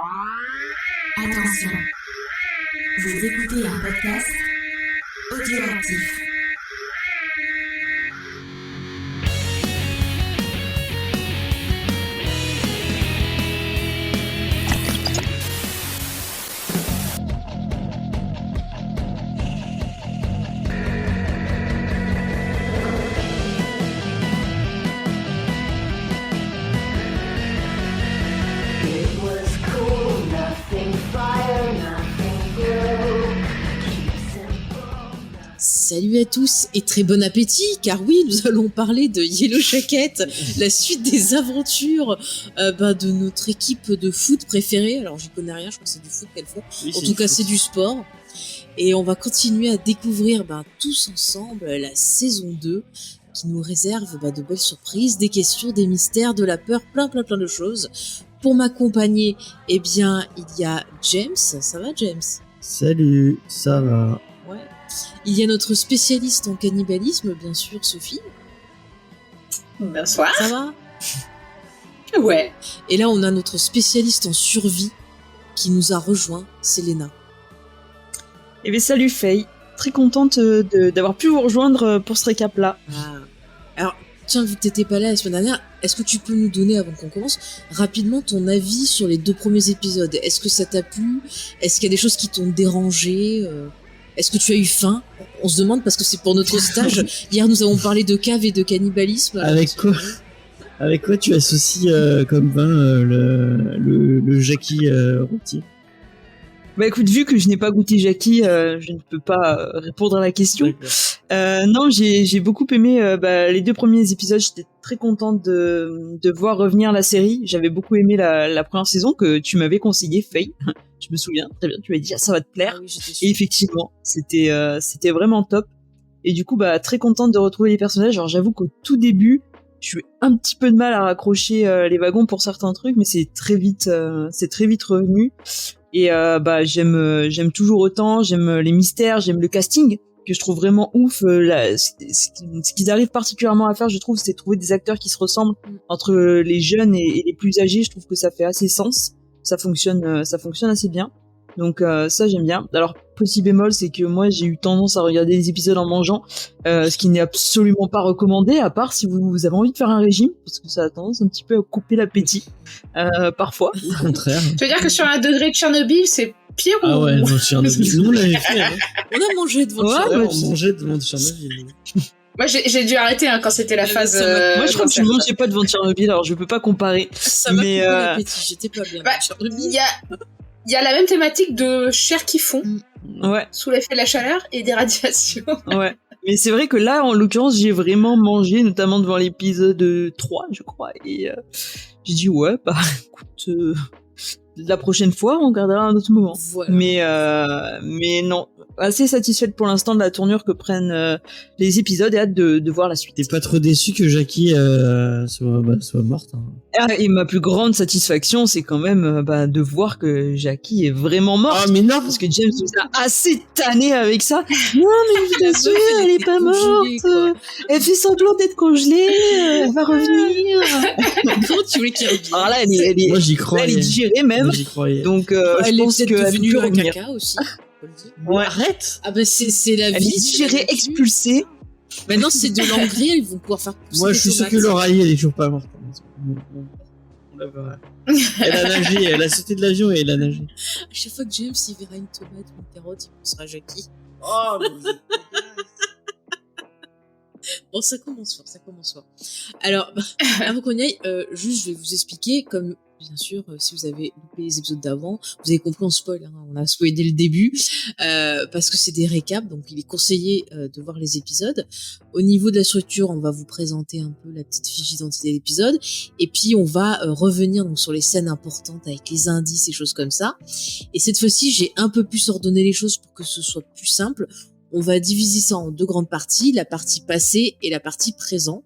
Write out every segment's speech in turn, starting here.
Attention, vous écoutez un podcast audioactif. Salut à tous et très bon appétit, car oui, nous allons parler de Yellow Jacket, la suite des aventures de notre équipe de foot préférée. Alors j'y connais rien, je crois que c'est du foot qu'elle fait. Oui, En tout cas, c'est du sport. Et on va continuer à découvrir tous ensemble la saison 2 qui nous réserve de belles surprises, des questions, des mystères, de la peur, plein de choses. Pour m'accompagner, eh bien, il y a James. Ça va, James ? Salut, ça va. Ouais. Il y a notre spécialiste en cannibalisme, bien sûr, Sophie. Bonsoir. Ça va ? Ouais. Et là, on a notre spécialiste en survie qui nous a rejoint, Selena. Eh bien, salut Faye. Très contente d'avoir pu vous rejoindre pour ce récap-là. Ah. Alors, tiens, vu que t'étais pas là la semaine dernière, est-ce que tu peux nous donner, avant qu'on commence, rapidement ton avis sur les 2 premiers épisodes ? Est-ce que ça t'a plu ? Est-ce qu'il y a des choses qui t'ont dérangé ? Est-ce que tu as eu faim ? On se demande parce que c'est pour notre stage. Hier, nous avons parlé de cave et de cannibalisme. Avec quoi tu associes comme vin le Jackie rôti ? Bah écoute, vu que je n'ai pas goûté Jackie, je ne peux pas répondre à la question. Non, j'ai beaucoup aimé les 2 premiers épisodes. J'étais très contente de voir revenir la série. J'avais beaucoup aimé la première saison que tu m'avais conseillé, Faye. Je me souviens très bien. Tu m'as dit ça va te plaire. Ah oui, Et effectivement, c'était vraiment top. Et du coup, très contente de retrouver les personnages. Alors j'avoue qu'au tout début, j'ai eu un petit peu de mal à raccrocher les wagons pour certains trucs, mais c'est très vite revenu. Et j'aime toujours autant. J'aime les mystères, j'aime le casting que je trouve vraiment ouf. Ce qu'ils arrivent particulièrement à faire, je trouve, c'est trouver des acteurs qui se ressemblent entre les jeunes et les plus âgés. Je trouve que ça fait assez sens. Ça fonctionne assez bien. Donc ça j'aime bien. Alors petit bémol, c'est que moi j'ai eu tendance à regarder les épisodes en mangeant, ce qui n'est absolument pas recommandé, à part si vous avez envie de faire un régime, parce que ça a tendance un petit peu à couper l'appétit parfois. Au contraire. Tu veux dire que sur un degré de Tchernobyl, c'est pire Ah ou... ouais, non, Tchernobyl. Nous on l'avait fait. Hein. On a mangé devant Ouais, Tchernobyl. On mangeait devant Tchernobyl. Moi, j'ai dû arrêter quand c'était la phase... Moi je crois que je mangeais pas devant Tchernobyl, alors je peux pas comparer. Ça m'a Mais, coupé l'appétit, j'étais pas bien. Il y a la même thématique de chair qui fond, Ouais. sous l'effet de la chaleur et des radiations. Ouais. Mais c'est vrai que là, en l'occurrence, j'ai vraiment mangé, notamment devant l'épisode 3, je crois. Et j'ai dit, ouais, écoute, la prochaine fois, on regardera un autre moment. Voilà. Mais non, assez satisfaite pour l'instant de la tournure que prennent les épisodes et hâte de voir la suite. T'es pas trop déçu que Jackie soit morte hein. Et ma plus grande satisfaction, c'est quand même de voir que Jackie est vraiment morte. Ah mais non. Parce que James nous a assez tanné avec ça. Non, mais je La suis sûre, meuf, elle est était pas congelée, quoi. morte. Elle fait semblant d'être congelée. Elle va revenir. Comment tu voulais qu'il revienne ? Alors là, elle est, Moi j'y là, croyais. elle est digérée même. Moi, j'y croyais. Donc, Elle je est pense peut-être qu'elle devenue peut un revenir. caca aussi. faut le dire. Ouais. Arrête. Ah c'est la Elle vie. est digérée, expulsée. Maintenant c'est de l'engrais, ils vont pouvoir faire pousser Moi des je suis sûr tomates. que Lauralie elle est toujours pas morte. On la verra. Elle a nagé, elle a sauté de l'avion et elle a nagé. À chaque fois que James il verra une tomate ou une carotte, il pensera à Jackie. Oh Bon, ça commence fort. Alors, avant qu'on y aille, juste, je vais vous expliquer, comme, bien sûr, si vous avez loupé les épisodes d'avant, vous avez compris, on spoil, hein, on a spoilé dès le début, parce que c'est des récaps, donc il est conseillé de voir les épisodes. Au niveau de la structure, on va vous présenter un peu la petite fiche d'identité de l'épisode, et puis on va revenir donc sur les scènes importantes avec les indices et choses comme ça. Et cette fois-ci, j'ai un peu plus ordonné les choses pour que ce soit plus simple. On va diviser ça en 2 grandes parties, la partie passée et la partie présent.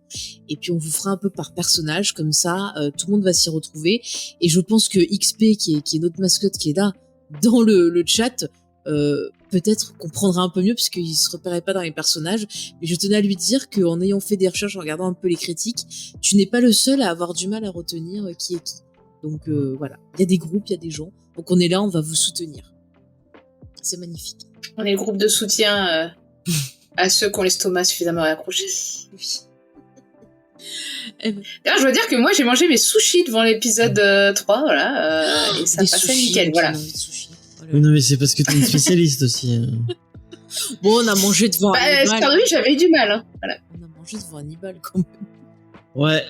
Et puis on vous fera un peu par personnage, comme ça tout le monde va s'y retrouver. Et je pense que XP, qui est notre mascotte, qui est là dans le chat, peut-être comprendra un peu mieux, parce qu'il se repérait pas dans les personnages. Mais je tenais à lui dire qu'en ayant fait des recherches, en regardant un peu les critiques, tu n'es pas le seul à avoir du mal à retenir qui est qui. Donc voilà, il y a des groupes, il y a des gens. Donc on est là, on va vous soutenir. C'est magnifique. On est le groupe de soutien à ceux qui ont l'estomac suffisamment accroché. Oui. Eh ben, D'ailleurs, je dois dire que moi, j'ai mangé mes sushis devant l'épisode 3, voilà, et ça des passait sushis, nickel, donc voilà. on a envie de sushis. Voilà. Oui, non, mais c'est parce que t'es une spécialiste aussi. Bon, on a mangé devant Bah, Hannibal. Scarlet, j'avais eu du mal, hein. Voilà. On a mangé devant Hannibal quand même. Ouais.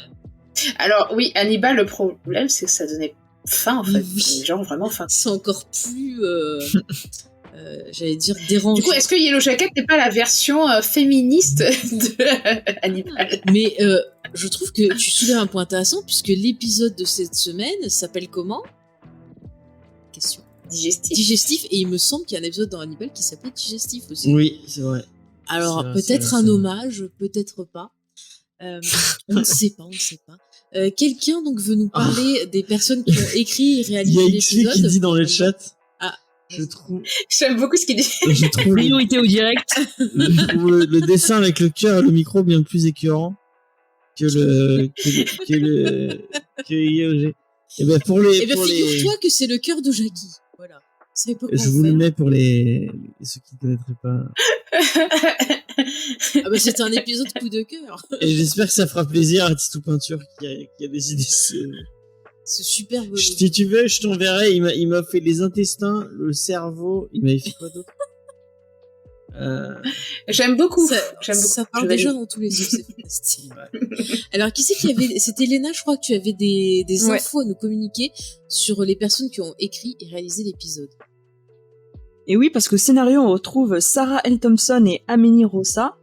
Alors, oui, Hannibal, le problème, c'est que ça donnait faim, en fait. Oui. Genre, vraiment faim. C'est encore plus, j'allais dire, dérangeant. Du coup, est-ce que Yellow Jacket n'est pas la version féministe de Hannibal? Mais je trouve que tu soulèves un point intéressant puisque l'épisode de cette semaine s'appelle comment? Question. Digestif. Digestif, et il me semble qu'il y a un épisode dans Hannibal qui s'appelle Digestif aussi. Oui, c'est vrai. Alors C'est vrai, peut-être c'est un vrai. hommage, peut-être pas. On ne sait pas, on ne sait pas. Quelqu'un donc veut nous parler des personnes qui ont écrit et Il y réalisé a XP l'épisode. qui dit dans le chat. Ah. Je trouve, J'aime beaucoup ce qu'il dit. je trouve, le, Priorité au direct. je trouve le dessin avec le cœur et le micro bien plus écœurant que IOG. Et ben pour les, Eh bien, pour les, figure-toi que c'est le cœur de Jackie. Voilà. Vous savez pas je comment vous le faire. mets pour ceux qui ne connaîtraient pas. Ah bah c'était un épisode coup de cœur. Et j'espère que ça fera plaisir à Titou Peinture qui a décidé C'est superbe. Si tu veux, je t'enverrai. Il m'a fait les intestins, le cerveau. Il m'avait fait quoi d'autre? J'aime beaucoup. Ça, J'aime beaucoup. ça Je parle valide. déjà dans tous les yeux, c'est fantastique. Alors, qui c'est qui avait... C'était Léna, je crois que tu avais des Ouais. infos à nous communiquer sur les personnes qui ont écrit et réalisé l'épisode. Et oui, parce que scénario, on retrouve Sarah L. Thompson et Amélie Rossa.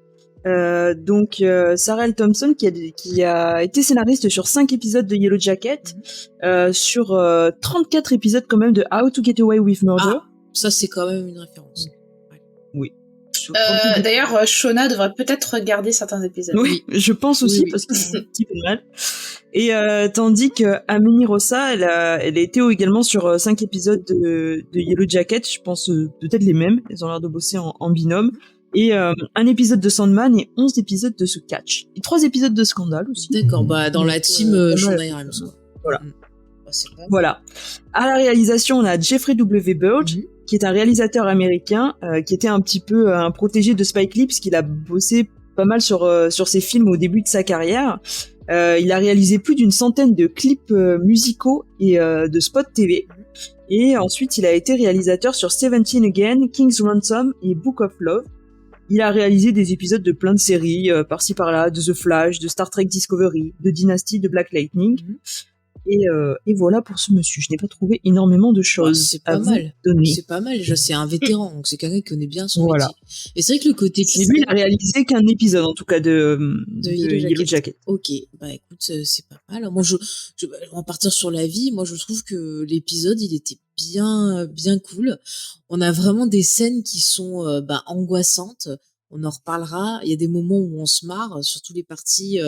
Sarah L. Thompson qui a été scénariste sur 5 épisodes de Yellow Jacket, sur 34 épisodes quand même de How to Get Away with Murder. Ah, ça, c'est quand même une référence. Sur 38 D'ailleurs, Shona devrait peut-être regarder certains épisodes. Oui, je pense aussi, Oui, oui. parce que c'est un petit peu mal. Et tandis que Amélie Rossa, elle a été également sur 5 épisodes de Yellow Jacket, je pense peut-être les mêmes, elles ont l'air de bosser en binôme. Et un épisode de Sandman et 11 épisodes de The Catch. Et 3 épisodes de Scandale aussi. D'accord, bah dans la Donc, team pas mal. Shonda Rhimes, quoi. Voilà. Bah, c'est pas mal. Voilà. À la réalisation, on a Jeffrey W. Burge, qui est un réalisateur américain, qui était un petit peu un protégé de Spike Lee, puisqu'il a bossé pas mal sur ses films au début de sa carrière. Il a réalisé plus d'une centaine de clips musicaux et de spots TV. Et ensuite, il a été réalisateur sur 17 Again, King's Ransom et Book of Love. Il a réalisé des épisodes de plein de séries, par-ci par-là, de The Flash, de Star Trek Discovery, de Dynasty, de Black Lightning. Et voilà pour ce monsieur. Je n'ai pas trouvé énormément de choses Ah, c'est pas à vous mal. donner. C'est pas mal, déjà, c'est un vétéran, donc c'est quelqu'un qui connaît bien son Voilà. métier. Et c'est vrai que le côté Mais lui, il a réalisé qu'un épisode, en tout cas, de Yellow Jacket. Ok, bah écoute, c'est pas mal. Moi, on va partir sur la vie. Moi, je trouve que l'épisode, il était bien cool. On a vraiment des scènes qui sont angoissantes. On en reparlera. Il y a des moments où on se marre, surtout les parties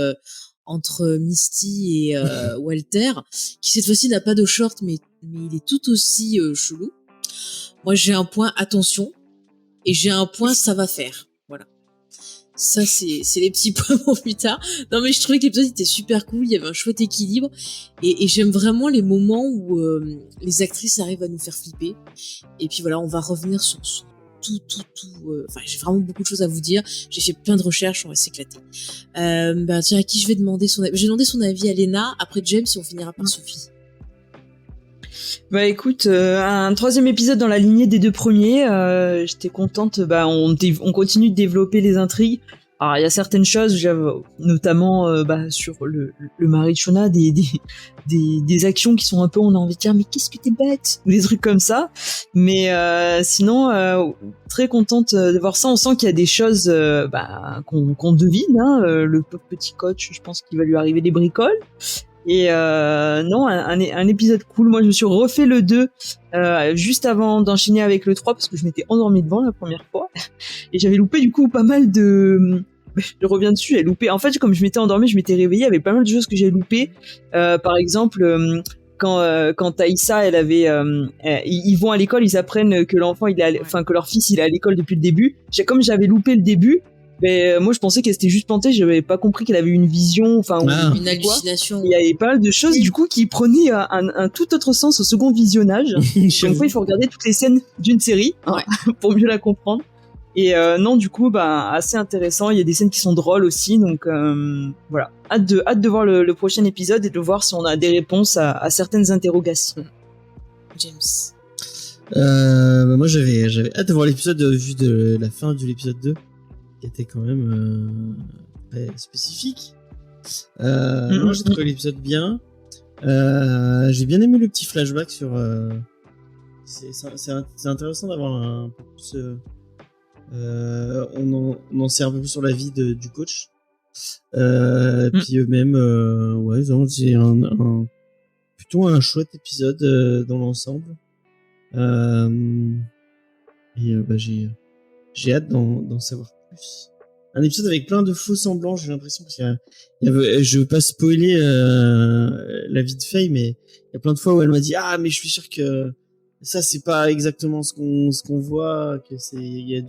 entre Misty et Walter, qui cette fois-ci n'a pas de short, mais il est tout aussi chelou. Moi, j'ai un point attention et j'ai un point ça va faire. Voilà. Ça, c'est les petits points pour plus tard. Non, mais je trouvais que l'épisode était super cool. Il y avait un chouette équilibre. Et j'aime vraiment les moments où les actrices arrivent à nous faire flipper. Et puis voilà, on va revenir sur tout. Enfin, j'ai vraiment beaucoup de choses à vous dire. J'ai fait plein de recherches, on va s'éclater. Tiens, à qui je vais demander son avis? Je vais demander son avis à Léna, après James, et on finira par Sophie. Bah écoute, un 3e épisode dans la lignée des 2 premiers, j'étais contente. On continue de développer les intrigues. Alors il y a certaines choses, notamment sur le mari de Shona, des actions qui sont un peu, on a envie de dire mais qu'est-ce que t'es bête, ou des trucs comme ça. Mais sinon, très contente de voir ça. On sent qu'il y a des choses qu'on devine. Le pauvre petit coach, je pense qu'il va lui arriver des bricoles. Et non, un épisode cool. Moi, je me suis refait le 2 juste avant d'enchaîner avec le 3 parce que je m'étais endormie devant la première fois et j'avais loupé du coup pas mal de... Je reviens dessus, j'avais loupé. En fait, comme je m'étais endormie, je m'étais réveillée, il y avait pas mal de choses que j'avais loupées. Par exemple, quand Taïssa, elle avait, ils vont à l'école, ils apprennent que l'enfant, que leur fils, il est à l'école depuis le début. Comme j'avais loupé le début, Mais moi, je pensais qu'elle s'était juste plantée. J'avais pas compris qu'elle avait une vision, enfin, Ah. ou Une quoi. hallucination. Il y avait pas mal de choses, du coup, qui prenaient un tout autre sens au second visionnage. Comme quoi, il faut regarder toutes les scènes d'une série hein, pour mieux la comprendre. Et non, du coup, bah, assez intéressant. Il y a des scènes qui sont drôles aussi, donc voilà. Hâte de voir le prochain épisode et de voir si on a des réponses à certaines interrogations. James. Bah, moi j'avais hâte de voir l'épisode vu de la fin de l'épisode 2 qui était quand même très spécifique. Non, j'ai trouvé l'épisode bien. J'ai bien aimé le petit flashback sur c'est intéressant d'avoir un peu plus on en sait un peu plus sur la vie du coach. Puis eux-mêmes ouais, donc c'est plutôt un chouette épisode dans l'ensemble. Bah, j'ai hâte d'en savoir plus. Un épisode avec plein de faux semblants, j'ai l'impression, parce qu'il y avait, je veux pas spoiler la vie de Faye, mais il y a plein de fois où elle m'a dit ah mais je suis sûr que ça c'est pas exactement ce qu'on voit, que c'est il y a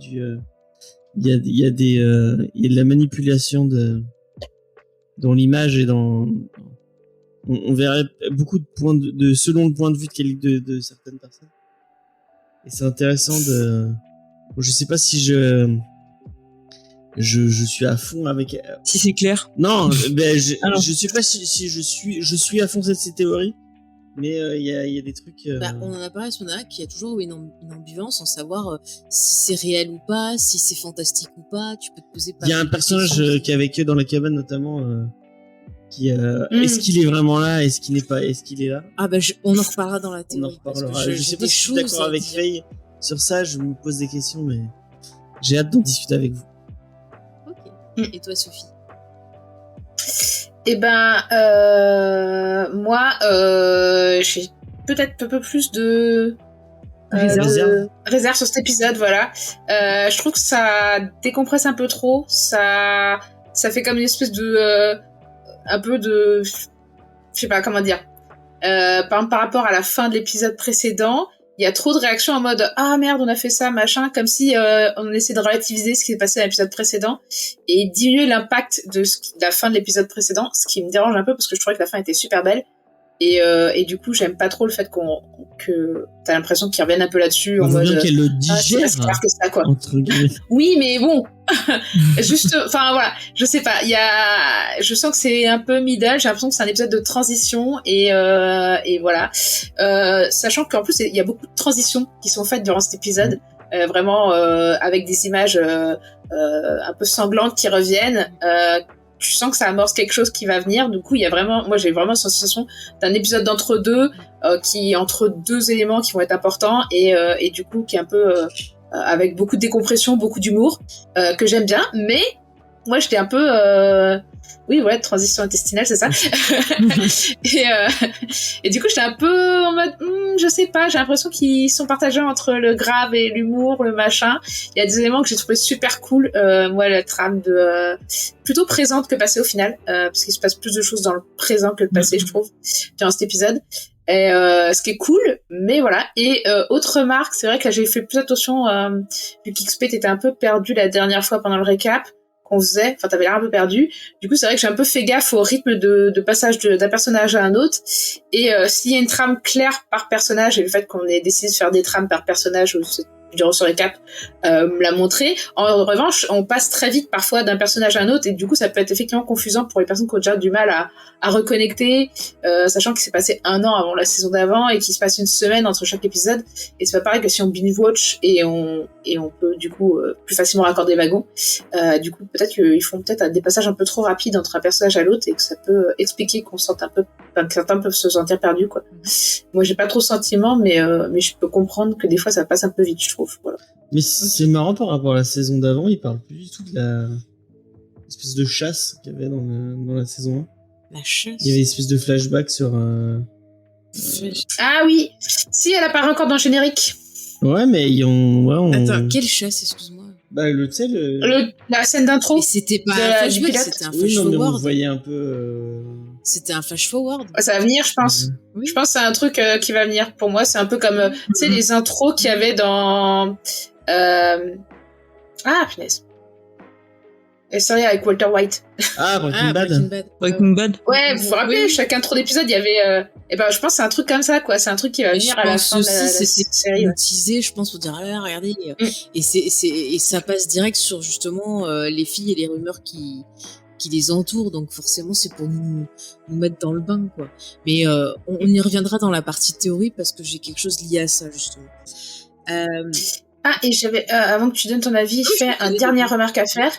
de la manipulation dans l'image et dans on verrait beaucoup de points de selon le point de vue de certaines personnes. Et c'est intéressant je sais pas si je suis à fond avec Si c'est clair. non ben je sais pas si je suis à fond de ces théories, mais il y a des trucs Bah, on en a parlé sur Nana qu'il y a toujours une ambivalence en savoir si c'est réel ou pas, si c'est fantastique ou pas. Tu peux te poser pas. il y a un personnage qui est avec eux dans la cabane notamment qui est-ce qu'il est vraiment là, est-ce qu'il n'est pas, est-ce qu'il est là. Ah bah on en reparlera dans la On en théorie. reparlera. Que Je sais j'ai pas des si je suis choses d'accord à avec dire. Faye sur ça, je me pose des questions, mais j'ai hâte d'en discuter avec vous. Ok. Et toi, Sophie? Eh ben, moi, j'ai peut-être un peu plus de réserve sur cet épisode, voilà. Je trouve que ça décompresse un peu trop, ça fait comme une espèce de un peu de, je sais pas comment dire. Par exemple, par rapport à la fin de l'épisode précédent, il y a trop de réactions en mode ah merde on a fait ça machin, comme si on essaie de relativiser ce qui s'est passé dans l'épisode précédent et diminuer l'impact de la fin de l'épisode précédent, ce qui me dérange un peu parce que je trouvais que la fin était super belle et du coup j'aime pas trop le fait que t'as l'impression qu'ils reviennent un peu là-dessus en On voit mode bien qu'elle le c'est digère pas si clair que ça, quoi. entre guillemets. Oui, mais bon, juste, enfin voilà, je sais pas, je sens que c'est un peu middle, j'ai l'impression que c'est un épisode de transition et voilà, sachant qu'en plus il y a beaucoup de transitions qui sont faites durant cet épisode, vraiment avec des images un peu sanglantes qui reviennent. Tu sens que ça amorce quelque chose qui va venir. Du coup, moi j'ai vraiment la sensation d'un épisode d'entre-deux qui entre deux éléments qui vont être importants et du coup qui est un peu avec beaucoup de décompression, beaucoup d'humour que j'aime bien. Mais moi j'étais un peu oui ouais, transition intestinale, c'est ça. et du coup j'étais un peu en mode je sais pas, j'ai l'impression qu'ils sont partagés entre le grave et l'humour, le machin. Il y a des éléments que j'ai trouvé super cool, moi la trame plutôt présente que passée au final, parce qu'il se passe plus de choses dans le présent que le passé, je trouve, durant cet épisode. Et ce qui est cool, mais voilà. Et autre remarque, c'est vrai que là j'ai fait plus attention vu qu'XP était un peu perdu la dernière fois pendant le récap qu'on faisait, enfin t'avais l'air un peu perdu. Du coup c'est vrai que j'ai un peu fait gaffe au rythme de passage d'un personnage à un autre. Et s'il y a une trame claire par personnage et le fait qu'on ait décidé de faire des trames par personnage durant ce récap me l'a montré. En revanche, on passe très vite parfois d'un personnage à un autre et du coup ça peut être effectivement confusant pour les personnes qui ont déjà du mal à reconnecter, sachant qu'il s'est passé 1 an avant la saison d'avant et qu'il se passe 1 semaine entre chaque épisode, et c'est pas pareil que si on binge-watch et on peut du coup plus facilement raccorder les wagons. Du coup peut-être qu'ils font peut-être des passages un peu trop rapides entre un personnage à l'autre et que ça peut expliquer qu'on sente un peu, que certains peuvent se sentir perdus, quoi. Moi j'ai pas trop de sentiments, mais je peux comprendre que des fois ça passe un peu vite, je trouve. Voilà. Mais c'est marrant par rapport à la saison d'avant, il parle plus du tout de la espèce de chasse qu'il y avait dans la saison 1. La chasse. Il y avait une espèce de flashback sur Ah oui, si elle apparaît encore dans le générique. Ouais, mais Attends, quelle chasse, excuse-moi. Bah tu sais La scène d'intro. Mais c'était pas De un la- flashback, du pilote. c'était un oui, non, mais on flash-forward. voyait un peu C'était un flash-forward. Ouais, ça va venir, je pense. Oui. Je pense que c'est un truc qui va venir. Pour moi, c'est un peu comme, tu sais, les intros qu'il y avait dans... Ah, punaise. La série avec Walter White. Ah, Breaking Bad. Breaking Bad. Breaking Bad. Ouais, vous vous rappelez, Oui. chaque intro d'épisode, il y avait... Et ben, je pense que c'est un truc comme ça, quoi. C'est un truc qui va Et venir je à la pense fin de aussi, la c'était série. Ouais. teasé, je pense, pour dire, ah là, regardez. Mm. Et ça passe direct sur, justement, les filles et les rumeurs qui les entourent. Donc, forcément, c'est pour nous mettre dans le bain, quoi. Mais on y reviendra dans la partie théorie parce que j'ai quelque chose lié à ça, justement. Ah, et j'avais, avant que tu donnes ton avis, fait une dernière remarque à faire.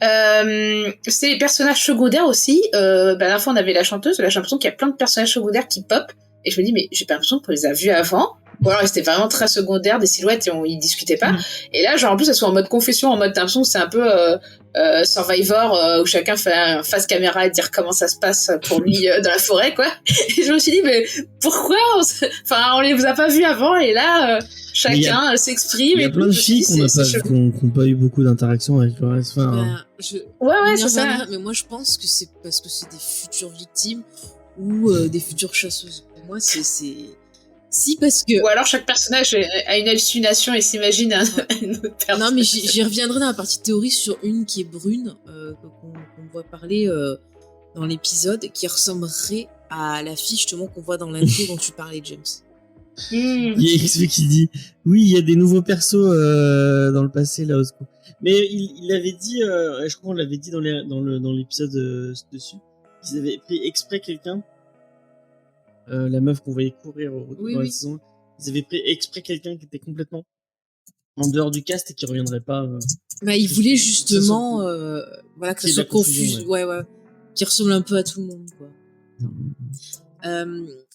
C'est les personnages secondaires aussi. La dernière fois, on avait la chanteuse. Là, j'ai l'impression qu'il y a plein de personnages secondaires qui pop. Et je me dis, mais j'ai pas l'impression qu'on les a vus avant. Ou alors, c'était vraiment très secondaire, des silhouettes, et ils discutaient pas. Et là, genre, en plus, elles sont en mode confession, en mode, t'as l'impression que c'est un peu Survivor, où chacun fait un face caméra et dire comment ça se passe pour lui dans la forêt, quoi. Et je me suis dit, mais pourquoi on les vous a pas vus avant, et là, chacun s'exprime. Il y a plein de filles qui n'ont pas eu beaucoup d'interaction avec le reste. Enfin, Ouais, on y c'est ça. reviendra, mais moi, je pense que c'est parce que c'est des futures victimes ou des futures chasseuses. Pour moi, c'est... Si, parce que... Ou alors chaque personnage a une hallucination et s'imagine une autre personne. Non, mais j'y reviendrai dans la partie théorie sur une qui est brune, qu'on voit parler dans l'épisode, qui ressemblerait à la fille justement qu'on voit dans l'intro dont tu parlais, James. Il y a XP qui dit oui, il y a des nouveaux persos dans le passé là au secours. Mais il avait dit, je crois qu'on l'avait dit dans l'épisode dessus, qu'ils avaient pris exprès quelqu'un. La meuf qu'on voyait courir dans la saison, ils avaient pris exprès quelqu'un qui était complètement en dehors du cast et qui reviendrait pas. Ils voulaient justement, que ça soit confus, ouais, qui ressemble un peu à tout le monde, quoi.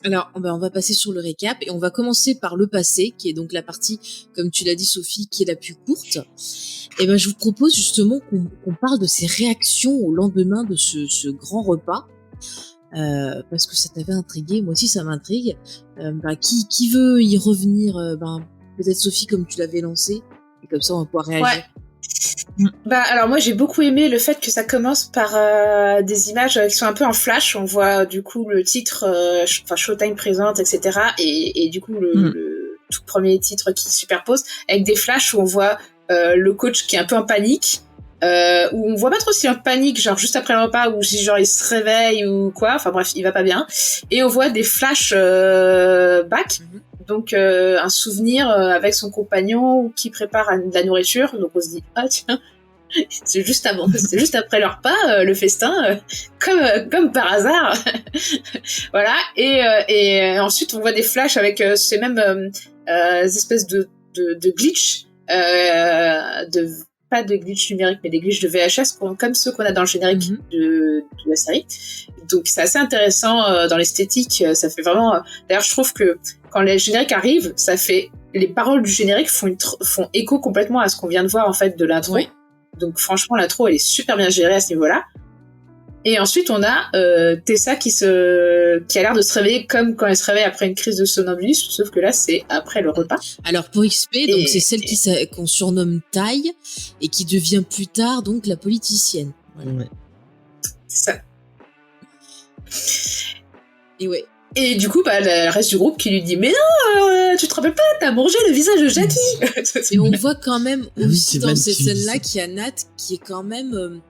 Alors, on va passer sur le récap et on va commencer par le passé, qui est donc la partie, comme tu l'as dit, Sophie, qui est la plus courte. Et je vous propose justement qu'on parle de ses réactions au lendemain de ce grand repas. Parce que ça t'avait intrigué, moi aussi ça m'intrigue. Qui veut y revenir, peut-être Sophie comme tu l'avais lancé, et comme ça on va pouvoir réagir. Ouais. Alors moi j'ai beaucoup aimé le fait que ça commence par des images qui sont un peu en flash. On voit du coup le titre, Showtime présente, etc. Et du coup le tout premier titre qui se superpose avec des flashs où on voit le coach qui est un peu en panique. Où on voit pas trop s'il est en panique, genre juste après le repas, ou si genre il se réveille ou quoi, enfin bref, il va pas bien. Et on voit des flashs back, donc un souvenir avec son compagnon qui prépare de la nourriture, donc on se dit, ah tiens, c'est juste après le repas, le festin, comme par hasard. Voilà, et ensuite on voit des flashs avec ces mêmes espèces de glitch, pas de glitch numérique, mais des glitches de VHS comme ceux qu'on a dans le générique de la série. Donc c'est assez intéressant dans l'esthétique. Ça fait vraiment. D'ailleurs, je trouve que quand les génériques arrivent, ça fait les paroles du générique font écho complètement à ce qu'on vient de voir en fait de l'intro. Oui. Donc franchement, l'intro elle est super bien gérée à ce niveau-là. Et ensuite, on a Tessa qui a l'air de se réveiller comme quand elle se réveille après une crise de somnambulisme, sauf que là, c'est après le repas. Alors, pour XP, donc c'est celle qu'on surnomme Taille et qui devient plus tard donc la politicienne. Voilà. Ouais. C'est ça. Et ouais. Et du coup, le reste du groupe qui lui dit « Mais non, tu te rappelles pas, t'as mangé le visage de Jackie !» Et on voit quand même aussi dans cette scène-là qu'il y a Nat qui est quand même...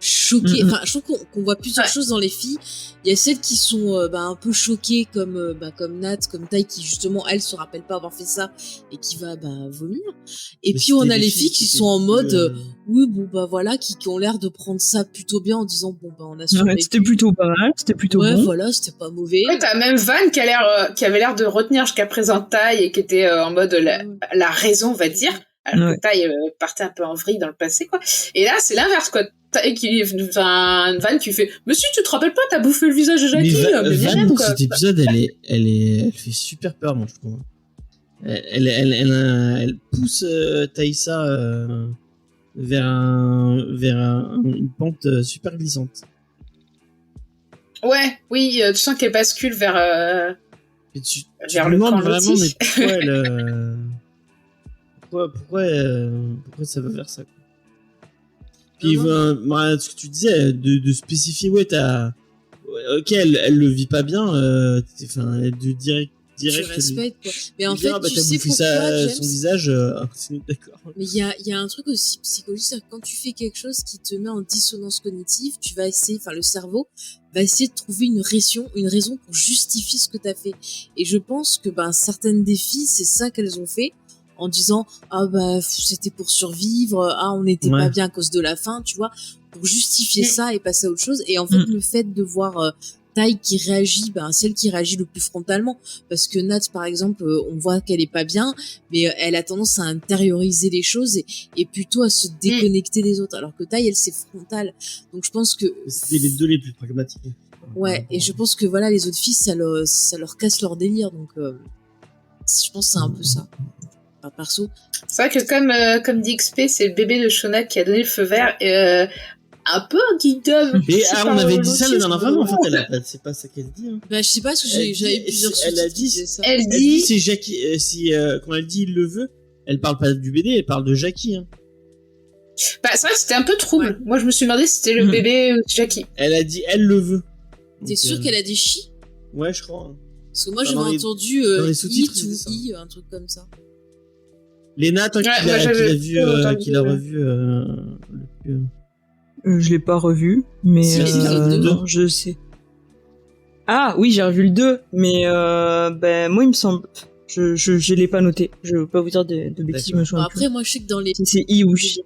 choquée. Enfin, je trouve qu'on voit plusieurs choses dans les filles. Il y a celles qui sont un peu choquées comme Nat, comme Tai qui justement elle se rappelle pas avoir fait ça et qui va vomir. Et puis on a les filles qui sont en mode oui voilà qui ont l'air de prendre ça plutôt bien en disant on a survécu. C'était plutôt pas mal, c'était plutôt bon. Voilà, c'était pas mauvais. Ouais, t'as même Van qui avait l'air de retenir jusqu'à présent Tai et qui était en mode la raison, on va dire. Alors que Tai partait un peu en vrille dans le passé, quoi. Et là, c'est l'inverse, quoi. Van qui fait mais si tu te rappelles pas, t'as bouffé le visage de Jackie. Mais Van dans cet épisode elle fait super peur, moi je trouve. Elle pousse Taïsa vers une pente super glissante. Ouais, oui, tu sens qu'elle bascule vers le camp vraiment, mais pourquoi ça va faire ça, quoi. Puis ce que tu disais de spécifier, ok, elle le vit pas bien, elle est direct. tu respectes, quoi. Mais en Lui dire, fait, bah, tu t'as sais bouffé pourquoi, ça, James son visage, c'est d'accord. Mais il y a un truc aussi psychologique, c'est que quand tu fais quelque chose qui te met en dissonance cognitive, tu vas essayer, enfin le cerveau va essayer de trouver une raison pour justifier ce que t'as fait. Et je pense que certaines des filles, c'est ça qu'elles ont fait en disant ah c'était pour survivre, ah on n'était pas bien à cause de la faim, tu vois, pour justifier ça et passer à autre chose. Et en fait le fait de voir Tai qui réagit, celle qui réagit le plus frontalement, parce que Nat par exemple, on voit qu'elle est pas bien, mais elle a tendance à intérioriser les choses et plutôt à se déconnecter des autres, alors que Tai elle c'est frontal. Donc je pense que c'était les deux les plus pragmatiques. Ouais, et je pense que voilà, les autres filles ça leur casse leur délire, donc je pense que c'est un peu ça. Enfin, perso. C'est vrai que comme dit XP, c'est le bébé de Shona qui a donné le feu vert. Un peu un guide-homme. Et on avait dit ça la dernière fois, mais en fait, c'est pas ça qu'elle dit. Hein. Je sais pas, parce que j'avais plusieurs Elle a dit ça. Elle dit c'est Jackie. Quand elle dit il le veut, elle parle pas du BD, elle parle de Jackie. Hein. C'est vrai que c'était un peu trouble. Ouais. Moi, je me suis demandé si c'était le bébé ou Jackie. Elle a dit elle le veut. T'es sûr qu'elle a dit chi? Ouais, je crois. Hein. Parce que moi, j'avais entendu it ou i, un truc comme ça. Léna, toi qui l'as revu. Je l'ai pas revu, mais non, je sais. Ah oui, j'ai revu le 2, mais moi il me semble, je l'ai pas noté. Je veux pas vous dire de bêtises, me souviens après, moi je sais que dans les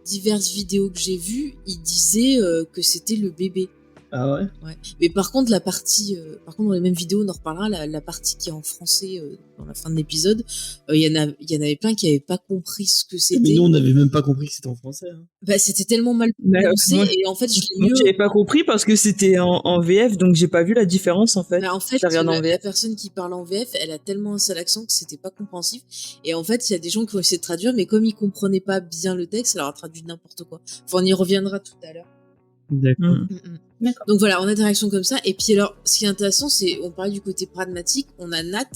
diverses vidéos que j'ai vues, il disait que c'était le bébé. Ah ouais. Ouais. Mais par contre, la partie, dans les mêmes vidéos, on en reparlera. La partie qui est en français dans la fin de l'épisode, il y en avait plein qui avaient pas compris ce que c'était. Mais nous, on n'avait même pas compris que c'était en français. Hein. C'était tellement mal prononcé et en fait, moi, j'avais pas compris parce que c'était en VF, donc j'ai pas vu la différence en fait. En fait, la personne qui parle en VF, elle a tellement un sale accent que c'était pas compréhensif. Et en fait, il y a des gens qui ont essayé de traduire, mais comme ils comprenaient pas bien le texte, ça leur a traduit n'importe quoi. Enfin, on y reviendra tout à l'heure. D'accord. D'accord. Donc voilà, on a des réactions comme ça. Et puis alors, ce qui est intéressant, c'est, on parlait du côté pragmatique, on a Nat,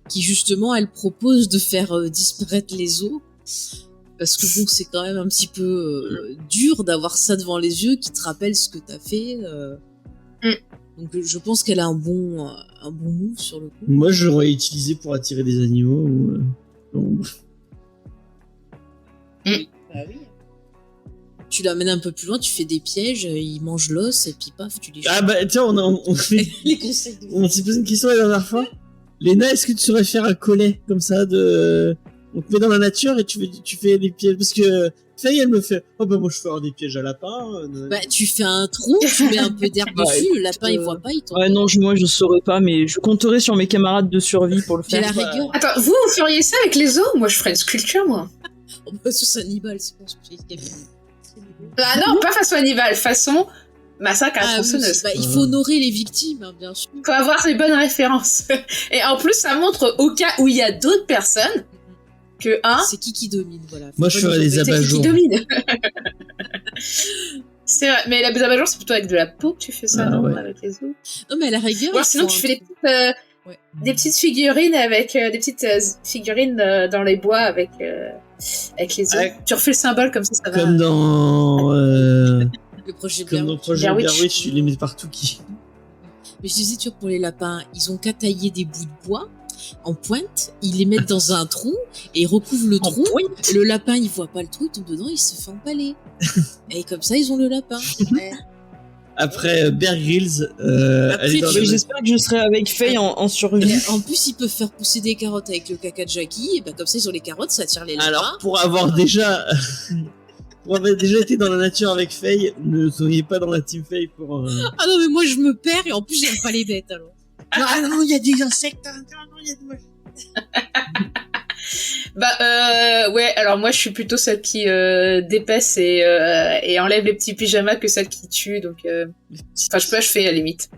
qui justement, elle propose de faire disparaître les os. Parce que bon, c'est quand même un petit peu dur d'avoir ça devant les yeux, qui te rappelle ce que t'as fait. Donc je pense qu'elle a un bon move sur le coup. Moi, je l'aurais utilisé pour attirer des animaux. Oui. Bah oui. Tu l'amènes un peu plus loin, tu fais des pièges, il mange l'os et puis paf, tu les Ah bah tiens, on fait les conseils de on s'est posé une question la dernière fois. Léna, est-ce que tu saurais faire un collet comme ça on te met dans la nature et tu fais des pièges parce que Faye elle me fait moi je fais des pièges à lapin. Tu fais un trou, tu mets un peu d'herbe dessus, le lapin il voit pas, il tombe. Ouais non, moi je saurais pas, mais je compterai sur mes camarades de survie pour le faire. La rigueur. Attends, vous feriez ça avec les os? Moi je ferais une sculpture moi. C'est Hannibal, c'est bon, Ah non, pas façon Hannibal, façon massacre à la tronçonneuse. Il faut honorer les victimes, hein, bien sûr. Faut avoir les bonnes références. Et en plus, ça montre au cas où il y a d'autres personnes que c'est qui domine, voilà. Moi, je ferais des abat-jours. C'est qui domine. C'est vrai, mais les abat-jours, c'est plutôt avec de la peau que tu fais ça, non, avec les os. Non, mais à la rigueur. Ou sinon, tu fais des petites figurines avec des petites figurines dans les bois avec les os. Tu refais le symbole comme ça va. Comme dans le projet Blair Witch, tu les mets partout Mais je disais, tu vois, pour les lapins, ils ont qu'à tailler des bouts de bois en pointe, ils les mettent dans un trou et ils recouvrent le trou. Le lapin, il voit pas le trou, il tombe dedans, il se fait empaler. Et comme ça, ils ont le lapin. Après Bear Grylls, j'espère que je serai avec Faye en survie. En plus, ils peuvent faire pousser des carottes avec le caca de Jackie, et comme ça, ils ont les carottes, ça attire les lapins. Alors, pour avoir déjà été dans la nature avec Faye, ne soyez pas dans la team Faye pour... Ah non, mais moi, je me perds, et en plus, j'aime pas les bêtes, alors. Ah non, il y a des insectes, non, il y a des... ouais, alors moi je suis plutôt celle qui dépaisse et enlève les petits pyjamas que celle qui tue, donc je peux achever à la limite.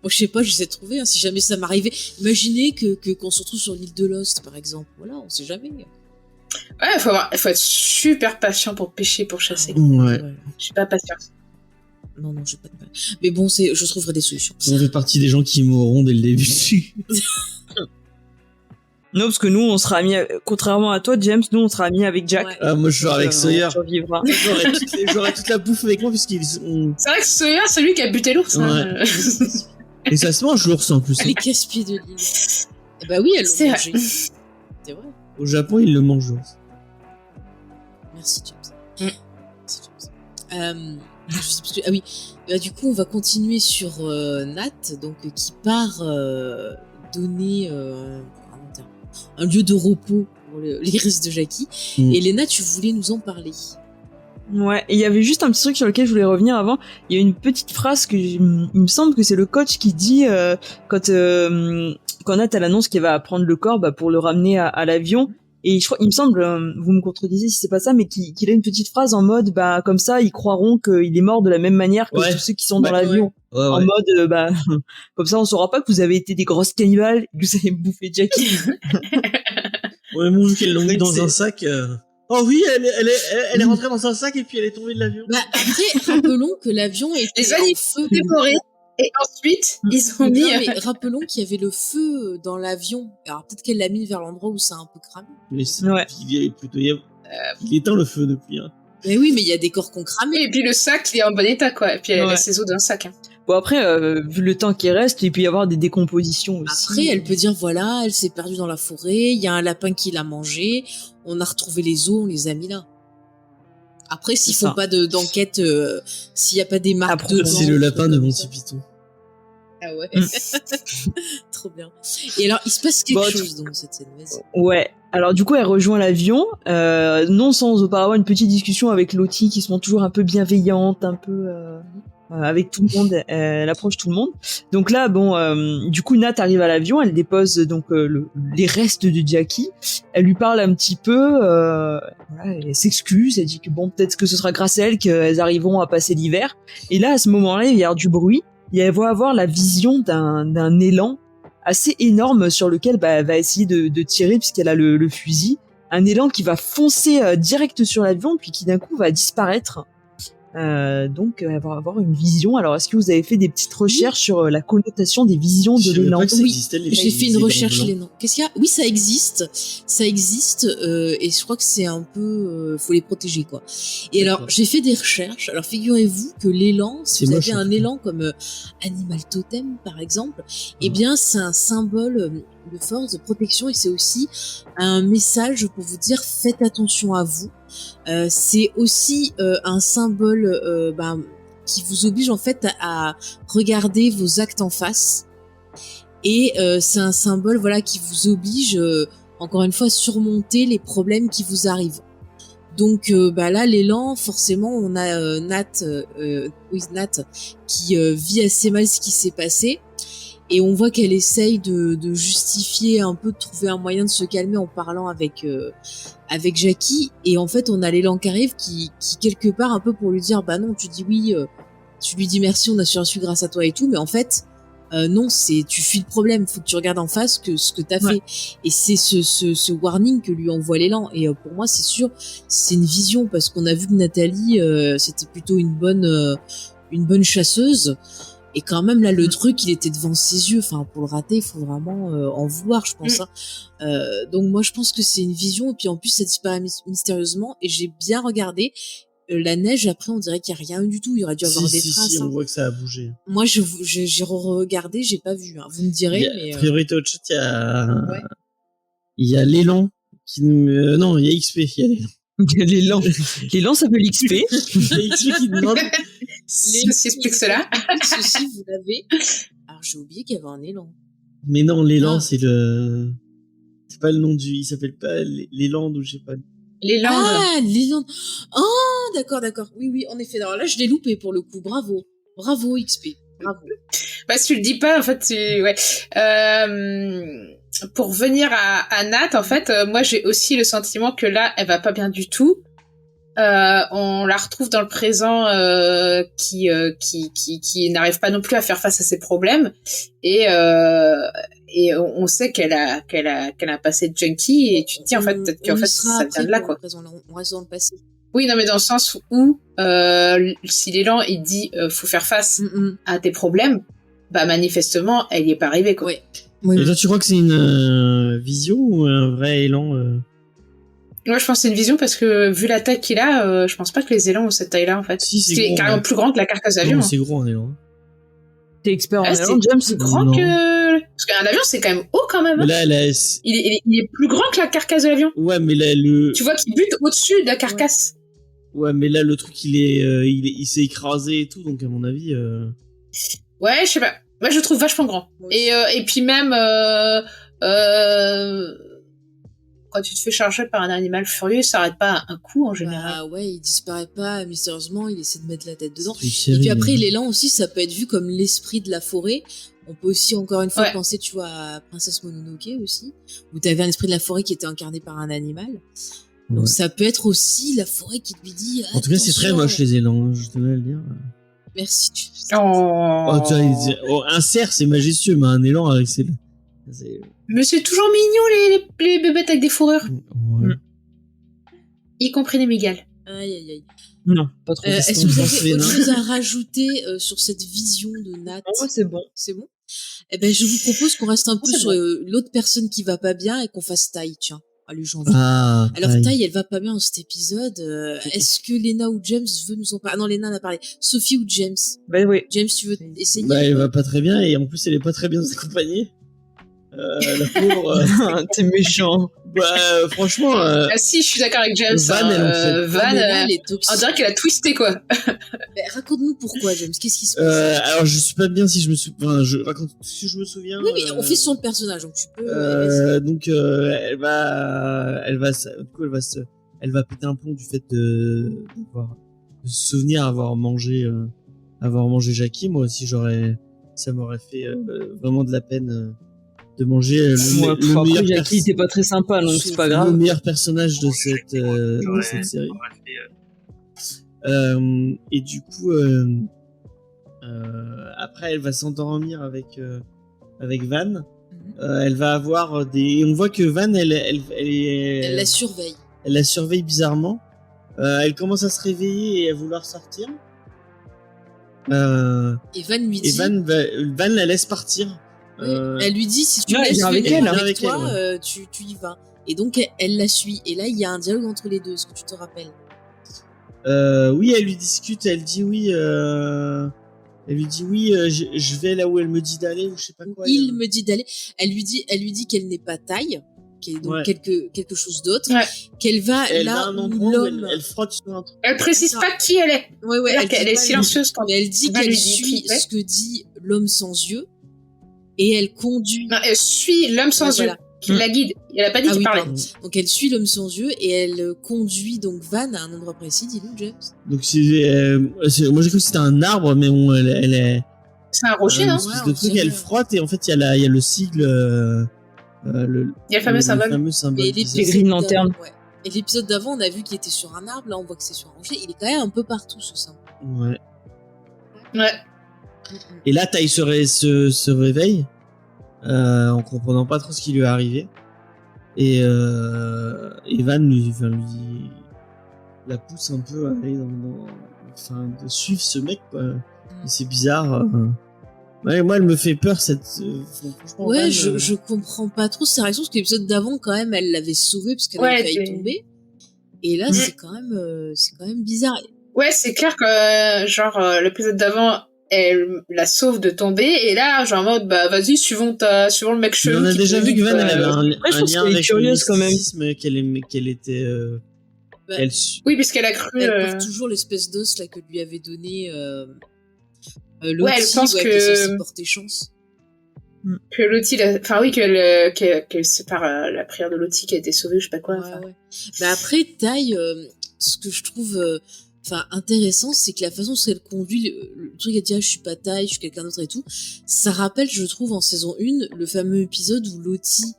Moi je sais pas, j'essaie de trouver, hein, si jamais ça m'arrivait. Imaginez qu'on se retrouve sur l'île de Lost par exemple, voilà, on sait jamais. Ouais, faut être super patient pour pêcher, pour chasser. Ouais. Je suis pas patiente. Non, j'ai pas de mal. Mais bon, je trouverai des solutions. On fait partie des gens qui mourront dès le début. Non, parce que nous, on sera amis, contrairement à toi, James, nous, on sera amis avec Jack. Ouais. Ah, moi, je serai avec Sawyer. J'aurai toute la bouffe avec moi, puisqu'ils sont... C'est vrai que Sawyer, c'est lui qui a buté l'ours. Ouais. Et ça se mange, l'ours, en plus. Les casse-pieds de l'île. Bah oui, elles C'est l'ont vrai. mangé. C'est vrai. Au Japon, ils le mangent. Merci, James. Mm. Merci, James. Je sais plus- Ah oui, du coup, on va continuer sur Nat, donc qui part donner un lieu de repos pour les restes de Jackie. Mm. Et Léna, tu voulais nous en parler. Ouais, et il y avait juste un petit truc sur lequel je voulais revenir avant. Il y a une petite phrase il me semble que c'est le coach qui dit quand Nat elle annonce qu'elle va prendre le corps pour le ramener à l'avion. Et je crois, il me semble, vous me contredisez si c'est pas ça, mais qu'il a une petite phrase en mode comme ça ils croiront qu'il est mort de la même manière que Ouais. tous ceux qui sont Ouais, dans l'avion. Ouais, En ouais. mode comme ça on saura pas que vous avez été des grosses cannibales et que vous avez bouffé Jackie. Ouais, même vu qu'elles l'ont mis Donc, dans un sac. Oh oui, elle est rentrée dans un sac et puis elle est tombée de l'avion. Bah, après, rappelons que l'avion était Les en animaux feu. dévorés. Et ensuite, ils ont mis. Non, mais rappelons qu'il y avait le feu dans l'avion. Alors peut-être qu'elle l'a mis vers l'endroit où ça a un peu cramé. Mais c'est Ouais. il est plutôt il éteint le feu depuis. Hein. Mais oui, mais il y a des corps qu'on cramé. Et puis le sac, il est en bon état, quoi. Et puis elle Ouais. laisse ses os dans le sac. Hein. Bon après, vu le temps qui reste, il peut y avoir des décompositions aussi. Après, elle peut dire voilà, elle s'est perdue dans la forêt, il y a un lapin qui l'a mangé, on a retrouvé les os, on les a mis là. Après, s'ils C'est font ça. pas d'enquête, s'il y a pas des marques Après, de C'est le lapin de Monty Python. Ah ouais. Mm. Trop bien. Et alors, il se passe quelque Bon, chose dans cette scène. Vas-y. Ouais. Alors du coup, elle rejoint l'avion, non sans auparavant une petite discussion avec Lottie qui se montre toujours un peu bienveillante, un peu avec tout le monde, elle approche tout le monde. Donc là, du coup, Nat arrive à l'avion, elle dépose donc les restes de Jackie. Elle lui parle un petit peu, voilà, elle s'excuse, elle dit que bon, peut-être que ce sera grâce à elle qu'elles arriveront à passer l'hiver. Et là, à ce moment-là, il y a du bruit. Et elle va avoir la vision d'un élan assez énorme sur lequel elle va essayer de tirer puisqu'elle a le fusil. Un élan qui va foncer direct sur l'avion puis qui d'un coup va disparaître. Donc elle va avoir une vision. Alors est-ce que vous avez fait des petites recherches sur la connotation des visions Je de savais l'élan? pas que ça Oui, existait, les j'ai fait une aigles recherche blancs. les noms. Qu'est-ce qu'il y a? Oui, ça existe, et je crois que c'est un peu, faut les protéger quoi. Et alors, D'accord. j'ai fait des recherches. Alors, figurez-vous que l'élan, si C'est vous moche, avez en un tout cas. élan comme animal totem par exemple, eh bien, c'est un symbole de force, de protection, et c'est aussi un message pour vous dire faites attention à vous. C'est aussi un symbole qui vous oblige en fait à regarder vos actes en face. Et c'est un symbole voilà qui vous oblige encore une fois à surmonter les problèmes qui vous arrivent. Donc là l'élan, forcément on a Nat qui vit assez mal ce qui s'est passé. Et on voit qu'elle essaye de justifier un peu, de trouver un moyen de se calmer en parlant avec Jackie. Et en fait, on a l'élan qui arrive qui quelque part un peu pour lui dire bah non, tu dis oui, tu lui dis merci, on a sursu grâce à toi et tout, mais en fait non, c'est tu fuis le problème, faut que tu regardes en face ce que t'as fait. Et c'est ce warning que lui envoie l'élan. Et pour moi, c'est sûr, c'est une vision parce qu'on a vu que Nathalie c'était plutôt une bonne chasseuse. Et quand même, là, le truc, il était devant ses yeux. Enfin, pour le rater, il faut vraiment en vouloir, je pense. Hein. Donc, moi, je pense que c'est une vision. Et puis, en plus, ça disparaît mystérieusement. Et j'ai bien regardé. La neige, après, on dirait qu'il n'y a rien du tout. Il y aurait dû avoir des traces. Si, hein. on voit que ça a bougé. Moi, j'ai regardé, j'ai pas vu. Hein. Vous me direz, mais... Priorité au chat, Ouais. il y a l'élan qui me... Non, il y a XP, il y a l'élan. L'élan s'appelle XP. Il y a XP qui demande... Ceci explique cela. Ceci, vous l'avez. Alors, j'ai oublié qu'il y avait un élan. Mais non, l'élan, Ah. c'est le... C'est pas le nom du... Il s'appelle pas l'élan ou je sais pas. Les langues. Ah, l'élan. Ah, d'accord. Oui, en effet. Alors là, je l'ai loupé pour le coup. Bravo, XP. Bravo. Bah, si tu le dis pas, en fait, ouais. Pour venir à Nat, en fait, moi, j'ai aussi le sentiment que là, elle va pas bien du tout. On la retrouve dans le présent qui n'arrive pas non plus à faire face à ses problèmes et on sait qu'elle a passé de junkie et tu te dis en fait peut-être qu'en fait ça vient de là quoi. On reste dans le passé. Oui non mais dans le sens où si l'élan il dit faut faire face à tes problèmes, bah manifestement elle y est pas arrivée quoi. Ouais. Oui. Et toi, tu crois que c'est une vision ou un vrai élan Moi, je pense que c'est une vision parce que vu la taille qu'il a, je pense pas que les élans ont cette taille-là en fait. Si, c'est C'est gros, carrément ouais. plus grand que la carcasse d'avion. Non, hein. c'est gros un élan. T'es expert en Ah, c'est élan, James? plus grand Non. que Parce qu'un avion, c'est quand même haut quand même. Mais Hein. là, Il est plus grand que la carcasse de l'avion. ouais, mais là, le, Tu vois qu'il bute au-dessus de la carcasse. ouais, mais là, le truc, il s'est écrasé et tout, donc à mon avis, Ouais, je sais pas. Moi, je le trouve vachement grand. Ouais. Et puis même, quand tu te fais charger par un animal furieux, ça arrête pas à un coup en général. Bah ouais, il disparaît pas mystérieusement, il essaie de mettre la tête dedans. c'est une Et série, puis après, l'élan aussi, ça peut être vu comme l'esprit de la forêt. On peut aussi, encore une fois, Ouais. penser, tu vois, à Princesse Mononoke aussi, où t'avais un esprit de la forêt qui était incarné par un animal. Donc Ouais. ça peut être aussi la forêt qui lui dit. En tout cas, c'est très attention. moche les élans, hein, je tenais à le dire. Merci. Oh. Oh, tu vois, un cerf, c'est majestueux, mais un élan avec c'est. Mais c'est toujours mignon les bébêtes avec des fourrures, Ouais. y compris les migales. Aïe, aïe, aïe. Non, pas trop. Est-ce que qu'on vous pense, avez autre Léna chose à rajouter sur cette vision de Nat? Ouais, c'est bon. C'est bon? Eh ben, je vous propose qu'on reste un peu C'est sur bon. l'autre personne qui va pas bien et qu'on fasse taille, tiens. Allez, j'en veux. Ah, Alors, aïe. taille, elle va pas bien dans cet épisode. Est-ce que Lena ou James veut nous en parler? Ah non, Lena en a parlé. Sophie ou James? Bah oui. James, tu veux essayer? Bah, elle va pas très bien, et en plus, elle est pas très bien accompagnée. La pauvre. T'es méchant. Bah, franchement, Ah si, je suis d'accord avec James. Van, elle en fait. Van, Ah, mais là, elle est on toxique. dirait qu'elle a twisté quoi. Ben, raconte-nous pourquoi, James. Qu'est-ce qui se passe? alors, je suis pas bien si je me souviens. Enfin, je raconte si je me souviens. Oui, mais on fait sur le personnage, donc tu peux. vas-y. Donc, elle va, du coup, elle va péter un plomb du fait de se souvenir avoir mangé Jackie. Moi aussi, ça m'aurait fait vraiment de la peine de manger Moi, le après, meilleur Jackie était pas très sympa, donc c'est pas grave. le meilleur personnage de cette série. Et du coup, après, elle va s'endormir avec Van. Mhm. Elle va avoir des. On voit que Van, elle Elle la surveille. elle la surveille bizarrement. Elle commence à se réveiller et à vouloir sortir. Et Van lui Et dit. Van la laisse partir. Oui, elle lui dit si tu Ouais, laisses elle vient avec venir elle. avec Avec toi, elle, tu y vas. Et donc elle la suit. Et là il y a un dialogue entre les deux. Est-ce que tu te rappelles? Oui, elle lui discute. Elle dit oui. Elle lui dit oui. Je vais là où elle me dit d'aller ou je sais pas quoi. Il me dit d'aller. Elle lui dit qu'elle n'est pas taille, qu'elle est donc Ouais. quelque chose d'autre, Ouais. qu'elle va Elle va à là un où endroit où l'homme. elle frotte sur un truc. Elle précise pas qui elle est. Ouais, ouais, C'est-à-dire qu'elle dit est pas- silencieuse quand Mais elle dit Van qu'elle lui dit suit qui c'est. ce que dit l'homme sans yeux et elle conduit. Non, elle suit l'homme sans Ouais, yeux voilà. qui la guide. Elle a pas dit Ah qu'il oui, parlait. pardon. Donc elle suit l'homme sans yeux et elle conduit donc Van à un endroit précis. Dis-nous, James. Donc moi j'ai cru que c'était un arbre, mais bon, elle est C'est un rocher, une non espèce Ouais, de on truc. dirait. Elle frotte et en fait il y a le sigle. Il y a le fameux symbole. Le fameux symbole. Et bizarre. Les Green Lantern. d'avant, ouais. Et l'épisode d'avant, on a vu qu'il était sur un arbre. Là, on voit que c'est sur un rocher. Il est quand même un peu partout, ce symbole. Ouais. Ouais. Et là, Tai se réveille en comprenant pas trop ce qui lui est arrivé. Et Van lui la pousse un peu à aller enfin, de suivre ce mec, quoi. Et c'est bizarre. Ouais, moi, elle me fait peur, franchement, Ouais, Van, je comprends pas trop sa réaction, parce que l'épisode d'avant, quand même, elle l'avait sauvé parce qu'elle Ouais, avait failli c'est- tomber. Et là, c'est quand même bizarre. Ouais, c'est clair que, genre, l'épisode d'avant, elle la sauve de tomber, et là, genre, en mode, bah, vas-y, suivons le mec Mais chelou. on a qui déjà te vu que dit Van, elle avait Après, je un pense lien qu'elle est avec curieuse, le quand même. mysticisme, qu'elle était. Bah, Oui, puisqu'elle a cru. Elle porte toujours l'espèce d'os là que lui avait donné Lottie, Ouais, elle pense qui que- est censé porter chance. Que Lottie, enfin oui, qu'elle sépare la prière de Lottie qui a été sauvée, je sais pas quoi. Ouais, enfin. ouais. Mais après, Taille, ce que je trouve intéressant, c'est que la façon dont elle conduit, le truc elle dit, ah, je suis pas Taille, je suis quelqu'un d'autre et tout, ça rappelle, je trouve, en saison 1, le fameux épisode où Lottie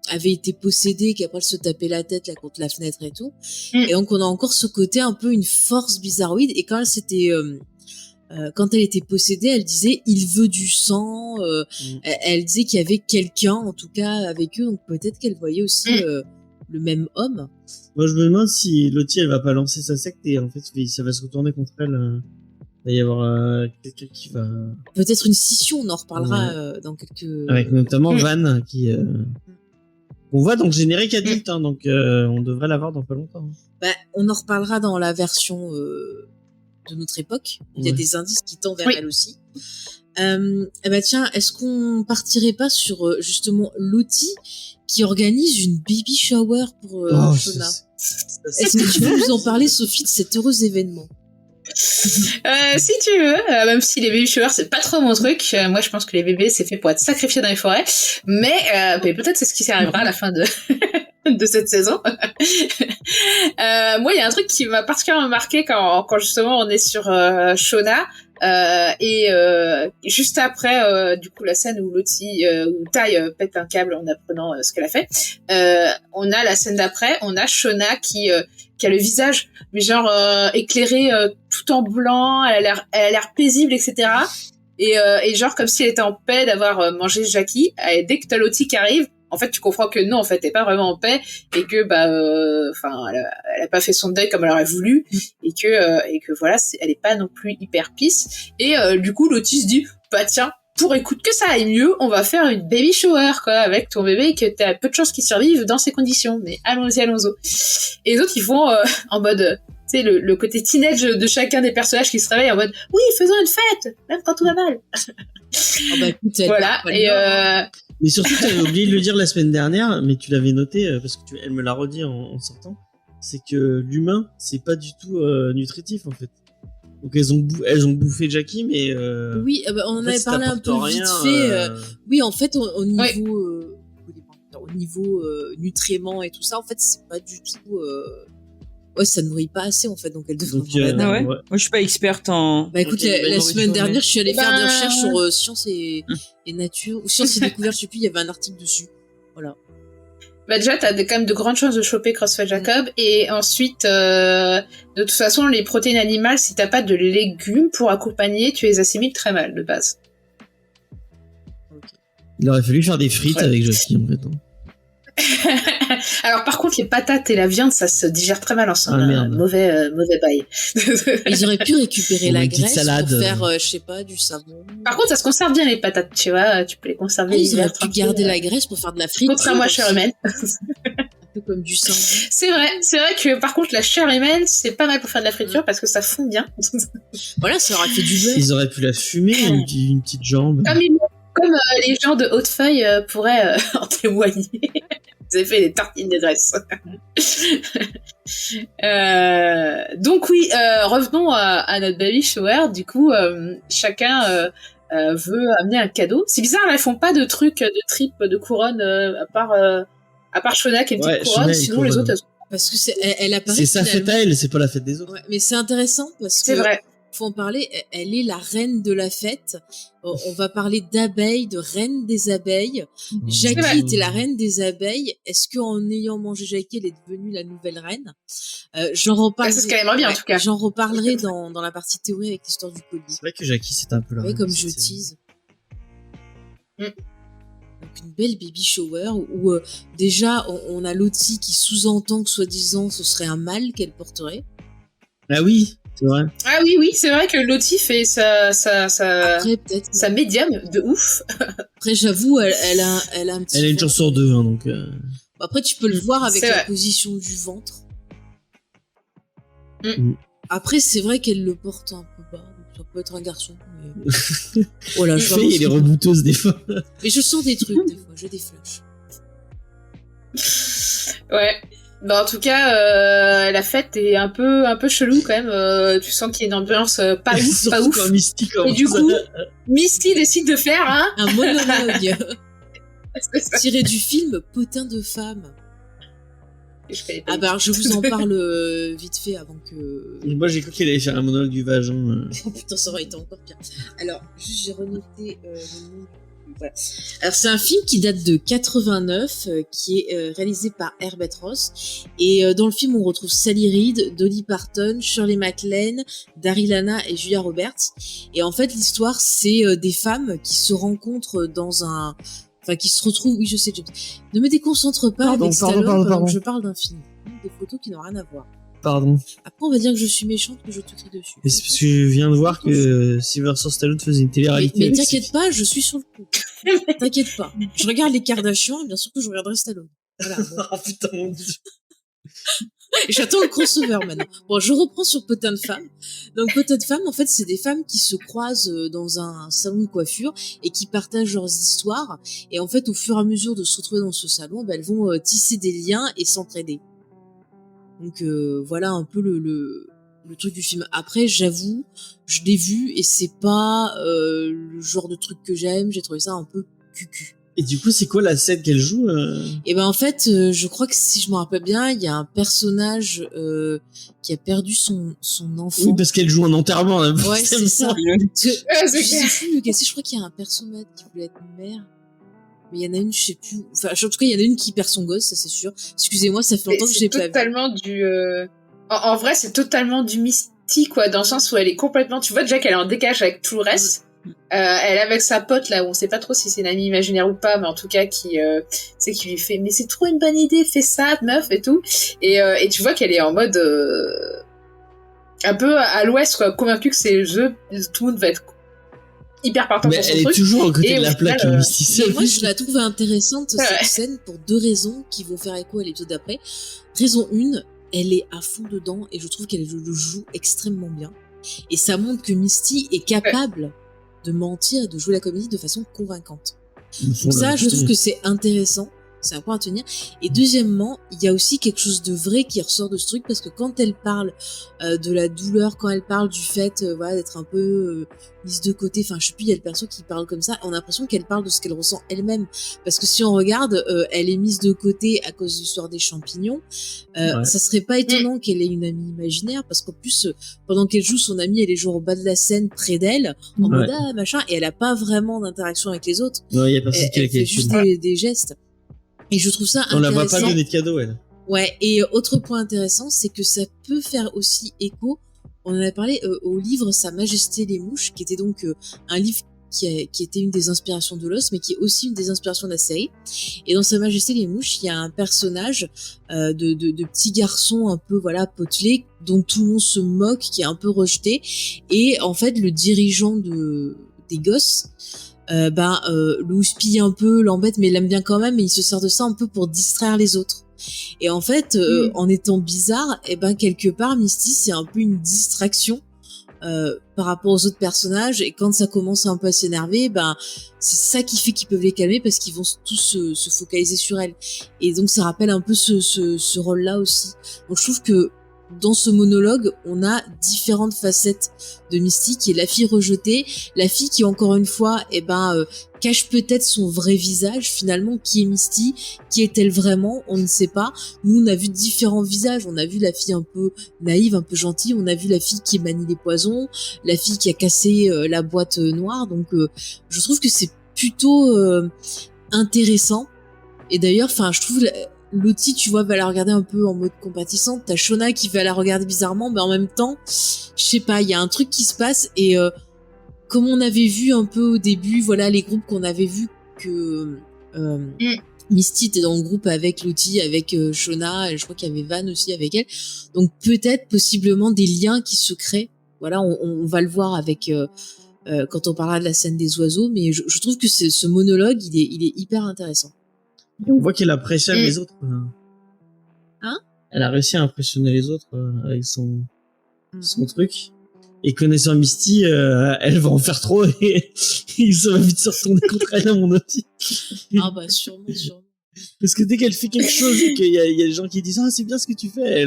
avait été possédée, qu'après elle se tapait la tête là contre la fenêtre et tout. Et donc on a encore ce côté un peu une force bizarroïde, et quand elle s'était... quand elle était possédée, elle disait il veut du sang. Elle disait qu'il y avait quelqu'un, en tout cas, avec eux. Donc peut-être qu'elle voyait aussi le même homme. Moi, je me demande si Lottie, elle va pas lancer sa secte et en fait, ça va se retourner contre elle. Il va y avoir quelqu'un qui va... Peut-être une scission, on en reparlera Ouais. dans quelques... Avec notamment Van, qui... On voit dans le générique adulte, hein, donc on devrait l'avoir dans pas longtemps. Bah, on en reparlera dans la version de notre époque. Il y a Ouais. des indices qui tendent vers Oui. elle aussi. Eh ben tiens, est-ce qu'on partirait pas sur justement Lottie qui organise une baby shower pour Shona? Est-ce que tu veux nous en parler, Sophie, de cet heureux événement? Si tu veux, même si les baby showers c'est pas trop mon truc, moi je pense que les bébés c'est fait pour être sacrifiés dans les forêts, mais peut-être c'est ce qui arrivera à la fin de de cette saison. Moi il y a un truc qui m'a particulièrement marqué quand justement on est sur Shona. Et juste après du coup la scène où Lottie où Tai pète un câble en apprenant ce qu'elle a fait, on a la scène d'après, on a Shona qui a le visage mais genre éclairé tout en blanc, elle a l'air paisible, etc. Et genre comme si elle était en paix d'avoir mangé Jackie. Et dès que t'as Lottie qui arrive, en fait tu comprends que non, en fait elle est pas vraiment en paix et que elle a pas fait son deuil comme elle aurait voulu et que voilà, elle est pas non plus hyper peace. Et du coup Lottie se dit bah tiens, pour écoute que ça aille mieux, on va faire une baby shower quoi avec ton bébé et que t'as peu de chances qu'il survive dans ces conditions, mais allons-y. Et les autres ils vont en mode tu sais le côté teenage de chacun des personnages qui se réveillent en mode oui, faisons une fête même quand tout va mal. Écoute, voilà. Et Mais surtout, tu avais oublié de le dire la semaine dernière, mais tu l'avais noté parce que elle me l'a redit en sortant. C'est que l'humain, c'est pas du tout nutritif en fait. Donc elles ont bouffé Jackie, mais oui, on en avait parlé un peu rien, vite fait. Oui, en fait, au niveau nutriments et tout ça, en fait, c'est pas du tout. Ça nourrit pas assez en fait, donc elle devrait. Moi, je suis pas experte en. Bah écoute, la semaine dernière, je suis allée faire des recherches sur science et nature ou science et découverte. Je sais plus, il y avait un article dessus. Voilà. Bah déjà, t'as quand même de grandes chances de choper CrossFit Jacob. Et ensuite, de toute façon, les protéines animales, si t'as pas de légumes pour accompagner, tu les assimiles très mal de base. il aurait fallu faire des frites avec Jackie en fait. Alors par contre, les patates et la viande, ça se digère très mal ensemble. Mauvais bail. Ils auraient pu récupérer la graisse salade. pour faire, je sais pas, du savon. Par contre, ça se conserve bien les patates, tu vois. Tu peux les conserver. Ils auraient pu garder la graisse pour faire de la frite. Contrairement à chair humaine. Un peu comme du sang. C'est vrai que par contre, la chair humaine, c'est pas mal pour faire de la friture parce que ça fond bien. Voilà, ça aurait fait du beurre. Ils auraient pu la fumer, une petite jambe. Comme les gens de Hautefeuille pourraient en témoigner. Vous avez fait des tartines de graisse. Donc oui, revenons à notre baby shower. Du coup, chacun veut amener un cadeau. C'est bizarre, là, ils font pas de trucs de trip, de couronne, à part Shona qui a une petite couronne. Sinon, les autres, parce que elle apparaît. C'est sa fête à elle, c'est pas la fête des autres. Ouais, mais c'est intéressant parce que. C'est vrai. Faut en parler, elle est la reine de la fête. On va parler d'abeilles, de reine des abeilles. Jackie était la reine des abeilles. Est-ce qu'en ayant mangé Jackie, elle est devenue la nouvelle reine? J'en reparlerai. C'est ce qu'elle aimerait bien, en tout cas. J'en reparlerai dans la partie théorie avec l'histoire du collier. C'est vrai que Jackie, c'est un peu la reine. Comme je tease. Donc une belle baby shower où déjà on a Lottie qui sous-entend que soi-disant ce serait un mâle qu'elle porterait. Ah oui, c'est vrai. Ah oui, c'est vrai que Lottie fait sa médium de ouf. Après, j'avoue, elle a un petit. Elle a une chance sur deux, hein, donc. Après, tu peux le voir avec la position du ventre. Après, c'est vrai qu'elle le porte un peu bas, donc ça peut être un garçon. Mais... voilà, il est rebouteuse des fois. Mais je sens des trucs, des fois, j'ai des flashs. Ouais. Bah, en tout cas, la fête est un peu chelou quand même. Tu sens qu'il y a une ambiance pas ouf. Mystique, et du coup, Misty décide de faire un monologue tiré du film Potin de femme. Ah bah alors je vous en parle vite fait avant que... Moi j'ai cru qu'elle allait faire un monologue du vagin. Oh putain, ça aurait été encore pire. Alors, juste j'ai renoté le nom. Voilà. Alors c'est un film qui date de 89, qui est réalisé par Herbert Ross. Et dans le film, on retrouve Sally Reed, Dolly Parton, Shirley MacLaine, Daryl Hannah et Julia Roberts. Et en fait, l'histoire, c'est des femmes qui se rencontrent dans un... Enfin, qui se retrouvent... Oui, je sais, ne me déconcentre pas avec Stallone pendant que je parle d'un film. Des photos qui n'ont rien à voir. Pardon. Après, on va dire que je suis méchante, que je te crie dessus. Mais c'est parce que je viens de voir que Sylvester Stallone faisait une télé-réalité. Mais t'inquiète pas, je suis sur le coup. T'inquiète pas. Je regarde les Kardashians et bien sûr que je regarderai Stallone. Voilà. Bon. Oh putain, mon Dieu. J'attends le crossover maintenant. Bon, je reprends sur Potin de Femmes. Donc, Potin de Femmes, en fait, c'est des femmes qui se croisent dans un salon de coiffure et qui partagent leurs histoires. Et en fait, au fur et à mesure de se retrouver dans ce salon, elles vont tisser des liens et s'entraider. Donc, voilà un peu le truc du film. Après, j'avoue, je l'ai vu et c'est pas le genre de truc que j'aime. J'ai trouvé ça un peu cucu. Et du coup, c'est quoi la scène qu'elle joue Et ben en fait, je crois que si je me rappelle bien, il y a un personnage qui a perdu son enfant. Oui, parce qu'elle joue en enterrement. Là, Ouais, c'est ça. Parce que, c'est je sais plus, je crois qu'il y a un personnage qui voulait être mère. Mais il y en a une, je sais plus. Enfin, en tout cas, il y en a une qui perd son gosse, ça c'est sûr. Excusez-moi, ça fait longtemps que je l'ai pas vu. C'est totalement du... En vrai, c'est totalement du mystique, quoi, dans le sens où elle est complètement... Tu vois déjà qu'elle est en décalage avec tout le reste. Elle est avec sa pote, là, où on sait pas trop si c'est une amie imaginaire ou pas, mais en tout cas, qui lui fait « Mais c'est trop une bonne idée, fais ça, meuf, et tout. » Et tu vois qu'elle est en mode... un peu à l'ouest, quoi, convaincue que c'est le jeu, tout le monde va être hyper partant pour son truc. Elle est toujours à côté de la plaque, Moi, je la trouve intéressante, cette scène, pour deux raisons qui vont faire écho à l'épisode d'après. Raison 1, elle est à fond dedans, et je trouve qu'elle le joue extrêmement bien. Et ça montre que Misty est capable de mentir et de jouer la comédie de façon convaincante. Donc ça, je trouve que c'est intéressant. C'est un point à tenir. Et deuxièmement, il y a aussi quelque chose de vrai qui ressort de ce truc, parce que quand elle parle de la douleur, quand elle parle du fait voilà, d'être un peu mise de côté, enfin je sais plus, il y a le perso qui parle comme ça, on a l'impression qu'elle parle de ce qu'elle ressent elle-même. Parce que si on regarde, elle est mise de côté à cause de l'histoire des champignons. Ça serait pas étonnant qu'elle ait une amie imaginaire, parce qu'en plus, pendant qu'elle joue, son amie, elle est genre au bas de la scène, près d'elle, en mode ah machin, et elle a pas vraiment d'interaction avec les autres. Non, il y a personne qui elle fait juste des gestes. Et je trouve ça intéressant. On la voit pas donner de cadeau, elle. Ouais, et autre point intéressant, c'est que ça peut faire aussi écho, on en a parlé, au livre Sa Majesté les Mouches, qui était donc un livre qui était une des inspirations de Lost, mais qui est aussi une des inspirations de la série. Et dans Sa Majesté les Mouches, il y a un personnage de petit garçon un peu voilà potelé, dont tout le monde se moque, qui est un peu rejeté. Et en fait, le dirigeant des gosses le houspille un peu, l'embête, mais il l'aime bien quand même, et il se sert de ça un peu pour distraire les autres. Et en fait, en étant bizarre, quelque part, Misty, c'est un peu une distraction par rapport aux autres personnages, et quand ça commence un peu à s'énerver, c'est ça qui fait qu'ils peuvent les calmer, parce qu'ils vont tous se focaliser sur elle. Et donc ça rappelle un peu ce rôle-là aussi. Donc je trouve que dans ce monologue, on a différentes facettes de Misty, qui est la fille rejetée, la fille qui, encore une fois, cache peut-être son vrai visage, finalement, qui est Misty, qui est-elle vraiment, on ne sait pas. Nous, on a vu différents visages, on a vu la fille un peu naïve, un peu gentille, on a vu la fille qui manie les poisons, la fille qui a cassé la boîte noire, donc je trouve que c'est plutôt intéressant. Et d'ailleurs, je trouve... Lottie, tu vois, va la regarder un peu en mode compatissante. T'as Shona qui va la regarder bizarrement, mais en même temps, je sais pas, il y a un truc qui se passe, et comme on avait vu un peu au début, voilà, les groupes qu'on avait vu que Misty était dans le groupe avec Lottie, avec Shona, et je crois qu'il y avait Van aussi avec elle. Donc peut-être, possiblement, des liens qui se créent. Voilà, on va le voir avec quand on parlera de la scène des oiseaux, mais je trouve que ce monologue, il est hyper intéressant. Et on voit qu'elle impressionne les autres. Hein? Elle a réussi à impressionner les autres avec son truc. Et connaissant Misty, elle va en faire trop, et ça va vite se retourner contre elle, à mon avis. Ah sûrement. Parce que dès qu'elle fait quelque chose et qu'il y a des gens qui disent « Ah, c'est bien ce que tu fais »,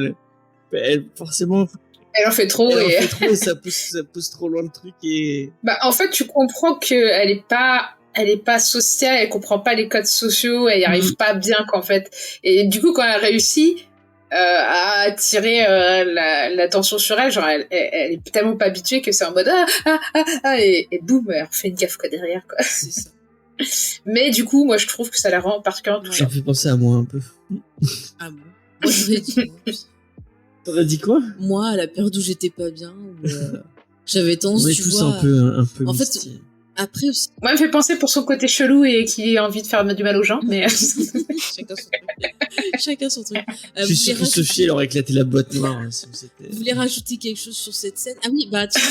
elle forcément... Elle en fait trop, et ça pousse trop loin le truc, et... en fait, tu comprends qu'elle est pas sociale, elle comprend pas les codes sociaux, elle y arrive pas bien, qu'en fait. Et du coup, quand elle réussit à attirer l'attention sur elle, genre elle est tellement pas habituée que c'est en mode et boum, elle refait une gaffe quoi derrière, quoi. C'est ça. Mais du coup, moi je trouve que ça la rend particulièrement touchante. Ça me fait penser à moi un peu. Ah bon? Moi j'aurais dit moi. T'aurais dit quoi? Moi, à la période où j'étais pas bien, où j'avais tendance, tu vois... On est tous un peu en Misty. fait, après aussi... Moi, elle me fait penser pour son côté chelou et qui a envie de faire du mal aux gens, mais... Chacun son truc. Chacun son truc. Je suis sûr que Sophie, elle aurait éclaté la boîte noire. Hein, si vous voulez rajouter quelque chose sur cette scène? Ah oui, bah tiens,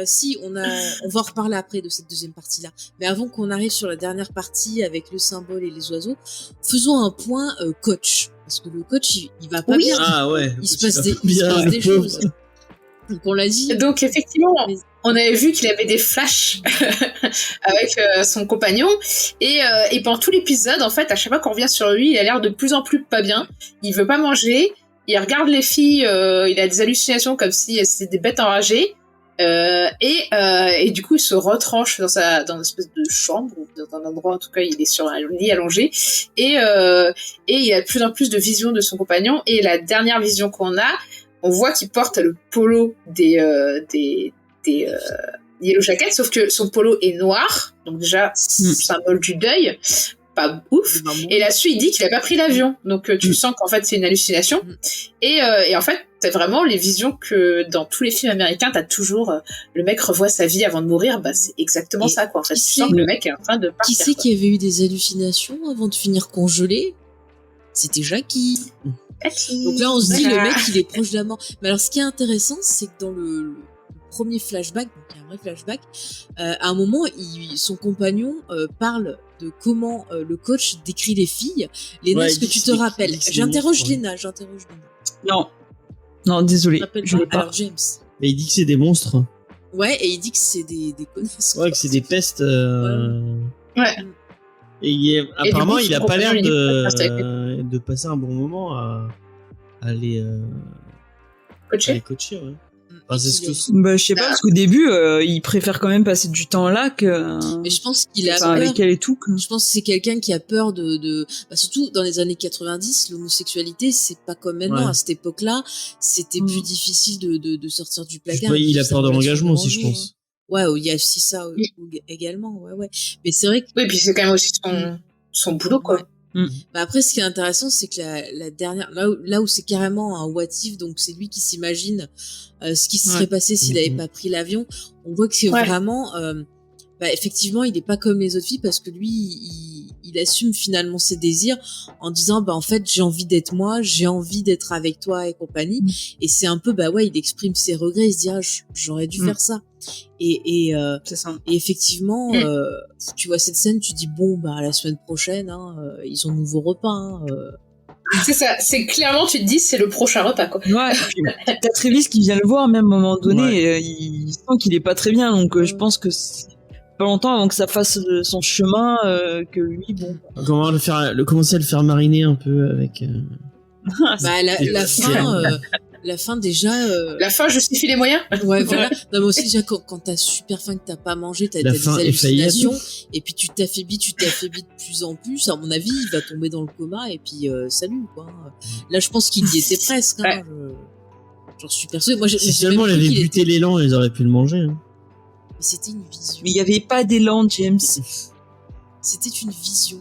si on va en reparler après de cette deuxième partie-là. Mais avant qu'on arrive sur la dernière partie avec le symbole et les oiseaux, faisons un point coach, parce que le coach il va pas bien. Ah ouais. Il se passe des choses. Donc on l'a dit. Donc effectivement, on avait vu qu'il avait des flashs avec son compagnon et pendant tout l'épisode, en fait, à chaque fois qu'on revient sur lui, il a l'air de plus en plus pas bien. Il veut pas manger, il regarde les filles, il a des hallucinations comme si c'était des bêtes enragées et du coup il se retranche dans une espèce de chambre ou dans un endroit, en tout cas il est sur un lit allongé et il a de plus en plus de visions de son compagnon et la dernière vision qu'on a, on voit qu'il porte le polo des Yellow Jackets, sauf que son polo est noir, donc déjà symbole du deuil, pas ouf. Et là-dessus, il dit qu'il a pas pris l'avion, donc tu sens qu'en fait c'est une hallucination. Et en fait, t'as vraiment les visions que dans tous les films américains, t'as toujours le mec revoit sa vie avant de mourir. Bah c'est exactement ça quoi. En fait, tu sens que le mec est en train de partir. Qui c'est qui avait eu des hallucinations avant de finir congelé? C'était Jackie. Donc là, on se dit, le mec, il est proche de la mort. Mais alors, ce qui est intéressant, c'est que dans le premier flashback, donc il y a un vrai flashback, à un moment, son compagnon parle de comment le coach décrit les filles. Léna, est-ce que tu te rappelles? J'interroge Léna. Non, désolé, je l'ai pas. Alors, James. Mais il dit que c'est des monstres. Ouais, et il dit que c'est des connaissances. Ouais, que c'est des pestes. Ouais. Et apparemment, coup, il a son pas l'air compagnon, de passer un bon moment à les coacher, ouais. Enfin, c'est ce que... Bah, je sais pas, parce qu'au début, il préfère quand même passer du temps là que... Mais je pense qu'il a enfin, peur. avec elle et tout. Je pense que c'est quelqu'un qui a peur bah, surtout dans les années 90, l'homosexualité, c'est pas comme maintenant. Ouais. À cette époque-là, c'était plus difficile de sortir du placard. Il a peur de l'engagement aussi, je pense. Ouais, il y a aussi ça également, ouais. Mais c'est vrai que... Oui, puis c'est quand même aussi son boulot, quoi. Ouais. Bah après, ce qui est intéressant, c'est que la dernière, là où c'est carrément un what if, donc c'est lui qui s'imagine ce qui se serait passé s'il avait pas pris l'avion. On voit que c'est vraiment, bah effectivement, il est pas comme les autres filles parce que lui, il assume finalement ses désirs en disant, bah en fait, j'ai envie d'être moi, j'ai envie d'être avec toi et compagnie. Et c'est un peu, bah ouais, il exprime ses regrets, il se dit, ah, j'aurais dû faire ça. Et c'est ça. Et effectivement, tu vois cette scène, tu dis bon bah la semaine prochaine, ils ont nouveau repas. C'est ça, c'est clairement tu te dis c'est le prochain repas quoi. Ouais. Et puis, t'as Travis qui vient le voir même à un moment donné, et, il sent qu'il est pas très bien, donc je pense que c'est pas longtemps avant que ça fasse son chemin, que lui bon. Comment commencer à le faire mariner un peu avec. Bah la fin. La fin déjà. La fin justifie les moyens. Ouais, voilà. Non, mais aussi déjà quand t'as super faim, que t'as pas mangé, t'as des hallucinations, et puis tu t'affaiblis de plus en plus. À mon avis, il va tomber dans le coma et puis salut quoi. Là, je pense qu'il y était presque. Hein, j'en suis persuadée. Moi, si seulement il avait buté l'élan, ils auraient pu le manger. Hein. Mais c'était une vision. Mais il y avait pas d'élan, James. C'était une vision.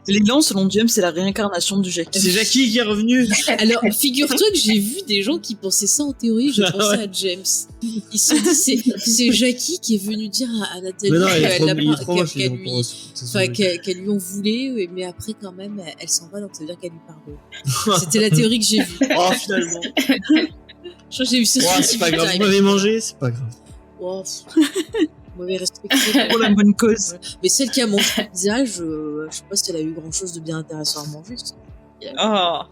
L'élan, selon James, c'est la réincarnation de Jackie. C'est Jackie qui est revenu. Alors, figure-toi que j'ai vu des gens qui pensaient ça en théorie. Je pensais à James. Ils se sont dit, c'est Jackie qui est venu dire à Nathalie qu'elle lui en voulait, mais après, quand même, elle s'en va, donc ça veut dire qu'elle lui parle. C'était la théorie que j'ai vue. Oh, finalement. Je crois que j'ai eu ça. C'est pas grave, vous m'avez mangé, c'est pas grave. Oh, vous m'avez respecté pour la bonne cause. Mais celle qui a mangé le visage, je sais pas si elle a eu grand chose de bien intéressant à manger. Ah.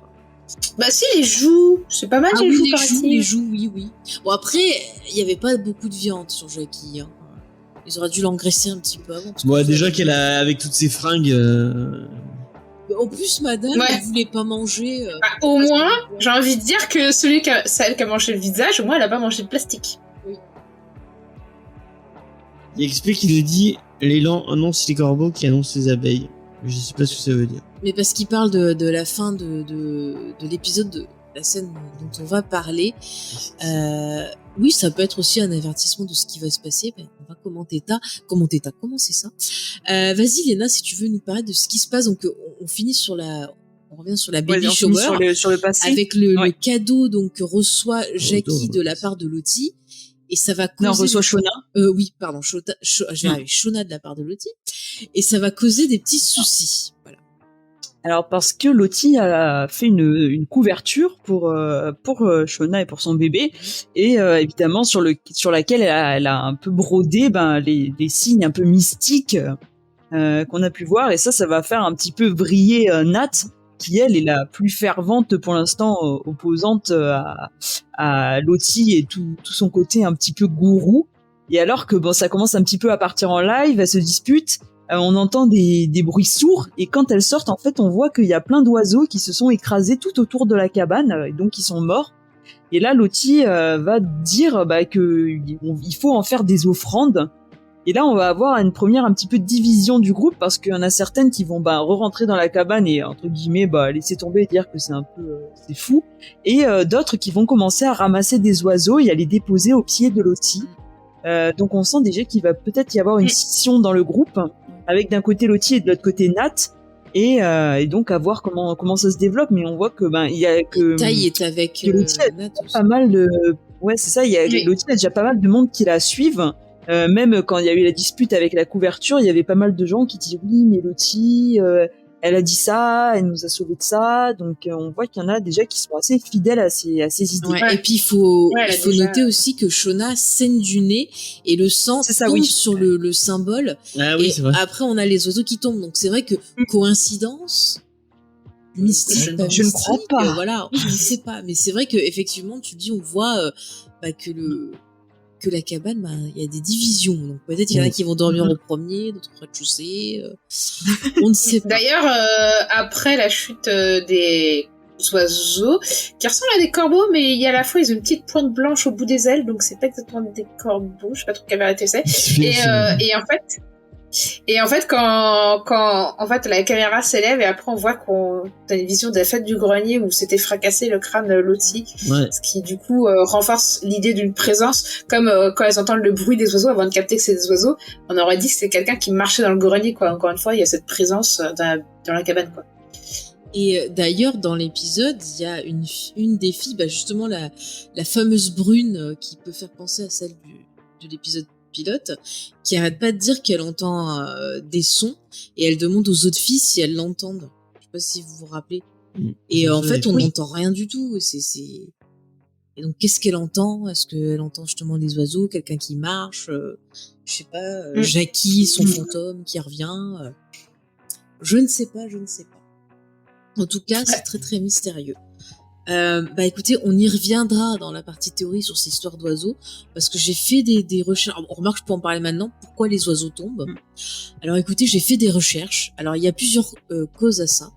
Bah si, les joues, c'est pas mal les joues, oui. Bon après, il y avait pas beaucoup de viande sur Jackie. Hein. Ils auraient dû l'engraisser un petit peu avant. Bon, déjà qu'elle a, avec toutes ses fringues. En plus, madame, elle voulait pas manger. Bah, au moins, j'ai envie de dire que celle qui a mangé le visage, au moins, elle a pas mangé de plastique. Oui. Il explique qu'il dit l'élan annonce les corbeaux qui annoncent les abeilles. Je sais pas ce que ça veut dire. Mais parce qu'il parle de la fin de l'épisode, de la scène dont on va parler. Oui, ça peut être aussi un avertissement de ce qui va se passer. Ben, on va commenter c'est ça. Vas-y, Léna, si tu veux nous parler de ce qui se passe. Donc, on finit sur on revient sur la baby shower. Sur le passé. Avec le cadeau donc que reçoit Jackie de la part de Lottie. Et ça va causer... Non, on reçoit Shona. Oui, pardon, je vais arriver. Shona de la part de Lottie. Et ça va causer des petits soucis. Voilà. Alors parce que Lottie a fait une couverture pour Shona et pour son bébé, et évidemment sur laquelle elle a un peu brodé les signes un peu mystiques qu'on a pu voir, et ça va faire un petit peu briller Nat, qui elle est la plus fervente pour l'instant opposante à Lottie et tout son côté un petit peu gourou. Et alors que ça commence un petit peu à partir en live, elle se dispute. On entend des bruits sourds, et quand elles sortent, en fait, on voit qu'il y a plein d'oiseaux qui se sont écrasés tout autour de la cabane, et donc ils sont morts. Et là, Lottie va dire que il faut en faire des offrandes. Et là, on va avoir une première un petit peu de division du groupe, parce qu'il y en a certaines qui vont re-rentrer dans la cabane et entre guillemets laisser tomber et dire que c'est un peu c'est fou, et d'autres qui vont commencer à ramasser des oiseaux et à les déposer au pied de Lottie. Donc on sent déjà qu'il va peut-être y avoir une scission dans le groupe, avec d'un côté Lottie et de l'autre côté Nat, et donc à voir comment ça se développe. Mais on voit que il y a que Taille est avec Lottie a Nat aussi. pas mal de c'est ça, Lottie a déjà pas mal de monde qui la suivent. Même quand il y a eu la dispute avec la couverture, il y avait pas mal de gens qui disaient oui, mais Lottie, elle a dit ça, elle nous a sauvés de ça. Donc on voit qu'il y en a déjà qui sont assez fidèles à ses idées. Ouais, et puis il faut noter aussi que Shona saigne du nez et le sang tombe sur le symbole. Ah oui, et c'est vrai. après on a les oiseaux qui tombent. Donc c'est vrai que coïncidence mystique, je ne crois pas. Voilà, on ne sait pas. Mais c'est vrai que effectivement, tu dis, on voit que la cabane, il y a des divisions. Donc peut-être il y en a qui vont dormir au premier, d'autres au rez-de-chaussée. On ne sait pas. D'ailleurs, après la chute des oiseaux, qui ressemblent à des corbeaux, mais il y a à la fois ils ont une petite pointe blanche au bout des ailes, donc c'est pas exactement des corbeaux. Je sais pas trop quelle variété c'est. Et en fait, quand en fait la caméra s'élève et après on voit qu'on a une vision de la fête du grenier où s'était fracassé le crâne de Lottie, ce qui du coup renforce l'idée d'une présence, comme quand elles entendent le bruit des oiseaux avant de capter que c'est des oiseaux, on aurait dit que c'est quelqu'un qui marchait dans le grenier, quoi. Encore une fois, il y a cette présence dans la cabane, quoi. Et d'ailleurs, dans l'épisode, il y a une des filles, justement la fameuse brune qui peut faire penser à celle de l'épisode pilote, qui arrête pas de dire qu'elle entend des sons, et elle demande aux autres filles si elles l'entendent. Je sais pas si vous vous rappelez. Et en fait, on n'entend rien du tout. Et donc, qu'est-ce qu'elle entend? Est-ce qu'elle entend justement des oiseaux, quelqu'un qui marche, je sais pas, Jackie, son fantôme qui revient, je ne sais pas. En tout cas, c'est très très mystérieux. Écoutez, on y reviendra dans la partie théorie sur ces histoires d'oiseaux, parce que j'ai fait des recherches. Alors, on remarque, je peux en parler maintenant. Pourquoi les oiseaux tombent? Alors, écoutez, j'ai fait des recherches. Alors, il y a plusieurs causes à ça.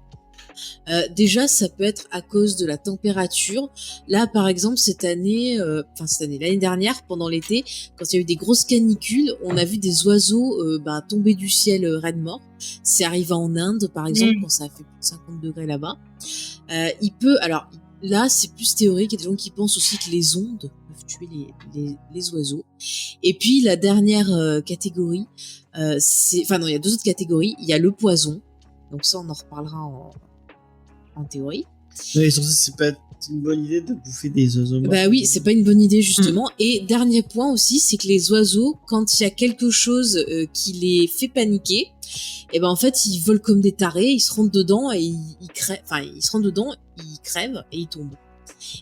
Déjà, ça peut être à cause de la température. Là, par exemple, l'année dernière, pendant l'été, quand il y a eu des grosses canicules, on a vu des oiseaux tomber du ciel raides morts. C'est arrivé en Inde, par exemple, quand ça a fait plus de 50 degrés là-bas. Alors là, c'est plus théorique. Il y a des gens qui pensent aussi que les ondes peuvent tuer les oiseaux. Et puis, la dernière catégorie, il y a deux autres catégories. Il y a le poison. Donc ça, on en reparlera en théorie. Mais surtout, c'est pas une bonne idée de bouffer des oiseaux morts. Oui, c'est pas une bonne idée, justement. Et dernier point aussi, c'est que les oiseaux, quand il y a quelque chose qui les fait paniquer, en fait, ils volent comme des tarés, ils se rentrent dedans et ils crèvent. Enfin, ils se rentrent dedans, ils crèvent et ils tombent.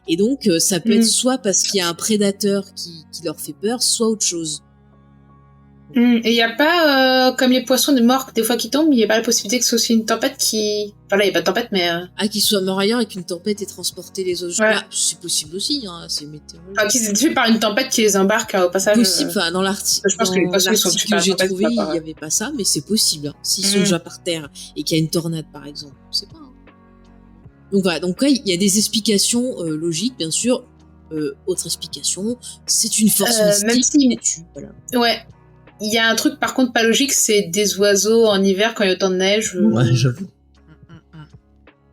Et donc, ça peut être soit parce qu'il y a un prédateur qui leur fait peur, soit autre chose. Et il n'y a pas, comme les poissons de mort, des fois qui tombent, il n'y a pas la possibilité que ce soit aussi une tempête qui... Enfin là, il n'y a pas de tempête, mais... qu'ils soient morts ailleurs et qu'une tempête ait transporté les oiseaux. Ouais. C'est possible aussi, hein, c'est météorologique. Enfin, qu'ils aient tués par une tempête qui les embarque au passage. Possible, dans l'article je pense que les poissons sont tués que j'ai trouvé, il n'y avait pas ça, mais c'est possible. Hein. S'ils sont déjà par terre et qu'il y a une tornade, par exemple, on ne sait pas. Hein. Donc voilà, il y a des explications logiques, bien sûr. Autre explication, c'est une force mystique qui tue, voilà. Ouais. Il y a un truc par contre pas logique, c'est des oiseaux en hiver quand il y a autant de neige. Ouais, j'avoue.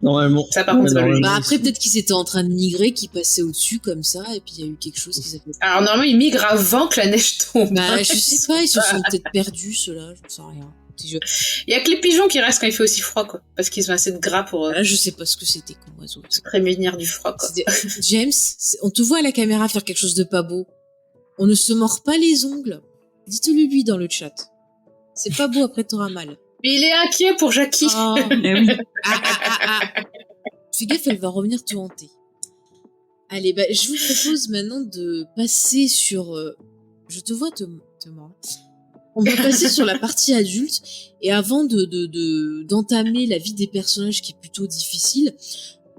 Normalement. Ça par contre c'est pas logique. Après peut-être qu'ils étaient en train de migrer, qu'ils passaient au-dessus comme ça, et puis il y a eu quelque chose qui s'appelait... Alors normalement ils migrent avant que la neige tombe. Je sais pas, ils se sont peut-être perdus ceux-là, je ne sais rien. Il y a que les pigeons qui restent quand il fait aussi froid, quoi. Parce qu'ils ont assez de gras pour... Là, je sais pas ce que c'était comme oiseau. Se prémunir du froid, quoi. James, on te voit à la caméra faire quelque chose de pas beau. On ne se mord pas les ongles. Dites-le lui dans le chat. C'est pas beau, après t'auras mal. Il est inquiet pour Jackie. Oh. Eh oui. Ah. Fais gaffe, elle va revenir te hanter. Allez, bah, je vous propose maintenant de passer sur... Je te vois te mordre. On va passer sur la partie adulte. Et avant d'entamer la vie des personnages qui est plutôt difficile,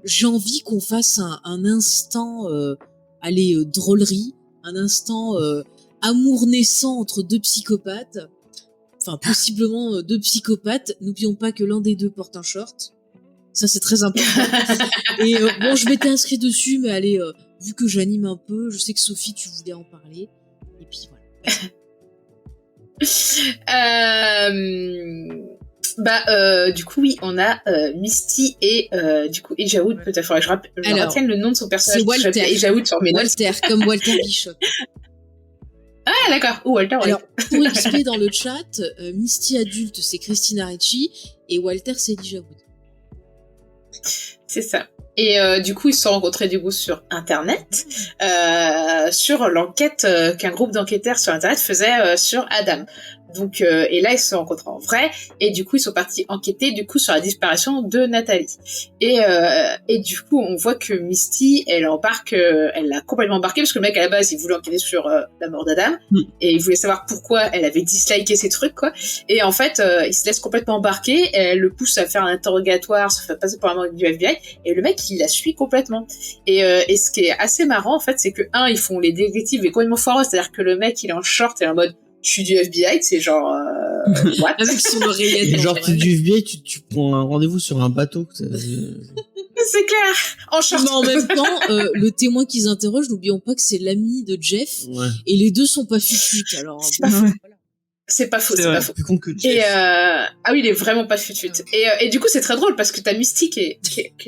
j'ai envie qu'on fasse un instant, drôlerie, un instant amour naissant entre deux psychopathes. Enfin, possiblement deux psychopathes. N'oublions pas que l'un des deux porte un short. Ça, c'est très important. Et bon, je m'étais inscrit dessus, mais allez, vu que j'anime un peu, je sais que Sophie, tu voulais en parler. Et puis voilà. Du coup, oui, on a Misty et du coup Ejaoud. Peut-être faudrait que je retienne le nom de son personnage. C'est Walter. Ejaoud sur mes notes. Walter, comme Walter Bishop. Ah, d'accord. Ou Walter, ouais. Alors, pour expliquer dans le chat, Misty adulte, c'est Christina Ricci, et Walter, c'est Elijah Wood. C'est ça. Et du coup, ils se sont rencontrés du coup sur Internet, sur l'enquête qu'un groupe d'enquêteurs sur Internet faisait sur Adam. Donc, et là, ils se sont rencontrés en vrai, et du coup, ils sont partis enquêter du coup sur la disparition de Nathalie. Et du coup, on voit que Misty, elle l'a complètement embarqué parce que le mec à la base, il voulait enquêter sur la mort d'Adam, et il voulait savoir pourquoi elle avait disliké ces trucs, quoi. Et en fait, il se laisse complètement embarquer, et elle le pousse à faire un interrogatoire, se fait passer pour un membre du FBI, et le mec, il la suit complètement. Et ce qui est assez marrant, en fait, c'est que ils font les détectives et complètement foireux, c'est-à-dire que le mec, il est en short et en mode je suis du FBI, c'est genre what? Avec son oreillette. Genre, t'es du FBI, tu prends un rendez-vous sur un bateau. C'est clair. En short. Mais en même temps, le témoin qu'ils interrogent, n'oublions pas que c'est l'ami de Jeff, Ouais. et les deux sont pas fut-fut. Alors, C'est bon, pas faux. voilà. C'est pas faux, C'est c'est vrai. pas faux. Plus con que Jeff. Et oui, il est vraiment pas fut-fut. Et du coup, c'est très drôle parce que t'as Misty qui est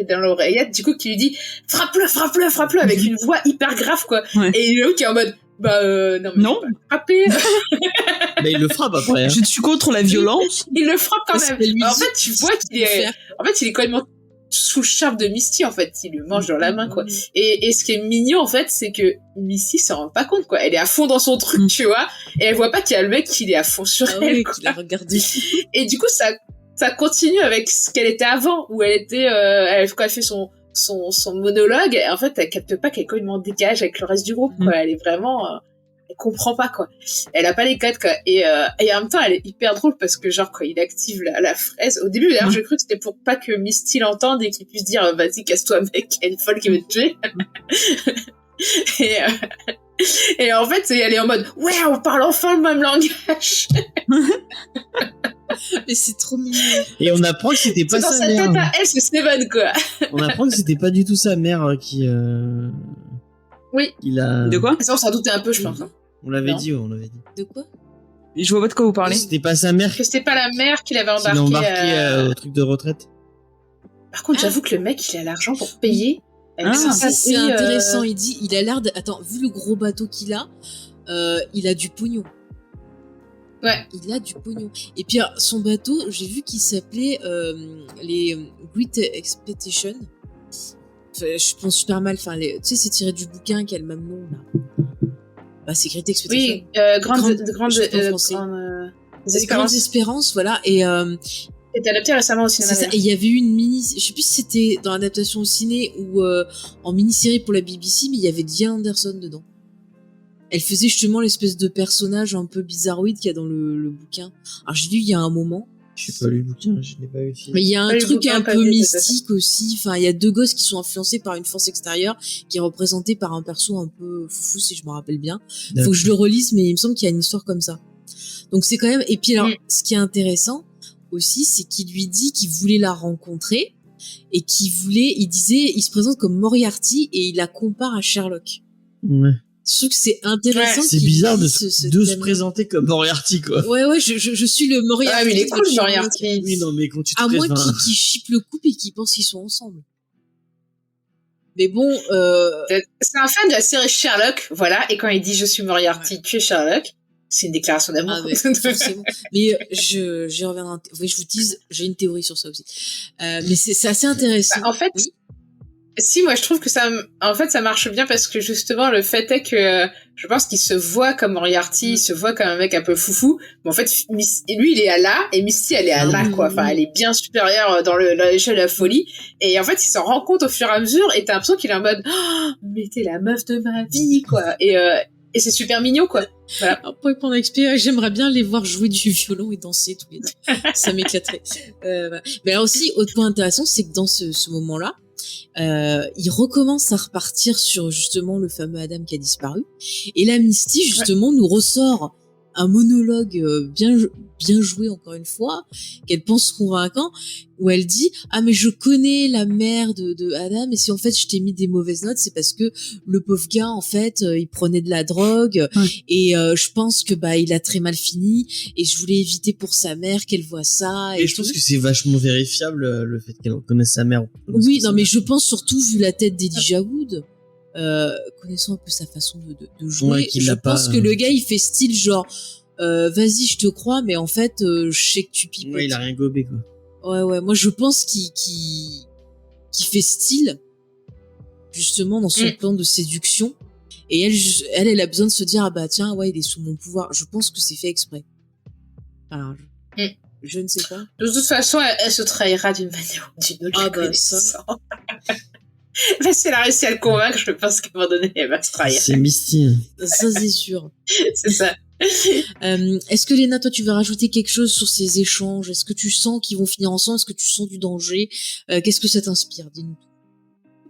dans l'oreillette, du coup, qui lui dit frappe-le avec une voix hyper grave, quoi. Ouais. Et l'autre qui est en mode non, mais Non. faut pas le frapper. Mais il le frappe après. Hein. Je suis contre la violence. Il le frappe quand Parce même. qu'elle lui En dit fait, tu vois qu'il est, faire. en fait, il est complètement sous le charme de Misty, en fait. Il le mange dans la main, quoi. Et ce qui est mignon, en fait, c'est que Misty s'en rend pas compte, quoi. Elle est à fond dans son truc, tu vois. Et elle voit pas qu'il y a le mec qui est à fond sur Ah elle, oui, quoi. qu'il a regardé. Et du coup, ça continue avec ce qu'elle était avant, où elle était, quand elle fait son monologue, et en fait, elle capte pas qu'elle est complètement décalage avec le reste du groupe, quoi. Elle est vraiment, elle comprend pas, quoi. Elle a pas les codes, quoi. Et en même temps, elle est hyper drôle parce que, genre, quand il active la fraise, au début, d'ailleurs, j'ai cru que c'était pour pas que Misty l'entende et qu'il puisse dire, vas-y, casse-toi, mec, il y a une folle qui veut te tuer. Et en fait, elle est en mode, ouais, on parle enfin le même langage. Mais c'est trop mignon. Et on apprend que c'était pas Dans sa sa mère. tête à elle, c'est Steven, quoi. On apprend que c'était pas du tout sa mère qui. Oui. Il a. De quoi? Ça, on s'en doutait un peu, je pense. Hein. On l'avait Non. dit, on l'avait dit. De quoi? Je vois pas de quoi vous parlez. C'était pas sa mère Que c'était pas la mère qui l'avait qui l'a embarqué. embarqué au truc de retraite. Par contre, j'avoue que le mec, il a l'argent pour payer. Avec Ah, sa C'est vie, intéressant. Il dit, il a l'air de... Attends, vu le gros bateau qu'il a, il a du pognon. Ouais. Il a du pognon. Et puis, alors, son bateau, j'ai vu qu'il s'appelait les Great Expedition. Enfin, je pense super mal. Enfin, tu sais, c'est tiré du bouquin qui a le même nom, là. Bah, c'est Great Expedition. Oui, grande je sais pas en français. C'est Grandes Espérances, voilà. Et C'est adapté récemment au cinéma. c'est ça. Et il y avait eu une mini, je sais plus si c'était dans l'adaptation au ciné ou en mini-série pour la BBC, mais il y avait Gillian Anderson dedans. Elle faisait justement l'espèce de personnage un peu bizarroïde qu'il y a dans le bouquin. Alors j'ai lu il y a un moment. Je sais pas lu le bouquin, je l'ai pas vu le film. Mais il y a un Ouais, le truc bouquin, un pas peu vu, mystique aussi. Enfin, il y a deux gosses qui sont influencés par une force extérieure qui est représentée par un perso un peu foufou, si je me rappelle bien. Faut que je le relise, mais il me semble qu'il y a une histoire comme ça. Donc c'est quand même... Et puis alors, ce qui est intéressant aussi, c'est qu'il lui dit qu'il voulait la rencontrer et il se présente comme Moriarty et il la compare à Sherlock. Ouais. Je trouve que c'est intéressant. Ouais, C'est qu'il bizarre de dise se thème-là. présenter comme Moriarty, quoi. Ouais, je suis le Moriarty. Ah, mais il est de cool, Sherlock. Moriarty. Oui, non, mais quand tu te À moins présentes... qu'ils chippent le couple et qu'ils pensent qu'ils sont ensemble. Mais bon, C'est un fan de la série Sherlock, voilà. Et quand il dit je suis Moriarty, tu es Sherlock, c'est une déclaration d'amour. ah ouais, forcément. Mais j'y reviendrai. Oui, je vous dis, j'ai une théorie sur ça aussi. Mais c'est assez intéressant. Bah, en fait, oui. Si, moi je trouve que en fait ça marche bien parce que justement le fait est que je pense qu'il se voit comme Moriarty, il se voit comme un mec un peu foufou, mais en fait lui il est à là et Misty elle est à là quoi, enfin elle est bien supérieure dans l'échelle de la folie et en fait il s'en rend compte au fur et à mesure et t'as l'impression qu'il est en mode oh, mais t'es la meuf de ma vie quoi et c'est super mignon quoi. Voilà. Alors, pour répondre à XP, j'aimerais bien les voir jouer du violon et danser tous les deux. Ça m'éclaterait. Voilà. Mais alors aussi, autre point intéressant, c'est que dans ce moment-là, il recommence à repartir sur justement le fameux Adam qui a disparu. Et là, Misty, justement, nous ressort un monologue bien joué encore une fois, qu'elle pense convaincant, où elle dit « Ah mais je connais la mère de Adam et si en fait je t'ai mis des mauvaises notes, c'est parce que le pauvre gars en fait il prenait de la drogue et je pense que il a très mal fini et je voulais éviter pour sa mère qu'elle voit ça. » Et je pense que c'est vachement vérifiable le fait qu'elle reconnaisse sa mère. Oui, non mais je pense surtout vu la tête d'Elijah Wood. Connaissant un peu sa façon de jouer, je pense que le gars il fait style genre vas-y je te crois mais en fait je sais que tu pipotes. Ouais, il a rien gobé quoi. Ouais moi je pense qu'il fait style justement dans son plan de séduction et elle a besoin de se dire ah bah tiens ouais il est sous mon pouvoir. Je pense que c'est fait exprès. Enfin, je ne sais pas. De toute façon elle se trahira d'une manière ou d'une autre. Ah bah ça. Mais si elle a réussi à le convaincre, je pense qu'à un moment donné, elle va se trahir. C'est Misty. Ça, c'est sûr. C'est ça. Est-ce que Léna, toi, tu veux rajouter quelque chose sur ces échanges? Est-ce que tu sens qu'ils vont finir ensemble? Est-ce que tu sens du danger? Qu'est-ce que ça t'inspire? Dis-nous.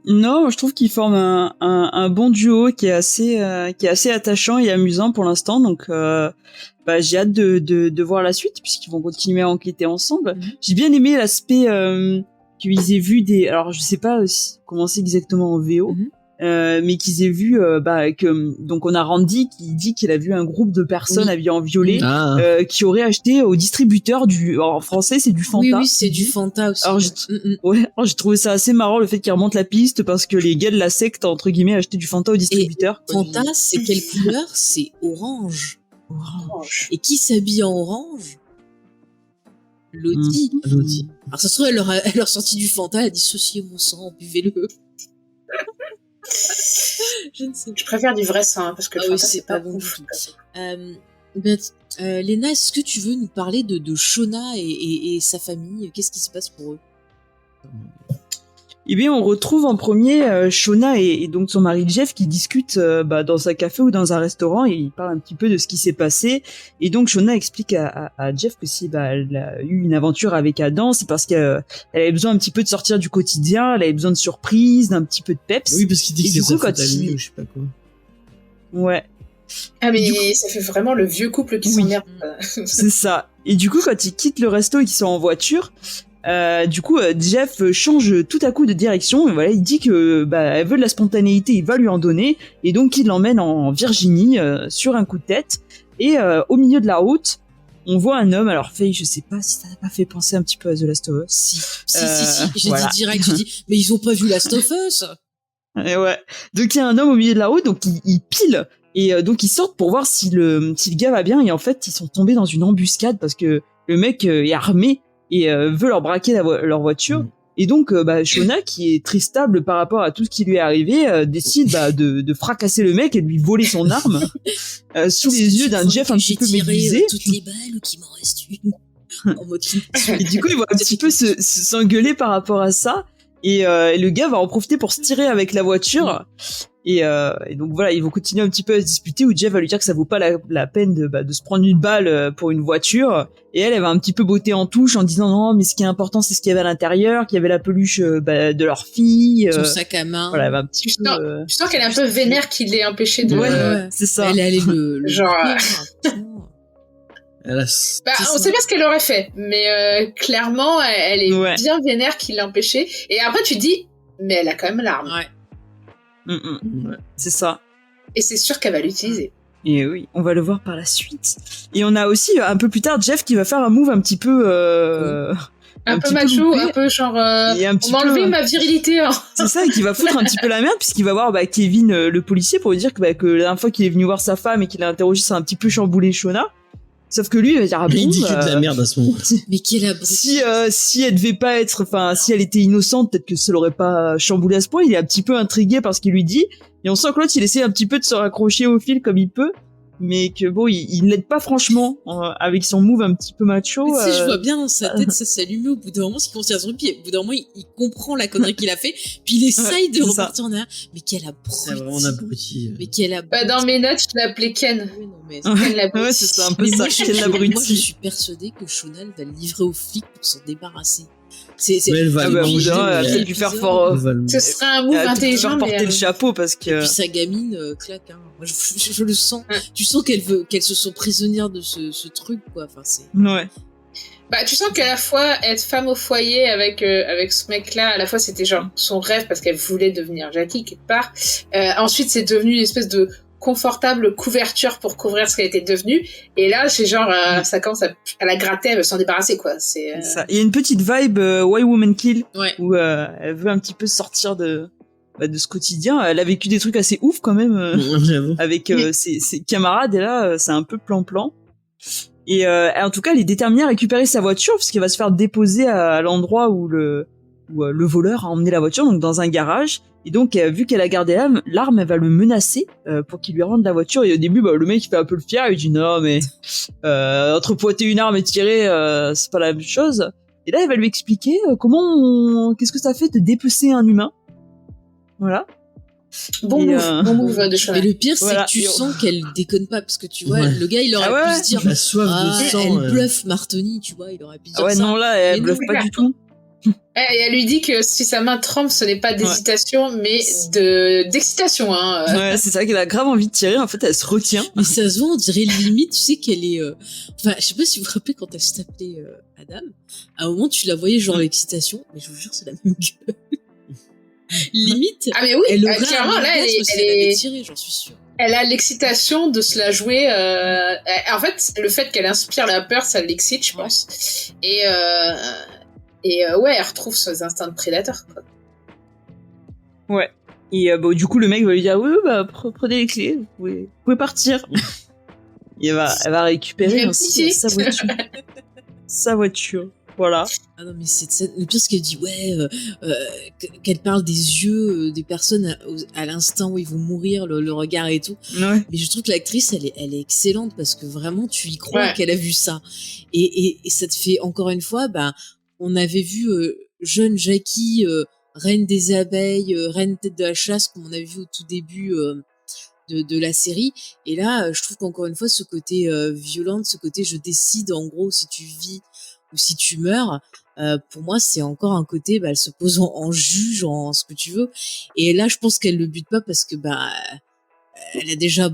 Non, je trouve qu'ils forment un bon duo qui est assez attachant et amusant pour l'instant. Donc, j'ai hâte de voir la suite puisqu'ils vont continuer à enquêter ensemble. J'ai bien aimé l'aspect qu'ils aient vu alors je sais pas comment c'est exactement en VO, mais qu'ils aient vu donc on a Randy qui dit qu'il a vu un groupe de personnes habillées en violet qui auraient acheté au distributeur en français c'est du Fanta. Oui c'est du Fanta aussi. Alors j'ai trouvé ça assez marrant le fait qu'ils remontent la piste parce que les gars de la secte entre guillemets achetaient du Fanta au distributeur. Et Fanta c'est quelle couleur? C'est orange. Et qui s'habille en orange? Lottie. Alors ça se trouve elle leur sorti du Fanta, elle a dissocié mon sang, buvez-le. Je ne sais pas. Je préfère du vrai sang parce que le Fanta c'est pas bon. Léna, est-ce que tu veux nous parler de Shona et sa famille? Qu'est-ce qui se passe pour eux? Eh bien, on retrouve en premier Shona et donc son mari Jeff qui discutent dans un café ou dans un restaurant et ils parlent un petit peu de ce qui s'est passé. Et donc Shona explique à Jeff que si elle a eu une aventure avec Adam, c'est parce qu'elle avait besoin un petit peu de sortir du quotidien, elle avait besoin de surprises, d'un petit peu de peps. Oui, parce qu'il dit que c'est sa faute à lui ou je sais pas quoi. Ouais. Ah mais ça fait vraiment le vieux couple qui s'emmerde. C'est ça. Et du coup, quand ils quittent le resto et qu'ils sont en voiture, Jeff change tout à coup de direction et voilà, il dit que elle veut de la spontanéité, il va lui en donner et donc il l'emmène en Virginie sur un coup de tête et au milieu de la route, on voit un homme. Alors Faye, je sais pas si ça n'a pas fait penser un petit peu à The Last of Us. Si. J'ai dit direct, mais ils ont pas vu Last of Us. Et ouais. Donc il y a un homme au milieu de la route, donc il pile et donc ils sortent pour voir si le gars va bien et en fait ils sont tombés dans une embuscade parce que le mec est armé et veut leur braquer leur voiture. Et donc, Shona, qui est très stable par rapport à tout ce qui lui est arrivé, décide de fracasser le mec et de lui voler son arme sous les yeux d'un Jeff un petit peu médusé. Toutes les balles ou qu'il m'en reste une. En mode et du coup, il va un petit peu s'engueuler par rapport à ça. Et le gars va en profiter pour se tirer avec la voiture. Et donc voilà, ils vont continuer un petit peu à se disputer où Jeff va lui dire que ça vaut pas la peine de se prendre une balle pour une voiture et elle va un petit peu botter en touche en disant non mais ce qui est important c'est ce qu'il y avait à l'intérieur, qu'il y avait la peluche de leur fille, son sac à main. Voilà, elle va un petit peu je sens qu'elle est un peu vénère qu'il l'ait empêché de c'est ça. Elle est allée le genre on sait pas ce qu'elle aurait fait mais clairement elle est bien vénère qu'il l'ait empêché et après tu dis mais elle a quand même l'arme. C'est ça. Et c'est sûr qu'elle va l'utiliser. Et oui, on va le voir par la suite. Et on a aussi un peu plus tard Jeff qui va faire un move un petit peu un peu macho, un peu genre on m'a enlevé ma virilité. C'est ça, et qui va foutre un petit peu la merde puisqu'il va voir Kevin le policier pour lui dire que la dernière fois qu'il est venu voir sa femme et qu'il l'a interrogé, ça a un petit peu chamboulé Shona. Sauf que lui, il va dire, ah Il bon, dit que de la merde à ce moment. Mais quel abruti. si elle devait pas être, enfin, si elle était innocente, peut-être que ça l'aurait pas chamboulé à ce point. Il est un petit peu intrigué par ce qu'il lui dit. Et on sent que l'autre, il essaie un petit peu de se raccrocher au fil comme il peut. Mais que bon, il l'aide pas franchement, avec son move un petit peu macho. Mais tu sais, je vois bien dans sa tête ça s'allumer au bout d'un moment, ce qui considère son pied. Au bout d'un moment, il comprend la connerie qu'il a fait, puis il essaye de c'est repartir en arrière. Mais quel abruti. C'est vraiment un abruti. Mais quel abruti. Bah, dans mes notes, je l'appelais Ken. Oui, non, mais Ken l'abruti. Ouais, c'est ça, un peu Mais ça. moi, Quel abruti. moi, je suis persuadée que Shonal va le livrer aux flics pour s'en débarrasser. C'est Mais elle va Ah le bah, manger, Boudin, elle a mais peut-être dû faire elle fort. va le Ce serait un move Elle a peut-être dû intelligent, faire porter mais... le chapeau parce Et que. puis sa gamine claque. Hein. Moi, je le sens. Ouais. Tu sens qu'elle se sent prisonnière de ce truc, quoi. Enfin, c'est. Ouais. Bah, tu sens qu'à la fois, être femme au foyer avec ce mec-là, à la fois, c'était genre son rêve parce qu'elle voulait devenir Jackie, quelque part. Ensuite, c'est devenu une espèce de confortable couverture pour couvrir ce qu'elle était devenue. Et là, c'est genre, ça commence à la gratter, elle veut s'en débarrasser, quoi. C'est Ça. Il y a une petite vibe Why Woman Kill Ouais. où elle veut un petit peu sortir de ce quotidien. Elle a vécu des trucs assez ouf quand même J'avoue. avec ses camarades et là, c'est un peu plan-plan. Et en tout cas, elle est déterminée à récupérer sa voiture parce qu'elle va se faire déposer à l'endroit où le voleur a emmené la voiture, donc dans un garage. Et donc, vu qu'elle a gardé l'arme, elle va le menacer pour qu'il lui rende la voiture. Et au début, le mec il fait un peu le fier, il dit non mais entre pointer une arme et tirer, c'est pas la même chose. Et là, elle va lui expliquer qu'est-ce que ça fait de dépecer un humain. Voilà. bon Et, move de Mais cheval. le pire, c'est Voilà. que tu sens qu'elle déconne pas, parce que tu vois, Ouais. le gars, il aurait Ah ouais, pu se dire, La soif de sang. elle bluffe Martoni, tu vois, il aurait pu dire Ah ouais, ça. non, là, elle Mais bluffe non, pas là. du tout. Et elle lui dit que si sa main tremble, ce n'est pas d'hésitation, mais d'excitation, hein. Ouais, c'est ça qu'elle a grave envie de tirer. En fait, elle se retient. Mais ça se voit, on dirait limite, tu sais qu'elle est... Enfin, je sais pas si vous vous rappelez quand elle se tapait Adam, à un moment, tu la voyais genre l'excitation, mais je vous jure, c'est la même gueule. Limite, Ah, mais oui, elle aurait clairement, un là, orgasme si elle avait tiré, j'en suis sûre. elle a l'excitation de se la jouer. En fait, le fait qu'elle inspire la peur, ça l'excite, je pense. Et ouais, elle retrouve ses instincts de prédateur, quoi. Ouais. Et du coup, le mec va lui dire oui, prenez les clés, vous pouvez partir. Et elle va récupérer Il est ainsi petit. sa voiture. Sa voiture. Voilà. Ah non, mais c'est le pire, ce qu'elle dit, qu'elle parle des yeux des personnes à l'instant où ils vont mourir, le regard et tout. Ouais. Mais je trouve que l'actrice, elle est excellente parce que vraiment, tu y crois Ouais. qu'elle a vu ça. Et ça te fait, encore une fois, on avait vu jeune Jackie, reine des abeilles, reine tête de la chasse, comme on avait vu au tout début de la série. Et là, je trouve qu'encore une fois, ce côté violent, ce côté je décide en gros si tu vis ou si tu meurs, pour moi, c'est encore un côté, elle se pose en juge, en ce que tu veux. Et là, je pense qu'elle le bute pas parce que, elle a déjà,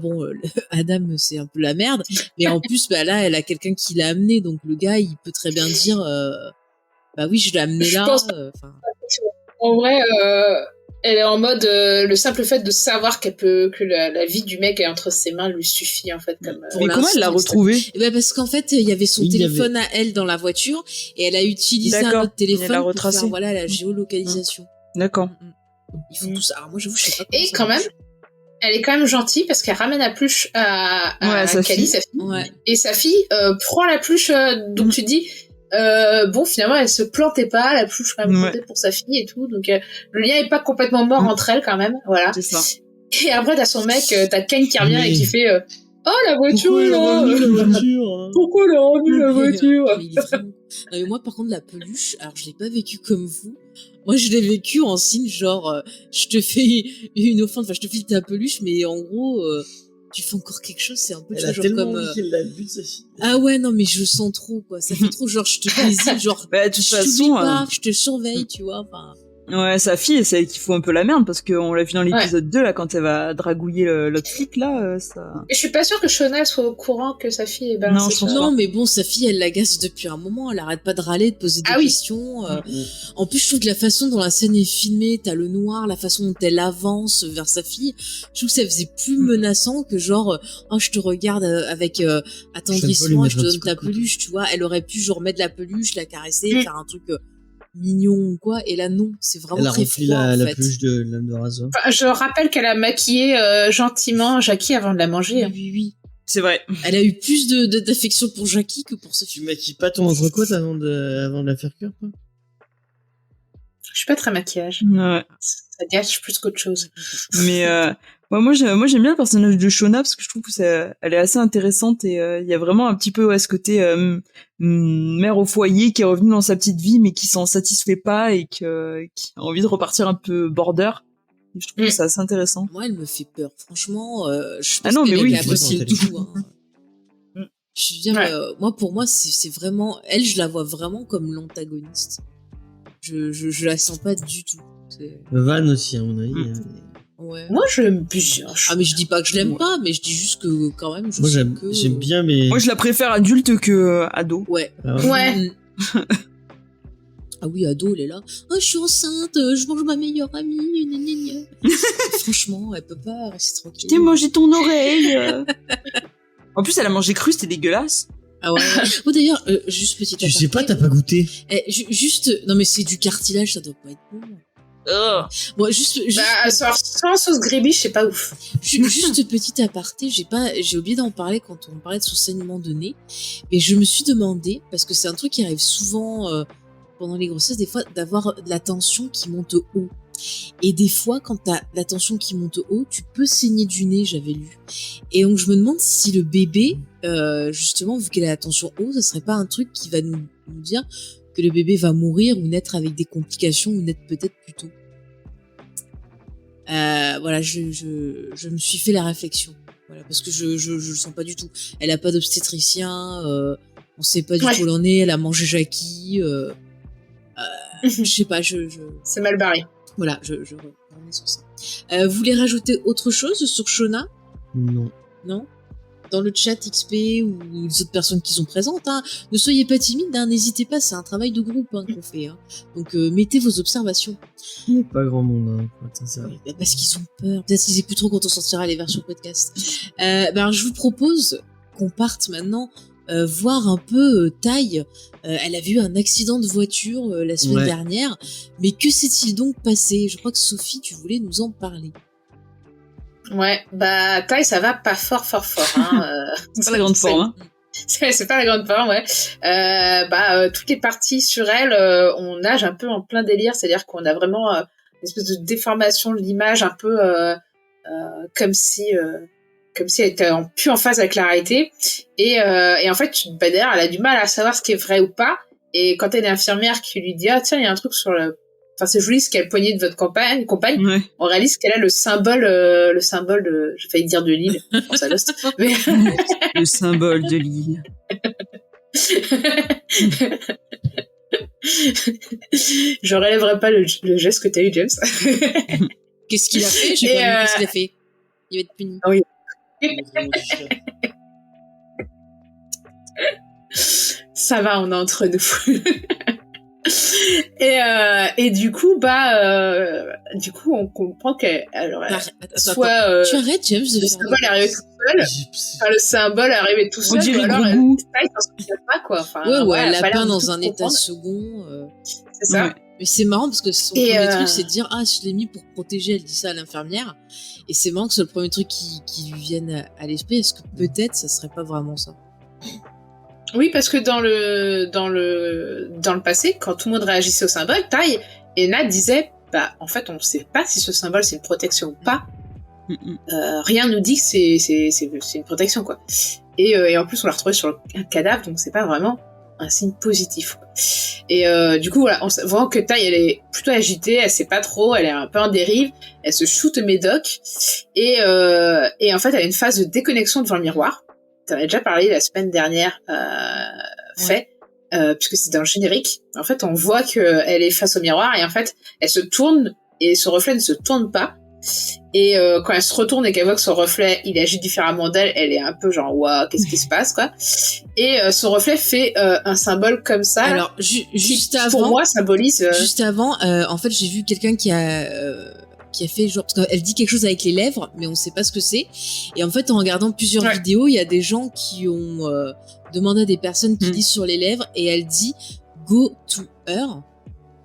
Adam, c'est un peu la merde. Mais en plus, là, elle a quelqu'un qui l'a amené. Donc, le gars, il peut très bien dire, oui, je l'ai amené Je là. pense- En vrai, elle est en mode le simple fait de savoir que la vie du mec est entre ses mains lui suffit, en fait. Comme, Pour Mais comment elle l'a l'instant, retrouvé? parce qu'en fait, il y avait son Oui, il y téléphone à elle dans la voiture et elle a utilisé un D'accord. autre téléphone Elle l'a pour retracé. faire, la géolocalisation. D'accord. Il faut tout ça. Alors moi, j'avoue, je sais pas comment Et ça quand marche. même, elle est quand même gentille parce qu'elle ramène la pluche à Ouais, sa Cali, fille. sa fille. Ouais. Et sa fille prend la pluche, donc tu dis, finalement, elle se plantait pas, la pluche quand même Ouais. plantée pour sa fille et tout, donc le lien est pas complètement mort entre elles quand même, voilà. C'est ça. Et après, t'as son mec, t'as Ken qui revient Mais- et qui fait, oh la voiture Pourquoi est elle a là remis la voiture hein Pourquoi elle a remis la voiture Mais il est vraiment- Non, mais moi, par contre, la peluche, alors je l'ai pas vécu comme vous. Moi, je l'ai vécu en signe genre, je te fais une offense, enfin, je te file ta peluche, mais en gros, tu fais encore quelque chose, c'est un peu, tu Elle vois, a genre tellement comme... envie qu'elle la bute, sa fille. Ah ouais, non, mais je sens trop, quoi. Ça fait trop, genre, je te plaisir, genre, Bah, de toute je t'oublie façon, pas, je te surveille, tu vois, enfin... ouais, sa fille, c'est elle qui fout un peu la merde parce qu'on l'a vu dans l'épisode 2 là quand elle va dragouiller l'autre flic là, ça. Et je suis pas sûre que Shona soit au courant que sa fille est balancée. Non, je pense sur- Non, mais bon, sa fille, elle l'agace depuis un moment. Elle arrête pas de râler, de poser des Ah oui. questions. En plus, je trouve que la façon dont la scène est filmée, t'as le noir, la façon dont elle avance vers sa fille, je trouve que ça faisait plus menaçant que genre, oh, je te regarde avec attendrissement, lui je te mettre un donne petit ta coup de coude. peluche, tu vois. Elle aurait pu genre mettre la peluche, la caresser, Mm. faire un truc mignon ou quoi. Et là, non, c'est vraiment Elle a très rempli froid, en la fait. peluche de l'âme de rasoir. Enfin, je rappelle qu'elle a maquillé gentiment Jackie avant de la manger. Oui, hein. oui, oui. C'est vrai. Elle a eu plus d'affection pour Jackie que pour sa Tu fille. maquilles pas ton entrecôte avant de la faire cuire, quoi? Je suis pas très maquillage. Ouais. Ça gâche plus qu'autre chose. Mais moi j'aime bien le personnage de Shona parce que je trouve que elle est assez intéressante et il y a vraiment un petit peu ce côté mère au foyer qui est revenue dans sa petite vie mais qui s'en satisfait pas et qui a envie de repartir un peu border. Et je trouve que c'est assez intéressant. Moi, elle me fait peur. Franchement, je Ah pense non, mais qu'elle oui, est pas possible du c'est tout. Hein. Je veux dire, Ouais. pour moi, c'est vraiment... Elle, je la vois vraiment comme l'antagoniste. Je la sens pas du tout. Van aussi, à mon avis. Ouais. Moi, je l'aime bien. Ah, mais je dis pas que je l'aime Ouais. pas, mais je dis juste que quand même, je Moi, sais j'aime que... bien, mais. Moi je la préfère adulte que ado. Ouais. Ah ouais. Ouais. Mm. Ah oui, ado, elle est là. Oh, je suis enceinte, je mange ma meilleure amie. Gna, gna, gna. Franchement, elle peut pas rester tranquille. T'es mangé ton oreille. En plus elle a mangé cru, c'était dégueulasse. Ah ouais. Oh, d'ailleurs, juste petite Tu sais pas, aparté. t'as pas goûté. Juste, non mais c'est du cartilage, ça doit pas être bon. Bon, juste Bah, sans sauce grébiche, c'est pas ouf. juste petite aparté, j'ai oublié d'en parler quand on parlait de son saignement de nez, mais je me suis demandé, parce que c'est un truc qui arrive souvent pendant les grossesses, des fois, d'avoir de la tension qui monte haut. Et des fois, quand t'as la tension qui monte haut, tu peux saigner du nez, j'avais lu. Et donc, je me demande si le bébé, justement, vu qu'elle a la tension haut, ça serait pas un truc qui va nous dire que le bébé va mourir ou naître avec des complications ou naître peut-être plus tôt. Voilà, je me suis fait la réflexion. Voilà, parce que je le sens pas du tout. Elle a pas d'obstétricien, on sait pas du tout où elle en est, elle a mangé Jackie, je sais pas, C'est mal barré. voilà, je remets sur ça. Vous voulez rajouter autre chose sur Shona? Non. Non? Dans le chat XP ou les autres personnes qui sont présentes, hein, ne soyez pas timides, hein, n'hésitez pas, c'est un travail de groupe qu'on fait. Hein. Donc mettez vos observations. Pas grand monde, hein, pour être sincère. Bah, parce qu'ils ont peur. Peut-être qu'ils écouteront quand on sortira les versions podcast. Alors je vous propose qu'on parte maintenant voir un peu Taille. Elle a vu un accident de voiture la semaine dernière. Mais que s'est-il donc passé? Je crois que Sophie, tu voulais nous en parler. Ouais, bah, Taille, ça va pas fort. Hein, C'est pas la grande forme. Hein. C'est pas la grande forme, ouais. Toutes les parties sur elle, on nage un peu en plein délire, c'est-à-dire qu'on a vraiment une espèce de déformation de l'image, un peu comme si elle était plus en phase avec la réalité. Et en fait, d'ailleurs, elle a du mal à savoir ce qui est vrai ou pas. Et quand elle est infirmière qui lui dit, ah tiens, il y a un truc sur le... Enfin, c'est joli ce qu'elle poignée de votre compagne. Ouais. On réalise qu'elle a le symbole de, j'ai failli dire de l'île. Je pense à Lost. Mais... Le symbole de l'île. Je relèverai pas le geste que t'as eu, James. Qu'est-ce qu'il a fait? J'ai pas vu qu'est-ce qu'il a fait. Il va être puni. Oui. Ça va, on est entre nous. Et du coup, on comprend qu'elle, alors, soit, tu arrêtes, James, de le faire symbole est arrivé tout seul. Enfin, le symbole est arrivé tout seul. On dirait ou alors, Grogu. elle s'en souvient pas, quoi. Enfin, ouais, elle a l'a pas l'air peint de dans tout un état comprendre. second. C'est ça. Ouais. Mais c'est marrant parce que son Et premier truc, c'est de dire, ah, je l'ai mis pour protéger, elle dit ça à l'infirmière. Et c'est marrant que c'est le premier truc qui lui vienne à l'esprit. Est-ce que peut-être ça serait pas vraiment ça? Oui, parce que dans le passé, quand tout le monde réagissait au symbole, Taille et Nat disaient, bah, en fait, on sait pas si ce symbole c'est une protection ou pas. Rien nous dit que c'est une protection, quoi. Et en plus, on l'a retrouvé sur un cadavre, donc c'est pas vraiment un signe positif, quoi. Et du coup, voilà, on voit que Taille, elle est plutôt agitée, elle sait pas trop, elle est un peu en dérive, elle se shoot Médoc, et en fait, elle a une phase de déconnexion devant le miroir. T'en avais déjà parlé la semaine dernière, puisque c'est dans le générique. En fait, on voit qu'elle est face au miroir, et en fait, elle se tourne, et son reflet ne se tourne pas. Et quand elle se retourne et qu'elle voit que son reflet, il agit différemment d'elle, elle est un peu genre, waouh, qu'est-ce qui se passe, quoi. Et son reflet fait un symbole comme ça. Alors, juste avant, pour moi, symbolise... Juste avant, en fait, j'ai vu quelqu'un qui a fait genre, parce qu'elle dit quelque chose avec les lèvres, mais on sait pas ce que c'est. Et en fait, en regardant plusieurs vidéos, il y a des gens qui ont demandé à des personnes qui lisent sur les lèvres, et elle dit go to her.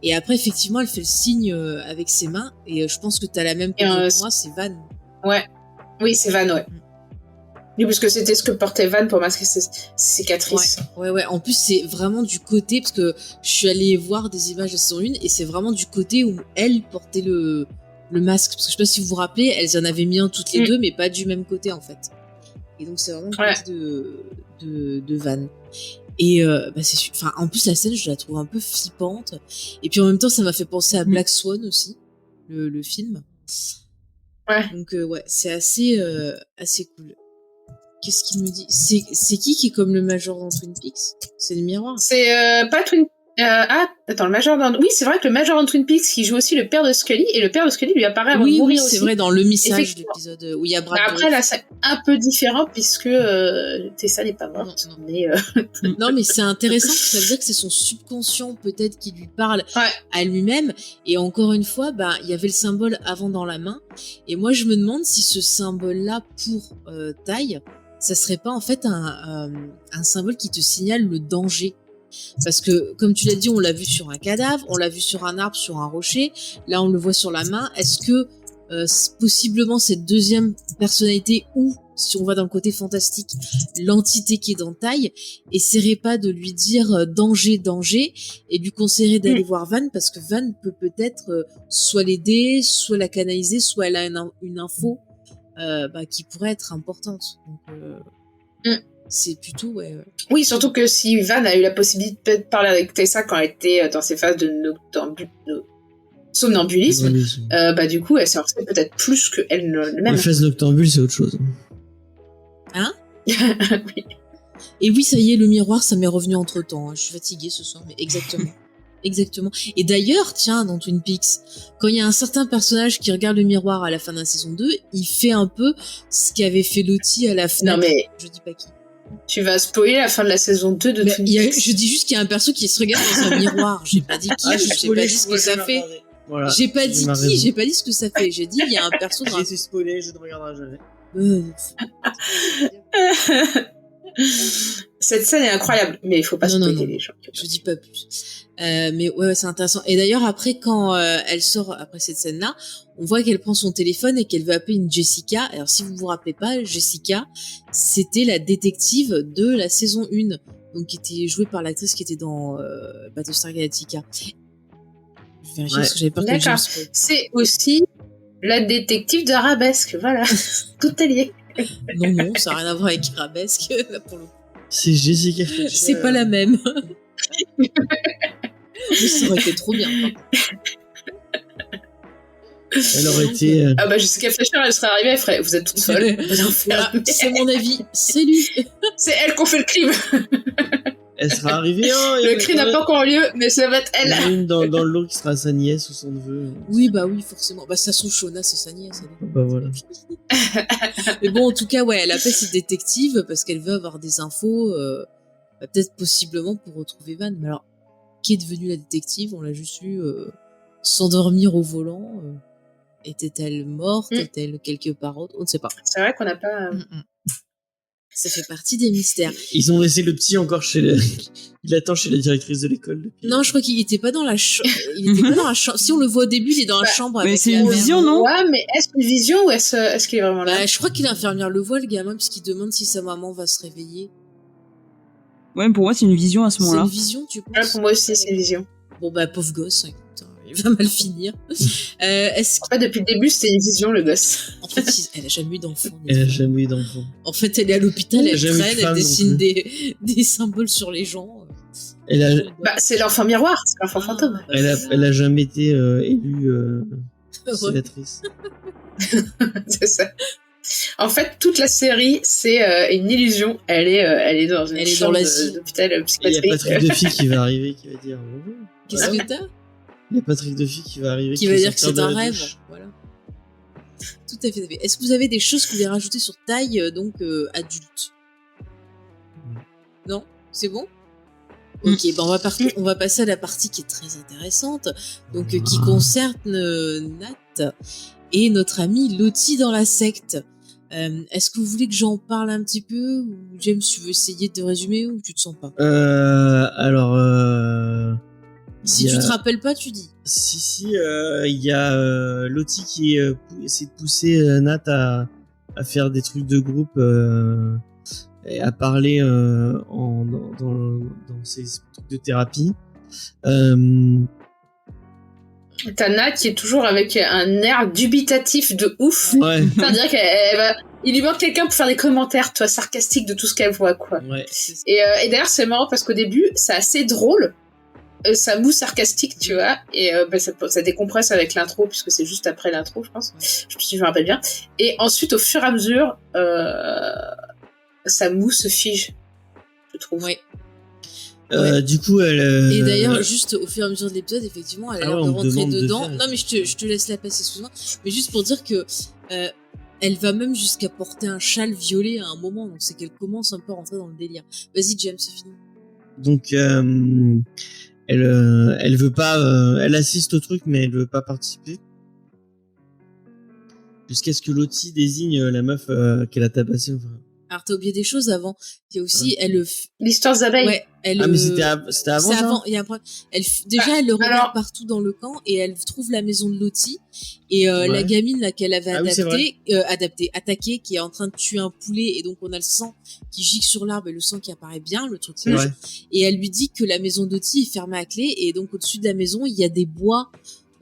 Et après, effectivement, elle fait le signe avec ses mains, et je pense que t'as la même que moi, c'est Van. Ouais. Oui, c'est Van, ouais. Oui, parce que c'était ce que portait Van pour masquer ses cicatrices. Ouais. En plus, c'est vraiment du côté, parce que je suis allée voir des images de saison 1, et c'est vraiment du côté où elle portait le masque. Parce que je sais pas si vous vous rappelez, elles en avaient mis un toutes les deux, mais pas du même côté, en fait. Et donc, c'est vraiment le côté de Van. Et enfin, en plus, la scène, je la trouve un peu flippante. Et puis, en même temps, ça m'a fait penser à Black Swan aussi, le film. Ouais. Donc, c'est assez cool. Qu'est-ce qu'il me dit? C'est qui est comme le Major dans Twin Peaks? C'est le miroir. C'est pas Twin... attends, le Major dans... Oui, c'est vrai que le Major dans Twin Peaks, qui joue aussi le père de Scully, et le père de Scully lui apparaît avant de mourir aussi. C'est vrai, dans le message, l'épisode où il y a Brad Dourif. Après, là, c'est un peu différent, puisque Tessa n'est pas morte. Non. Mais, non, mais c'est intéressant, parce que ça veut dire que c'est son subconscient, peut-être, qui lui parle à lui-même. Et encore une fois, il y avait le symbole avant dans la main. Et moi, je me demande si ce symbole-là, pour Taille, ça serait pas en fait un symbole qui te signale le danger. Parce que, comme tu l'as dit, on l'a vu sur un cadavre, on l'a vu sur un arbre, sur un rocher. Là, on le voit sur la main. Est-ce que possiblement cette deuxième personnalité, ou si on va dans le côté fantastique, l'entité qui est dans Taille, essaierait pas de lui dire danger, et lui conseillerait d'aller voir Van, parce que Van peut peut-être soit l'aider, soit la canaliser, soit elle a une info qui pourrait être importante. Donc, c'est plutôt, Oui, surtout que si Van a eu la possibilité de parler avec Tessa quand elle était dans ses phases de somnambulisme, du coup, elle s'en sait peut-être plus qu'elle-même. Les phases noctambules, c'est autre chose. Hein? Oui. Et oui, ça y est, le miroir, ça m'est revenu entre-temps. Hein. Je suis fatiguée ce soir, mais exactement. Exactement. Et d'ailleurs, tiens, dans Twin Peaks, quand il y a un certain personnage qui regarde le miroir à la fin de la saison 2, il fait un peu ce qu'avait fait Lottie à la fin. Non, mais... Je dis pas qui. Tu vas spoiler la fin de la saison 2 de Twin Peaks. Je dis juste qu'il y a un perso qui se regarde dans un miroir. J'ai pas dit qui, j'ai pas dit ce que ça fait. Voilà, j'ai pas dit qui, j'ai pas dit ce que ça fait. J'ai dit il y a un perso dans J'ai été spoilé, je ne regarderai jamais. Cette scène est incroyable, mais il faut pas spoiler les gens. Je dis pas plus. Mais ouais, c'est intéressant. Et d'ailleurs, après, quand elle sort après cette scène-là, on voit qu'elle prend son téléphone et qu'elle veut appeler une Jessica. Alors, si vous vous rappelez pas, Jessica, c'était la détective de la saison 1, donc qui était jouée par l'actrice qui était dans Battlestar Galactica. Je vérifie parce que j'avais peur que je me spoil. C'est aussi la détective d'Arabesque, voilà. Tout est lié. Non, ça n'a rien à voir avec Arabesque, là, pour le coup. C'est Jessica Fletcher. C'est pas la même. Mais ça aurait été trop bien. Elle aurait été... Jessica Fletcher, elle serait arrivée, elle ferait « Vous êtes toute seule, vous enfermez. » C'est mon avis. Salut. C'est elle qu'on fait le crime. Elle sera arrivée... le crime n'a pas encore lieu, mais ça va être elle. Il y en a une dans le lot qui sera sa nièce ou son neveu. Oui, forcément. Ça son Shona, c'est sa nièce. Voilà. Mais bon, en tout cas, elle appelle cette détective parce qu'elle veut avoir des infos, peut-être possiblement pour retrouver Van. Mais alors, qui est devenue la détective? On l'a juste vu s'endormir au volant. Était-elle morte? Est-elle quelque part autre? On ne sait pas. C'est vrai qu'on n'a pas... Ça fait partie des mystères. Ils ont laissé le petit encore il attend chez la directrice de l'école. Non, je crois qu'il était pas dans la chambre. Il était pas dans la chambre. Si on le voit au début, il est dans la chambre. Mais c'est une vision, non? Ouais, mais est-ce une vision ou est-ce qu'il est vraiment là? Je crois que l'infirmière le voit, le gamin, puisqu'il demande si sa maman va se réveiller. Ouais, pour moi, c'est une vision à ce moment-là. C'est une vision, tu penses? Ouais, pour moi aussi, c'est une vision. Bon, pauvre gosse, écoute, il va mal finir. En fait, depuis le début, c'était une vision, le gosse. En fait, elle a jamais eu d'enfant. Elle a jamais eu d'enfant. En fait, elle est à l'hôpital, elle traîne, elle dessine des symboles sur les gens. C'est l'enfant miroir, c'est l'enfant fantôme. Elle a jamais été élue sénatrice. C'est ça. En fait, toute la série, c'est une illusion. Elle est dans une chambre d'hôpital psychiatrique. Il y a Patrick Duffy qui va arriver, qui va dire bonjour. Qu'est-ce que t'as? Il y a Patrick Duffy qui va arriver. Qui va dire que c'est un rêve. Voilà. Tout à fait. Est-ce que vous avez des choses que vous voulez rajouter sur Taille, adulte? Non? C'est bon? Ok, on va passer à la partie qui est très intéressante, donc qui concerne Nat et notre ami Lottie dans la secte. Est-ce que vous voulez que j'en parle un petit peu, ou James, tu veux essayer de résumer, ou tu te sens pas? Si tu te rappelles pas, tu dis. Si, il y a Lottie qui essaie de pousser Nat à à faire des trucs de groupe et à parler dans ces trucs de thérapie. T'as Nat qui est toujours avec un air dubitatif de ouf. Ouais. C'est-à-dire qu'elle va... Il lui manque quelqu'un pour faire des commentaires, toi, sarcastiques de tout ce qu'elle voit, quoi. Ouais. Et d'ailleurs, c'est marrant parce qu'au début, c'est assez drôle. Ça moue sarcastique, tu vois. Et ça décompresse avec l'intro, puisque c'est juste après l'intro, je pense. Je me rappelle bien. Et ensuite, au fur et à mesure, ça moue se fige, je trouve. Ouais. Du coup, elle. Et d'ailleurs, juste au fur et à mesure de l'épisode, effectivement, elle a l'air de on me rentrer demande de dedans. faire. Non, mais je te laisse la passer, excuse-moi. Mais juste pour dire que elle va même jusqu'à porter un châle violet à un moment, donc c'est qu'elle commence un peu à rentrer dans le délire. Vas-y, James, c'est fini. Donc, elle veut pas. Elle assiste au truc, mais elle veut pas participer. Jusqu'à ce que Lottie désigne la meuf qu'elle a tabassée. Enfin. Alors, t'as oublié des choses avant. Il y a aussi, L'histoire des abeilles. ouais, elle. Ah, mais c'était avant. C'est ça avant. Il y a un problème. Déjà, elle le regarde alors- partout dans le camp et elle trouve la maison de Lottie et Ouais. la gamine là qu'elle avait Ah oui, c'est attaquée, qui est en train de tuer un poulet et donc on a le sang qui gicle sur l'arbre et le sang qui apparaît bien, le truc rouge. Ouais. Et elle lui dit que la maison de Lottie est fermée à clé et donc au-dessus de la maison il y a des bois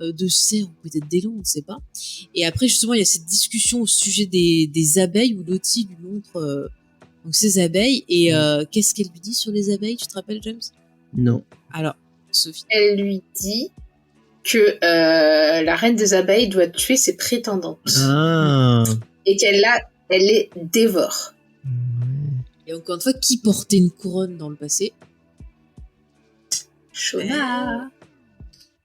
de cerf ou peut-être d'élan, on ne sait pas. Et après justement il y a cette discussion au sujet des abeilles où Lottie lui montre donc ses abeilles et qu'est-ce qu'elle lui dit sur les abeilles, tu te rappelles James? Non. Alors Sophie. Elle lui dit que la reine des abeilles doit tuer ses prétendantes. Ah. Et elle les dévore. Et encore une fois, qui portait une couronne dans le passé? Shona.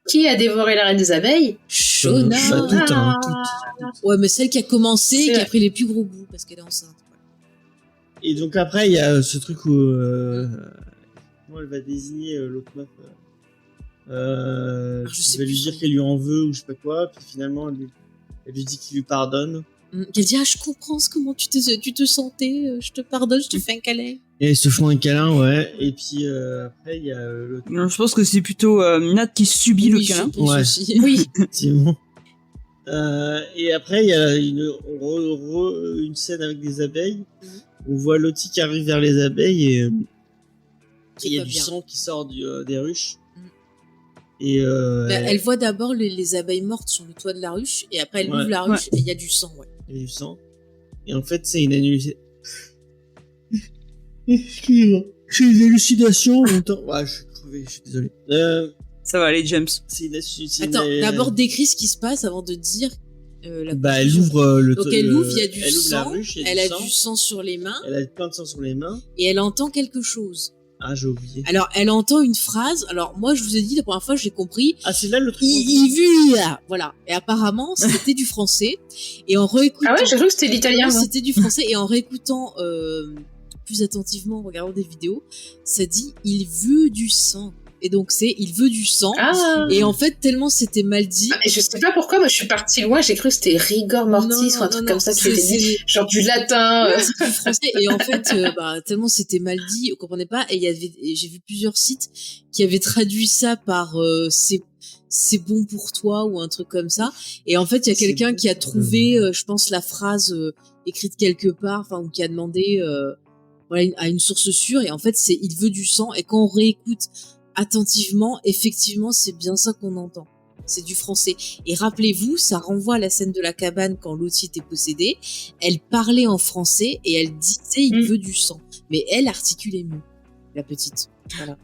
Qui a dévoré la reine des abeilles? Shona. Pas toutes, hein, toutes. Ouais, mais celle qui a commencé et C'est qui a vrai. pris les plus gros bouts parce qu'elle est enceinte. Et donc après, il y a ce truc où comment elle va désigner l'autre meuf. je Qui sais va lui plus dire son qu'elle lui en veut ou je sais pas quoi. Puis finalement, elle lui dit qu'il lui pardonne. Qu'elle dit, je comprends comment tu te sentais, je te pardonne, je te fais un câlin. Et ils se font un câlin, ouais. Et puis après, il y a l'autre. Non, je pense que c'est plutôt Nat qui subit le Oui, câlin. je pense Ouais. aussi. Oui. Effectivement. Et après, il y a une scène avec des abeilles. On voit Lottie qui arrive vers les abeilles et C'est il y a pas du bien. sang qui sort des ruches. Mm. Et Elle voit d'abord les abeilles mortes sur le toit de la ruche et après elle Ouais. ouvre la ruche et il y a du sang, ouais. il y a du sang. Et en fait, c'est une hallucination. Excuse-moi. C'est une hallucination en même temps. Ouais, je suis crevé, je suis désolé. Ça va aller, James. C'est une Attends, d'abord décris ce qui se passe avant de dire la Bah, elle conclusion. ouvre Donc elle ouvre, il y a du elle ouvre la sang, ruche, il y a elle a sang. du sang sur les mains Elle a plein de sang sur les mains. et elle entend quelque chose. Ah, j'ai oublié. Alors elle entend une phrase. Alors moi je vous ai dit la première fois j'ai compris. Ah, c'est là le truc. Il vu là, voilà. Et apparemment c'était du français. Et en réécoutant, Ah ouais, j'ai cru que c'était l'italien, moi. c'était du français et en réécoutant plus attentivement, en regardant des vidéos, ça dit il veut du sang. Et donc c'est il veut du sang. Ah. Et en fait tellement c'était mal dit. Et je sais pas pourquoi, moi je suis partie loin, j'ai cru que c'était rigor mortis Non, ou un truc non, comme non, ça qui était c'est- dit. Genre du latin. Du français et en fait tellement c'était mal dit on comprenait pas et j'ai vu plusieurs sites qui avaient traduit ça par c'est bon pour toi ou un truc comme ça et en fait il y a C'est quelqu'un bon. qui a trouvé je pense la phrase écrite quelque part enfin ou qui a demandé voilà à une source sûre et en fait c'est il veut du sang et quand on réécoute attentivement effectivement c'est bien ça qu'on entend. C'est du français. Et rappelez-vous, ça renvoie à la scène de la cabane quand Lottie était possédée. Elle parlait en français et elle disait il veut du sang. Mais elle articulait mieux, la petite. Voilà.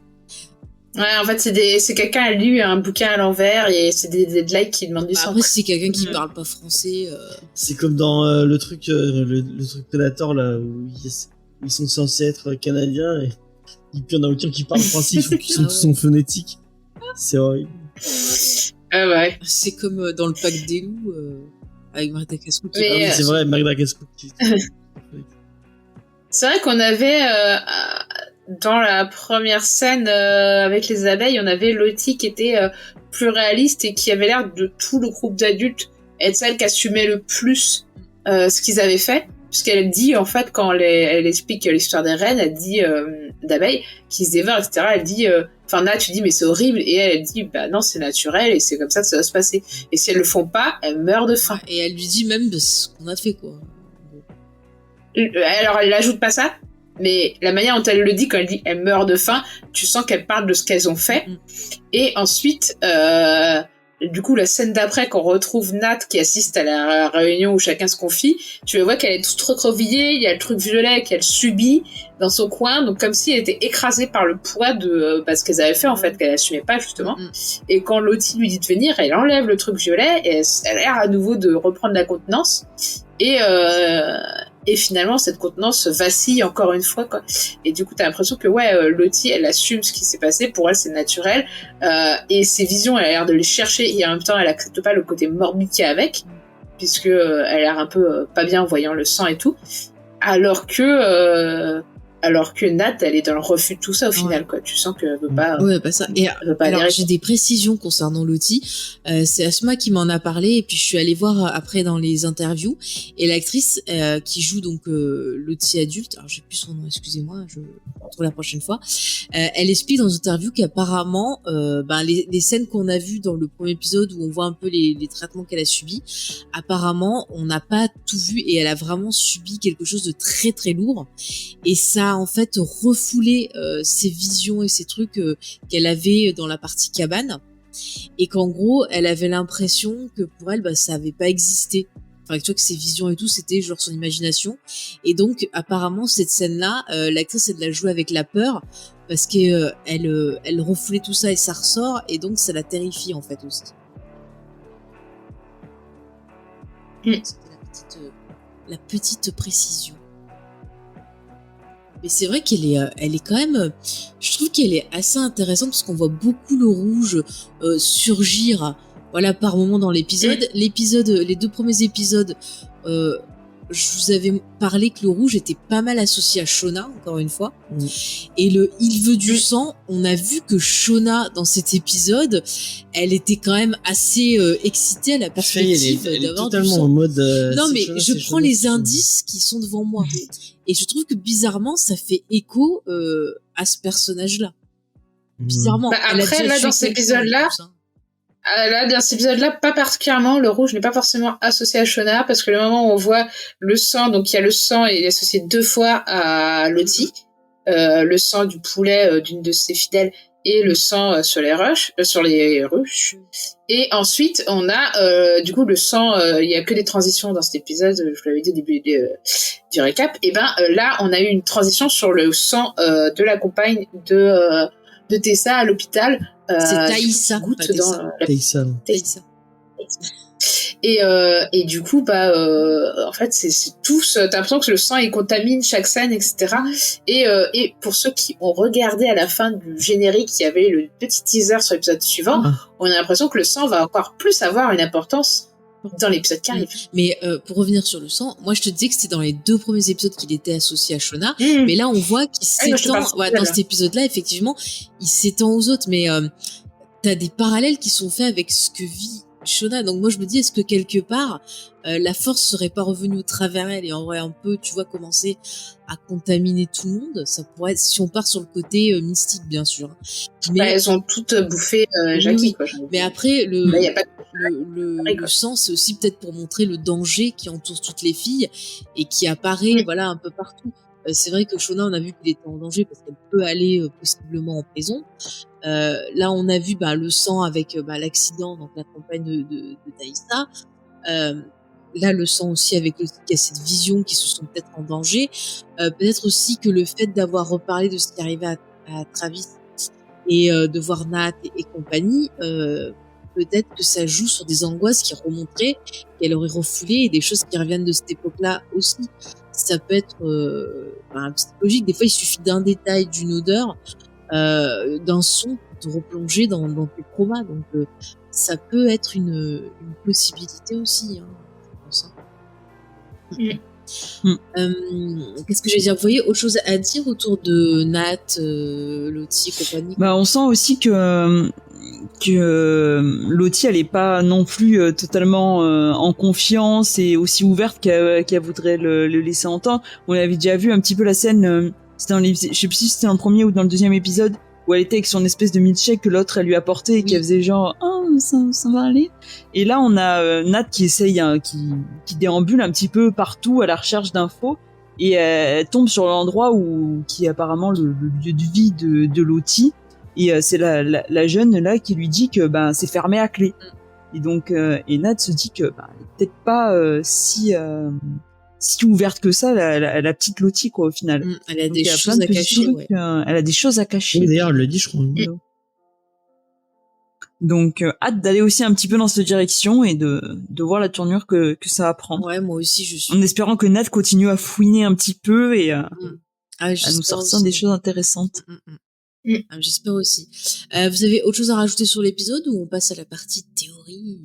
Ouais, en fait, c'est quelqu'un a lu un bouquin à l'envers et c'est des likes qui demandent du Bah, sang. après, si c'est quelqu'un qui Mhm. parle pas français, C'est comme dans le truc Predator là où ils sont censés être canadiens et puis il y en a aucun qui parle français, ils font qu'ils sont Ah ouais. tous en phonétique. C'est horrible. Ah ouais. c'est comme dans le pack des loups avec Martha Cascou qui Mais, parle. Ah oui, c'est vrai, Magda Casco. C'est vrai qu'on avait dans la première scène avec les abeilles, on avait Lottie qui était plus réaliste et qui avait l'air de tout le groupe d'adultes être celle qui assumait le plus ce qu'ils avaient fait. Puisqu'elle dit, en fait, quand elle explique l'histoire des reines, elle dit d'abeilles qui se dévorent, etc. Elle dit, enfin là, tu dis, mais c'est horrible. Et elle dit, bah non, c'est naturel et c'est comme ça que ça va se passer. Et si elles le font pas, elles meurent de faim. Et elle lui dit même ce qu'on a fait, quoi. alors elle ajoute pas ça, mais la manière dont elle le dit, quand elle dit elle meurt de faim, tu sens qu'elle parle de ce qu'elles ont fait. Et ensuite, du coup, la scène d'après, qu'on retrouve Nat qui assiste à la réunion où chacun se confie, tu le vois qu'elle est toute recroquevillée, il y a le truc violet qu'elle subit dans son coin, donc comme si elle était écrasée par le poids de ce qu'elles avaient fait, en fait, qu'elle assumait pas, justement. Et quand Lottie lui dit de venir, elle enlève le truc violet, et elle a l'air à nouveau de reprendre la contenance. Et finalement, cette contenance vacille encore une fois, quoi. Et du coup, t'as l'impression que, Lottie, elle assume ce qui s'est passé. Pour elle, c'est naturel. Et ses visions, elle a l'air de les chercher. Et en même temps, elle accepte pas le côté morbide qu'il y a avec. Puisque elle a l'air un peu pas bien en voyant le sang et tout. Alors que Nat, elle est dans le refus de tout ça au final, quoi. Tu sens qu'elle veut pas. Ouais, pas ça. Et veut pas alors, adhérer. j'ai des précisions concernant Lottie. C'est Asma qui m'en a parlé, et puis je suis allée voir après dans les interviews. Et l'actrice qui joue donc Lottie adulte, alors j'ai plus son nom, excusez-moi, je le retrouve la prochaine fois. Elle explique dans une interview qu'apparemment, les scènes qu'on a vues dans le premier épisode où on voit un peu les traitements qu'elle a subis, apparemment, on n'a pas tout vu et elle a vraiment subi quelque chose de très très lourd. Et ça en fait refoulé ses visions et ses trucs qu'elle avait dans la partie cabane, et qu'en gros elle avait l'impression que pour elle ça avait pas existé, enfin tu vois, que ses visions et tout c'était genre son imagination. Et donc apparemment cette scène là, l'actrice elle l'a joué avec la peur parce que elle refoulait tout ça et ça ressort, et donc ça la terrifie en fait aussi. C'était la petite précision. Mais c'est vrai qu'elle est quand même, je trouve qu'elle est assez intéressante parce qu'on voit beaucoup le rouge surgir, voilà, par moment dans l'épisode. Les 2 premiers épisodes, je vous avais parlé que le rouge était pas mal associé à Shona, encore une fois. Et il veut du sang, on a vu que Shona, dans cet épisode, elle était quand même assez excitée à la perspective elle est d'avoir du totalement sang. en mode. Non, mais Shona, je c'est prends Shona, les c'est Shona. indices qui sont devant moi. Et je trouve que bizarrement, ça fait écho à ce personnage-là. Bizarrement. Elle a Après, déjà là, tué dans cet quelqu'un, épisode-là, en plus, hein. Là, dans cet épisode-là, pas particulièrement. Le rouge n'est pas forcément associé à Shona, parce que le moment où on voit le sang, donc il y a le sang et il est associé 2 fois à Lottie, le sang du poulet d'une de ses fidèles et le sang sur les ruches. Et ensuite, on a du coup le sang. Il y a que des transitions dans cet épisode. Je vous l'avais dit au début du récap. Et là, on a eu une transition sur le sang de la compagne de Tessa à l'hôpital. C'est Taïssa, qui goûte pas dans Tessa. la Taïssa. Et du coup, en fait, c'est tout. T'as l'impression que le sang, il contamine chaque scène, etc. Et pour ceux qui ont regardé à la fin du générique, il y avait le petit teaser sur l'épisode suivant, on a l'impression que le sang va encore plus avoir une importance dans l'épisode qui arrive. Mais pour revenir sur le sang, moi je te disais que c'était dans les 2 premiers épisodes qu'il était associé à Shona, mais là on voit qu'il s'étend, dans cet épisode-là, effectivement, il s'étend aux autres, mais t'as des parallèles qui sont faits avec ce que vit Shona. Donc moi je me dis, est-ce que quelque part la force serait pas revenue au travers elle et aurait un peu, tu vois, commencé à contaminer tout le monde? Ça pourrait être, si on part sur le côté mystique, bien sûr. Mais elles ont toutes bouffé Jackie, oui, quoi. Mais après Là, y a pas le sang, c'est aussi peut-être pour montrer le danger qui entoure toutes les filles et qui apparaît, voilà, un peu partout. C'est vrai que Shona, on a vu qu'il était en danger parce qu'elle peut aller possiblement en prison. Là, on a vu le sang avec l'accident, donc la compagne de Taïssa. Là, le sang aussi avec qu'il y a cette vision qui se sont peut-être en danger. Peut-être aussi que le fait d'avoir reparlé de ce qui arrivait à Travis et de voir Nat et compagnie, peut-être que ça joue sur des angoisses qui remonteraient, qu'elle aurait refoulées, et des choses qui reviennent de cette époque-là aussi. Ça peut être psychologique. Des fois, il suffit d'un détail, d'une odeur, d'un son pour te replonger dans tes traumas. Donc, ça peut être une possibilité aussi, hein, je pense. Qu'est-ce que j'allais dire? Vous voyez autre chose à dire autour de Nat, Lottie et compagnie? On sent aussi que Lottie, elle est pas non plus totalement en confiance et aussi ouverte qu'elle voudrait le laisser entendre. On avait déjà vu un petit peu la scène, c'était je sais plus si c'était dans le premier ou dans le 2e épisode, où elle était avec son espèce de milkshake que l'autre elle lui apportait et qu'elle faisait genre ça va aller. Et là on a Nat qui essaye, qui déambule un petit peu partout à la recherche d'infos, Et elle tombe sur l'endroit qui est apparemment le lieu de vie de Lottie. Et c'est la jeune là qui lui dit que c'est fermé à clé. Et donc et Nat se dit que elle est peut-être pas si ouverte que ça, la petite Lottie, quoi, au final. Elle a Donc, des il y a choses plein à de petits cacher, trucs, ouais. elle a des choses à cacher. Oui, d'ailleurs, elle le dit, je crois. Donc, hâte d'aller aussi un petit peu dans cette direction et de voir la tournure que ça va prendre. Ouais, moi aussi, je suis. En espérant que Nat continue à fouiner un petit peu et à nous sortir aussi. des choses intéressantes. J'espère aussi. Vous avez autre chose à rajouter sur l'épisode ou on passe à la partie théorie?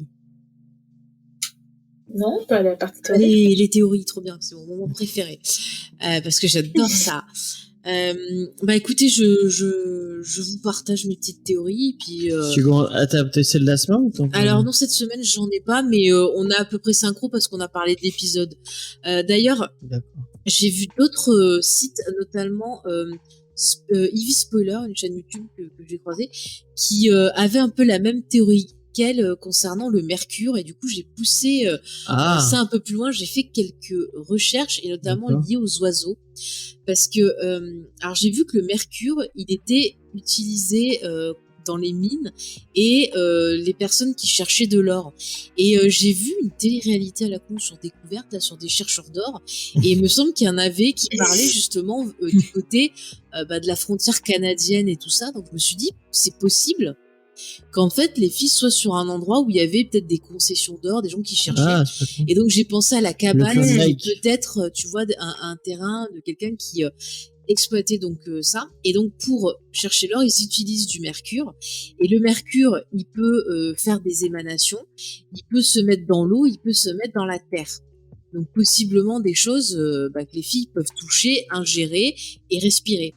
Non, pas la partie théorie. Les théories, trop bien, c'est mon moment préféré. Parce que j'adore ça. Écoutez, je vous partage mes petites théories, puis. T'as peut-être celle de la semaine ou t'en Alors non, cette semaine j'en ai pas, mais on a à peu près synchro parce qu'on a parlé de l'épisode. D'ailleurs, j'ai vu d'autres sites, notamment Ivy Spoiler, une chaîne YouTube que j'ai croisée, qui avait un peu la même théorie qu'elle concernant le mercure, et du coup j'ai poussé ça un peu plus loin. J'ai fait quelques recherches, et notamment liées aux oiseaux, parce que alors j'ai vu que le mercure il était utilisé dans les mines et les personnes qui cherchaient de l'or, et j'ai vu une télé-réalité à la con sur Découverte là, sur des chercheurs d'or, et il me semble qu'il y en avait qui parlaient justement du côté de la frontière canadienne et tout ça. Donc je me suis dit c'est possible qu'en fait les filles soient sur un endroit où il y avait peut-être des concessions d'or, des gens qui cherchaient, et donc j'ai pensé à la cabane, peut-être tu vois un terrain de quelqu'un qui exploiter donc ça, et donc pour chercher l'or ils utilisent du mercure, et le mercure il peut faire des émanations, il peut se mettre dans l'eau, il peut se mettre dans la terre, donc possiblement des choses que les filles peuvent toucher, ingérer et respirer,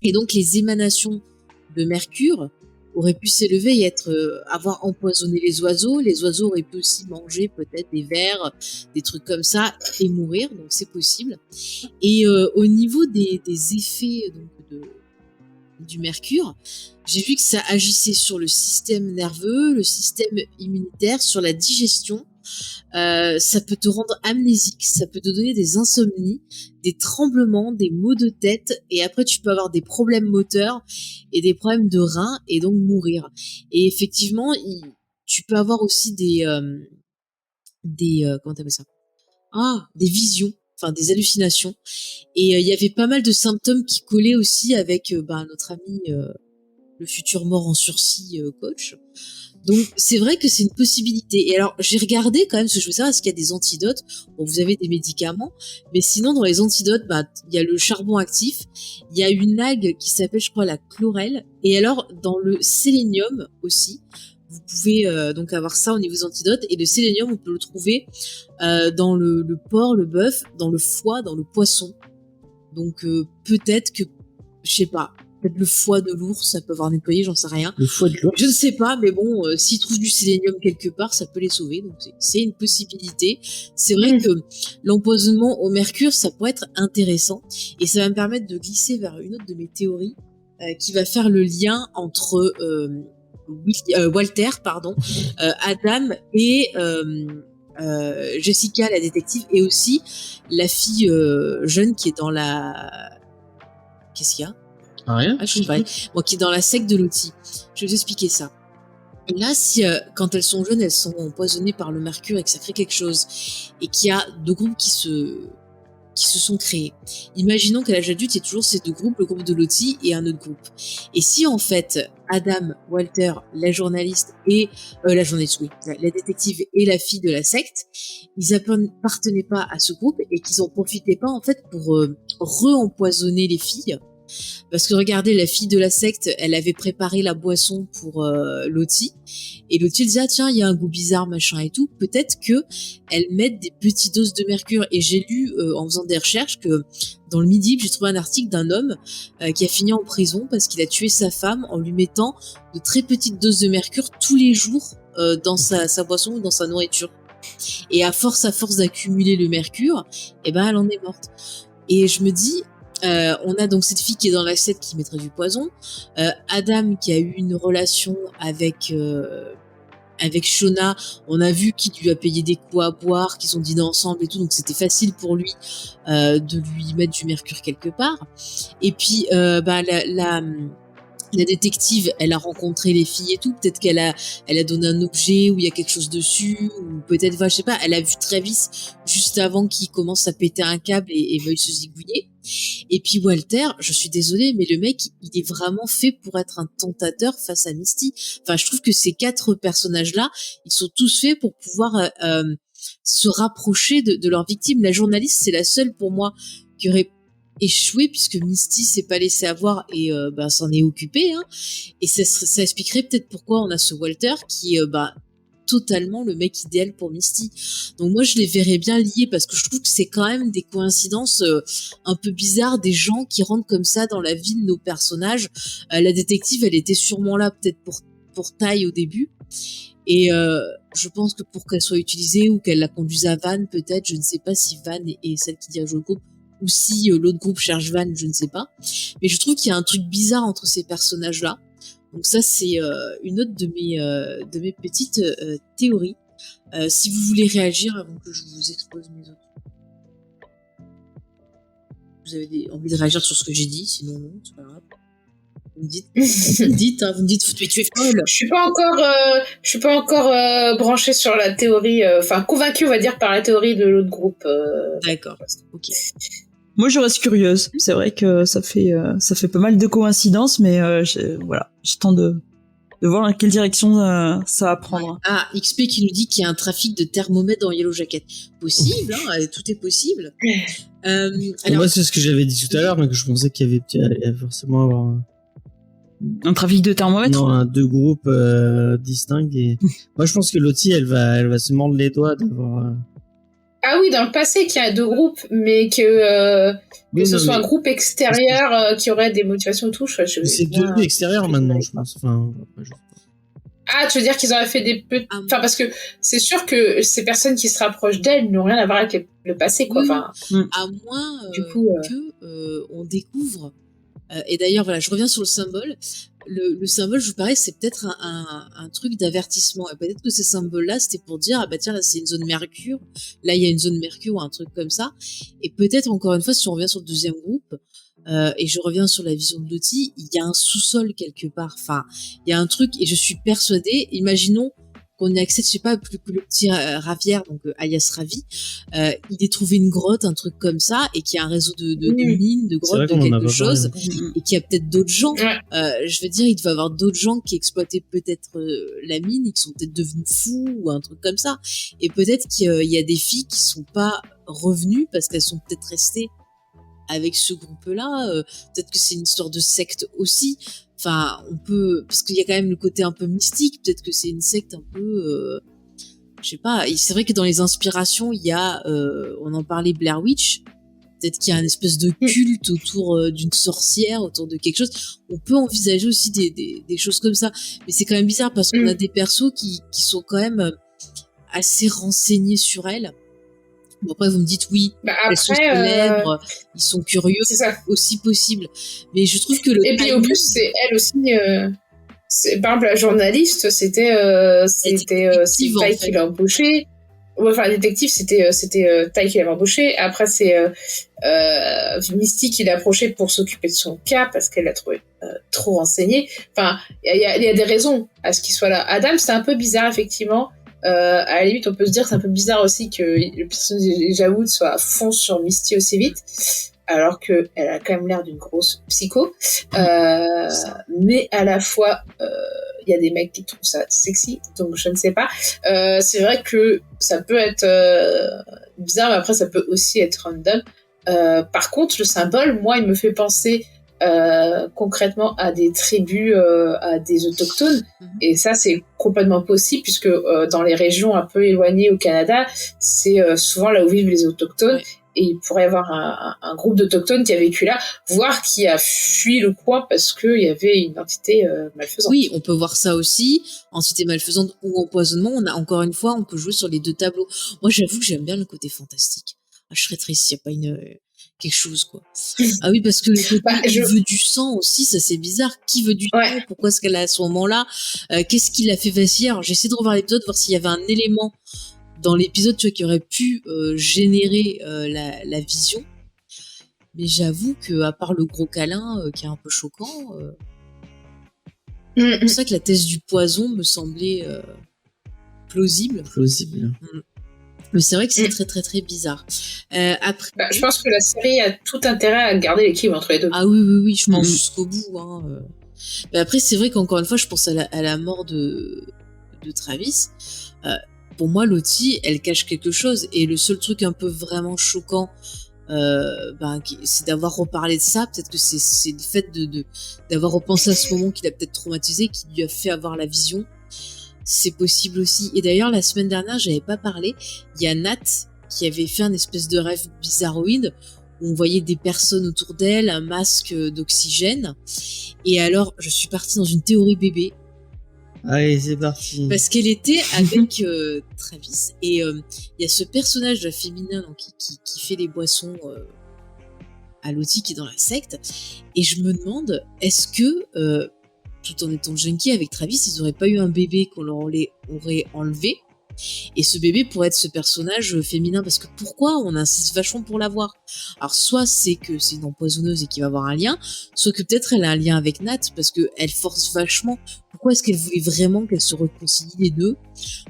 et donc les émanations de mercure auraient pu s'élever et avoir empoisonné les oiseaux auraient pu aussi manger peut-être des vers, des trucs comme ça, et mourir, donc c'est possible. Et au niveau des effets donc, du mercure, j'ai vu que ça agissait sur le système nerveux, le système immunitaire, sur la digestion. Ça peut te rendre amnésique, ça peut te donner des insomnies, des tremblements, des maux de tête, et après tu peux avoir des problèmes moteurs et des problèmes de reins, et donc mourir. Et effectivement, tu peux avoir aussi des comment t'appelles ça? Des visions, enfin des hallucinations. Et il y avait pas mal de symptômes qui collaient aussi avec notre ami le futur mort en sursis coach. Donc c'est vrai que c'est une possibilité. Et alors j'ai regardé quand même, parce que je veux savoir est-ce qu'il y a des antidotes. Bon, vous avez des médicaments, mais sinon dans les antidotes, il y a le charbon actif, il y a une algue qui s'appelle je crois la chlorelle, et alors dans le sélénium aussi, vous pouvez donc avoir ça au niveau des antidotes. Et le sélénium on peut le trouver dans le porc, le bœuf, dans le foie, dans le poisson. Donc peut-être que, je sais pas, peut-être le foie de l'ours, ça peut avoir nettoyé, j'en sais rien. Le foie de l'ours. Je ne sais pas, mais bon, s'ils trouvent du sélénium quelque part, ça peut les sauver. Donc c'est une possibilité. C'est vrai que l'empoisonnement au mercure, ça pourrait être intéressant. Et ça va me permettre de glisser vers une autre de mes théories qui va faire le lien entre Walter, Adam et Jessica, la détective, et aussi la fille jeune qui est dans la... Qu'est-ce qu'il y a ? Rien. Je sais pas. Bon, qui est dans la secte de Lottie. Je vais vous expliquer ça. Et là, si quand elles sont jeunes, elles sont empoisonnées par le mercure et que ça crée quelque chose, et qu'il y a deux groupes qui se sont créés. Imaginons qu'à l'âge adulte, il y a toujours ces deux groupes, le groupe de Lottie et un autre groupe. Et si en fait Adam, Walter, la journaliste et la détective et la fille de la secte, ils appartenaient pas à ce groupe et qu'ils en profitaient pas en fait pour re-empoisonner les filles. Parce que regardez, la fille de la secte, elle avait préparé la boisson pour Lottie, et Lottie disait tiens, il y a un goût bizarre machin et tout, peut-être que elles mettent des petites doses de mercure. Et j'ai lu en faisant des recherches que dans le Midi, j'ai trouvé un article d'un homme qui a fini en prison parce qu'il a tué sa femme en lui mettant de très petites doses de mercure tous les jours dans sa boisson ou dans sa nourriture. Et à force d'accumuler le mercure, elle en est morte. Et je me dis, on a donc cette fille qui est dans la secte qui mettrait du poison, Adam qui a eu une relation avec avec Shona, on a vu qu'il lui a payé des coups à boire, qu'ils ont dîné ensemble et tout, donc c'était facile pour lui de lui mettre du mercure quelque part. Et puis la détective, elle a rencontré les filles et tout. Peut-être elle a donné un objet où il y a quelque chose dessus, ou peut-être, je sais pas, elle a vu Travis juste avant qu'il commence à péter un câble et veuille se zigouiller. Et puis Walter, je suis désolée, mais le mec, il est vraiment fait pour être un tentateur face à Misty. Enfin, je trouve que ces 4 personnages-là, ils sont tous faits pour pouvoir se rapprocher de leur victime. La journaliste, c'est la seule pour moi qui aurait échoué puisque Misty s'est pas laissé avoir et s'en est occupé, hein. Et ça expliquerait peut-être pourquoi on a ce Walter qui est totalement le mec idéal pour Misty. Donc moi je les verrais bien liés parce que je trouve que c'est quand même des coïncidences un peu bizarres, des gens qui rentrent comme ça dans la vie de nos personnages. La détective, elle était sûrement là peut-être pour Ty au début. Et je pense que pour qu'elle soit utilisée ou qu'elle la conduise à Van, peut-être, je ne sais pas si Van est celle qui dirige le groupe ou si l'autre groupe cherche Van, je ne sais pas. Mais je trouve qu'il y a un truc bizarre entre ces personnages-là. Donc ça, c'est une autre de mes petites théories. Si vous voulez réagir avant que je vous expose mes autres. Vous avez envie de réagir sur ce que j'ai dit, sinon non, c'est pas grave. Vous me dites, vous me dites, mais tu es folle. Je suis pas encore branchée sur la théorie, convaincue, on va dire, par la théorie de l'autre groupe. D'accord, ok. Moi, je reste curieuse. C'est vrai que ça fait pas mal de coïncidences, mais j'attends de voir dans quelle direction ça va prendre. Ah, XP qui nous dit qu'il y a un trafic de thermomètres dans Yellow Jacket. Possible, hein, tout est possible. Alors... Moi, c'est ce que j'avais dit tout à l'heure, mais que je pensais qu'il y avait forcément avoir un trafic de thermomètres. Non, 2 groupes distincts. Et... moi, je pense que Lottie, elle va se mordre les doigts d'avoir... Ah oui, dans le passé, qu'il y a 2 groupes, mais que ce soit un groupe extérieur qui aurait des motivations et tout. C'est 2 groupes extérieurs maintenant, je pense. Ah, tu veux dire qu'ils auraient fait des petits... Enfin, parce que c'est sûr que ces personnes qui se rapprochent d'elles n'ont rien à voir avec le passé, quoi. Enfin, à moins que on découvre... et d'ailleurs, voilà, je reviens sur le symbole. Le symbole, je vous parais, c'est peut-être un truc d'avertissement. Et peut-être que ces symboles-là, c'était pour dire, ah bah tiens, là, c'est une zone Mercure. Là, il y a une zone Mercure ou un truc comme ça. Et peut-être, encore une fois, si on revient sur le deuxième groupe, et je reviens sur la vision de Lottie, il y a un sous-sol quelque part. Enfin, il y a un truc, et je suis persuadée, imaginons qu'on y accède, je sais pas, plus que le petit Ravière, donc alias Ravi, il ait trouvé une grotte, un truc comme ça, et qu'il y a un réseau de mines, de grottes, de quelque chose, et qu'il y a peut-être d'autres gens. Je veux dire, il devait y avoir d'autres gens qui exploitaient peut-être la mine, et qui sont peut-être devenus fous, ou un truc comme ça. Et peut-être qu'il y a des filles qui sont pas revenues, parce qu'elles sont peut-être restées avec ce groupe-là. Peut-être que c'est une histoire de secte aussi. Enfin, on peut... parce qu'il y a quand même le côté un peu mystique. Peut-être que c'est une secte un peu... je sais pas. Et c'est vrai que dans les inspirations, il y a... on en parlait, Blair Witch. Peut-être qu'il y a une espèce de culte autour d'une sorcière, autour de quelque chose. On peut envisager aussi des choses comme ça. Mais c'est quand même bizarre parce qu'on a des persos qui sont quand même assez renseignés sur elle. Bon, après, vous me dites oui, elles sont célèbres, ils sont curieux, c'est ça. Aussi possible. Mais je trouve que et puis, au plus, c'est elle aussi... par exemple, la journaliste, c'était Ty qui l'a embauchée. Enfin, la détective, c'était Ty qui l'avait embauchée. Après, c'est Misty qui l'a approchée pour s'occuper de son cas parce qu'elle l'a trouvé trop renseignée. Enfin, il y a des raisons à ce qu'il soit là. Adam, c'est un peu bizarre, effectivement. À la limite, on peut se dire que c'est un peu bizarre aussi que le personnage de Jawood soit à fond sur Misty aussi vite, alors qu'elle a quand même l'air d'une grosse psycho. Mais à la fois, il y a des mecs qui trouvent ça sexy, donc je ne sais pas. C'est vrai que ça peut être bizarre, mais après ça peut aussi être random. Par contre, le symbole, moi, il me fait penser concrètement à des tribus, à des autochtones, et ça c'est complètement possible puisque dans les régions un peu éloignées au Canada, c'est souvent là où vivent les autochtones. Et il pourrait y avoir un groupe d'autochtones qui a vécu là, voire qui a fui le coin parce qu'il y avait une entité malfaisante. Oui, on peut voir ça aussi, entité malfaisante ou empoisonnement. Encore une fois, on peut jouer sur les 2 tableaux. Moi, j'avoue que j'aime bien le côté fantastique. je serais triste s'il n'y a pas quelque chose, quoi. Ah oui, parce que le côté je- veut du sang aussi, ça c'est bizarre. Qui veut du Ouais. sang? Pourquoi est-ce qu'elle a à ce moment-là? Qu'est-ce qui l'a fait vaciller? Alors j'essaie de revoir l'épisode, voir s'il y avait un élément dans l'épisode, tu vois, qui aurait pu générer la vision. Mais j'avoue que à part le gros câlin qui est un peu choquant, c'est pour ça que la thèse du poison me semblait plausible. Plausible. Mais c'est vrai que c'est très très très bizarre. Après, je pense que la série a tout intérêt à garder l'équilibre entre les deux. ah oui, je pense jusqu'au bout. Hein. Mais après, c'est vrai qu'encore une fois, je pense à la mort de Travis. Pour moi, Lottie, elle cache quelque chose. Et le seul truc un peu vraiment choquant, c'est d'avoir reparlé de ça. Peut-être que c'est le fait d'avoir repensé à ce moment qui l'a peut-être traumatisé, qui lui a fait avoir la vision. C'est possible aussi. Et d'ailleurs, la semaine dernière, j'avais pas parlé. Il y a Nat qui avait fait un espèce de rêve bizarroïde où on voyait des personnes autour d'elle, un masque d'oxygène. Et alors, je suis partie dans une théorie bébé. Allez, c'est parti. Parce qu'elle était avec Travis. Et il y a ce personnage féminin donc, qui fait les boissons à Lottie, qui est dans la secte. Et je me demande, est-ce que, tout en étant junkie avec Travis, ils auraient pas eu un bébé qu'on leur aurait enlevé? Et ce bébé pourrait être ce personnage féminin, parce que pourquoi on insiste vachement pour l'avoir? Alors soit c'est que c'est une empoisonneuse et qu'il va avoir un lien, soit que peut-être elle a un lien avec Nat, parce que elle force vachement. Pourquoi est-ce qu'elle voulait vraiment qu'elle se réconcilie les deux?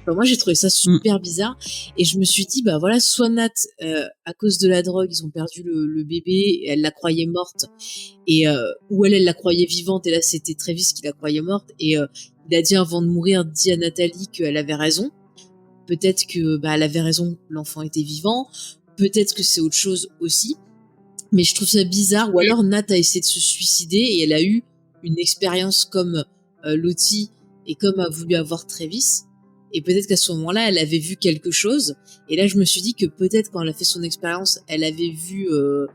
Enfin, moi j'ai trouvé ça super bizarre, et je me suis dit bah voilà, soit Nat à cause de la drogue ils ont perdu le bébé, et elle la croyait morte, et ou elle la croyait vivante, et là c'était Travis qui la croyait morte, et il a dit avant de mourir, dit à Nathalie qu'elle avait raison. Peut-être que elle avait raison, l'enfant était vivant. Peut-être que c'est autre chose aussi. Mais je trouve ça bizarre. Ou alors Nat a essayé de se suicider et elle a eu une expérience comme Lottie et comme a voulu avoir Travis. Et peut-être qu'à ce moment-là, elle avait vu quelque chose. Et là, je me suis dit que peut-être quand elle a fait son expérience, elle avait vu le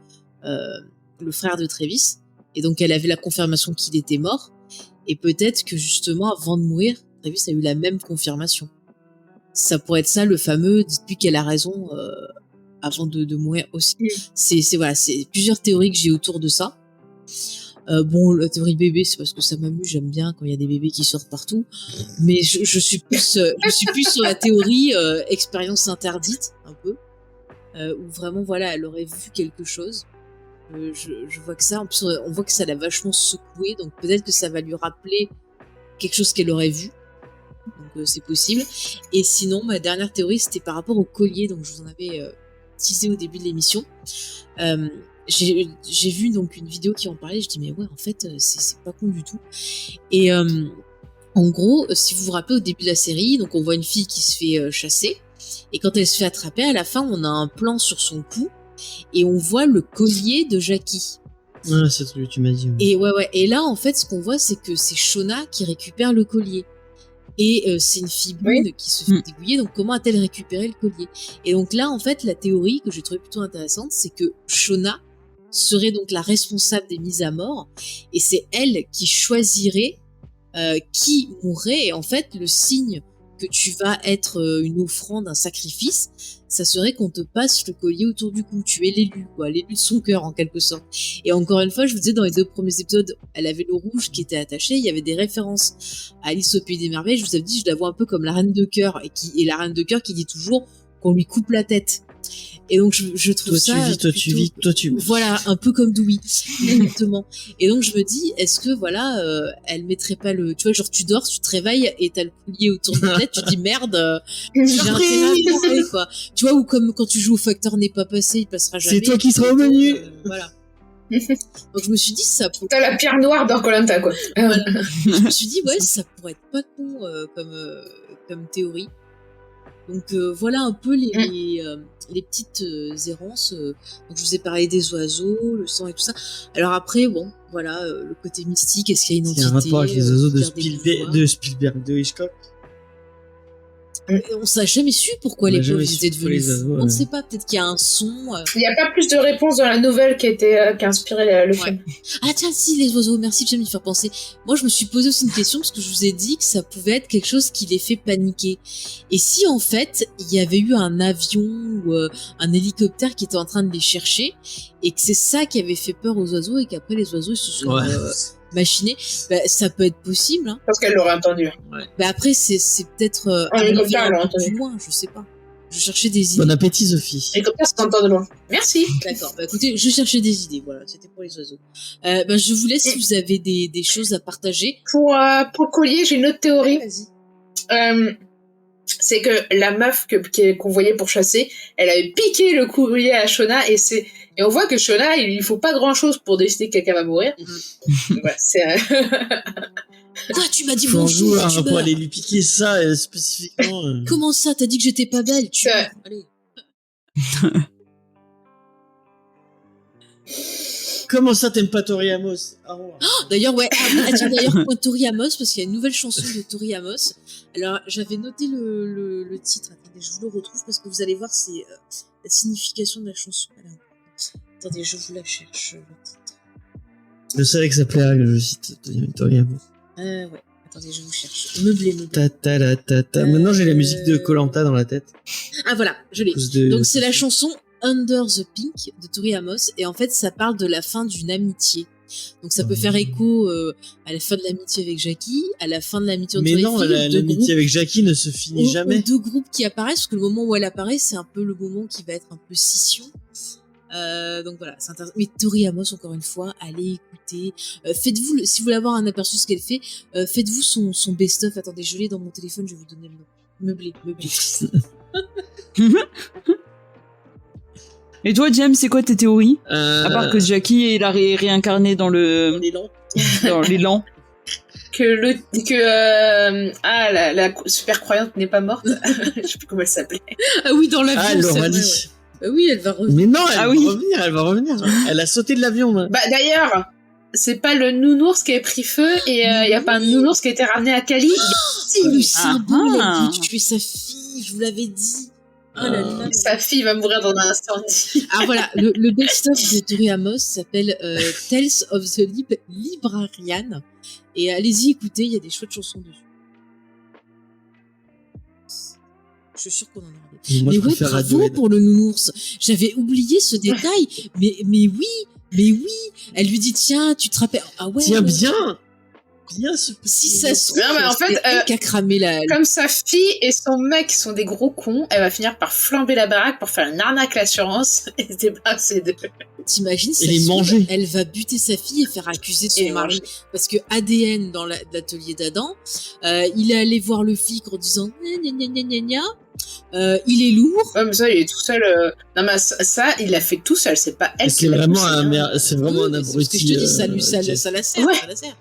frère de Travis. Et donc, elle avait la confirmation qu'il était mort. Et peut-être que justement, avant de mourir, Travis a eu la même confirmation. Ça pourrait être ça, le fameux « dites-lui qu'elle a raison avant de mourir aussi ». C'est plusieurs théories que j'ai autour de ça. La théorie bébé, c'est parce que ça m'amuse, j'aime bien quand il y a des bébés qui sortent partout. Mais je suis plus sur la théorie expérience interdite, un peu, où vraiment, voilà, elle aurait vu quelque chose. Je vois que ça, en plus, on voit que ça l'a vachement secoué, donc peut-être que ça va lui rappeler quelque chose qu'elle aurait vu. Donc c'est possible. Et sinon, ma dernière théorie, c'était par rapport au collier. Donc je vous en avais teasé au début de l'émission. J'ai vu donc une vidéo qui en parlait. Je dis mais ouais, en fait, c'est pas con du tout. Et en gros, si vous vous rappelez au début de la série, donc on voit une fille qui se fait chasser. Et quand elle se fait attraper, à la fin, on a un plan sur son cou et on voit le collier de Jackie. Ah, c'est ce que tu m'as dit. Ouais. Et ouais. Et là, en fait, ce qu'on voit, c'est que c'est Shona qui récupère le collier. Et c'est une fille brune qui se fait dégouiller, donc comment a-t-elle récupéré le collier? Et donc là, en fait, la théorie que j'ai trouvée plutôt intéressante, c'est que Shona serait donc la responsable des mises à mort, et c'est elle qui choisirait qui mourrait, et en fait, le signe que tu vas être une offrande, un sacrifice, ça serait qu'on te passe le collier autour du cou. Tu es l'élu, quoi, l'élu de son cœur en quelque sorte. Et encore une fois, je vous disais, dans les 2 premiers épisodes, elle avait le rouge qui était attaché, il y avait des références à Alice au Pays des Merveilles. Je vous avais dit, je la vois un peu comme la reine de cœur, et la reine de cœur qui dit toujours qu'on lui coupe la tête. Et donc je trouve toi tu vis. Voilà, un peu comme Dewey, exactement. Et donc je me dis, est-ce que voilà, elle mettrait pas le, tu vois, genre tu dors, tu te réveilles et t'as le collier autour de la tête, tu te dis merde, j'ai intérêt à penser, quoi. Tu vois, ou comme quand tu joues au facteur n'est pas passé, il passera jamais. C'est toi qui seras au menu. Voilà. Donc je me suis dit ça. T'as la pierre noire dans Koh-Lanta, quoi. Voilà. Je me suis dit ouais, ça pourrait être pas con comme théorie. Donc voilà un peu les petites errances. Donc je vous ai parlé des oiseaux, le sang et tout ça. Alors après, bon, voilà, le côté mystique, est-ce qu'il y a une entité? C'est un rapport avec les oiseaux de Spielberg, de Hitchcock. On s'est jamais su pourquoi On les n'a jamais pauvres su étaient pourquoi devenus les fous. oiseaux, On ne ouais. sait pas, peut-être qu'il y a un son. Il n'y a pas plus de réponses dans la nouvelle qui a inspiré le film. Ah tiens, si, les oiseaux, merci de me faire penser. Moi, je me suis posé aussi une question parce que je vous ai dit que ça pouvait être quelque chose qui les fait paniquer. Et si, en fait, il y avait eu un avion ou un hélicoptère qui était en train de les chercher et que c'est ça qui avait fait peur aux oiseaux et qu'après les oiseaux ils se sont machinés, bah, ça peut être possible. Hein. Parce qu'elle l'aurait entendu. Bah, après, c'est peut-être Un hélicoptère, un elle l'aurait peu plus entendu. loin, je sais pas. Je cherchais des idées. Bon appétit, Sophie. L'hélicoptère, ça t'entend de loin. Merci. D'accord, bah écoutez, je cherchais des idées, voilà, c'était pour les oiseaux. Bah, je vous laisse si vous avez des choses à partager. Pour le collier, j'ai une autre théorie. Vas-y. C'est que la meuf qu'on voyait pour chasser, elle avait piqué le collier à Shona et on voit que Shona, il lui faut pas grand chose pour décider que quelqu'un va mourir. Voilà, c'est Quoi, tu m'as dit Faut en bonjour, vouloir tu pour meurs. aller lui piquer ça spécifiquement. Comment ça, t'as dit que j'étais pas belle, tu Ouais. Allez. Comment ça t'aimes pas Tori Amos? Ah, ouais. D'ailleurs, ouais, tiens, d'ailleurs, point Tori Amos, parce qu'il y a une nouvelle chanson de Tori Amos. Alors, j'avais noté le titre, attendez, je vous le retrouve, parce que vous allez voir, c'est la signification de la chanson. Alors, attendez, je vous la cherche, le titre. Je savais que ça plairait que je cite Tori Amos. Ouais, attendez, je vous cherche. Meublé. Ta ta la ta ta. Maintenant j'ai la musique de Koh-Lanta dans la tête. Ah, voilà, je l'ai. À cause de- Donc, c'est la chanson Under the Pink de Tori Amos, et en fait, ça parle de la fin d'une amitié. Donc, ça peut faire écho à la fin de l'amitié avec Jackie, à la fin de l'amitié entre Mais les non, filles, aux deux l'amitié groupes. avec Jackie ne se finit jamais. Aux deux groupes qui apparaissent, parce que le moment où elle apparaît, c'est un peu le moment qui va être un peu scission. Donc voilà, c'est intéressant. Mais Tori Amos, encore une fois, allez écouter. Faites-vous, si vous voulez avoir un aperçu de ce qu'elle fait, faites-vous son best-of. Attendez, je l'ai dans mon téléphone, je vais vous donner le nom. Meublé. Et toi, James, c'est quoi tes théories? À part Euh, que Jackie est la réincarnée dans L'élan. dans l'élan. la super croyante n'est pas morte. Je sais plus comment elle s'appelait. Ah oui, dans l'avion. Ah, c'est Laura vrai, Lee. ouais. Bah oui, elle va revenir. Mais non, elle Ah va oui. revenir, elle va revenir. Elle a sauté de l'avion. Là. Bah d'ailleurs, c'est pas le nounours qui a pris feu et il y a pas un nounours qui a été ramené à Cali. Si, le symbole, elle Ah. dit tuer sa fille, je vous l'avais dit. Oh là là. Sa fille va mourir dans un incendie. Ah voilà, le best-of de Tori Amos s'appelle Tales of the Librarian. Et allez-y, écoutez, il y a des chouettes chansons dessus. Je suis sûre qu'on en aura des. Moi, Mais je ouais, préfère bravo Radiohead. pour le nounours. J'avais oublié ce détail. Mais oui. Elle lui dit, tiens, tu te rappelles. Ah ouais. Tiens, ouais. bien ce petit Si ça se trouve, Non, mais en fait, c'est elle qui a cramé la. Comme sa fille et son mec sont des gros cons, elle va finir par flamber la baraque pour faire une arnaque à l'assurance et se débarrasser d'eux. T'imagines, Et les ça se trouve, manger. elle va buter sa fille et faire accuser son Et mari. manger. Parce que ADN dans l'atelier d'Adam, il est allé voir le flic en disant gna. Il est lourd. Ouais, mais ça, il est tout seul. Non, mais ça, il l'a fait tout seul, c'est pas elle qui C'est l'a vraiment poussé, un hein. c'est vraiment Oui, un mais c'est ce abruti. que je te dis, ça Jeff. la sert, Ouais. ça la sert.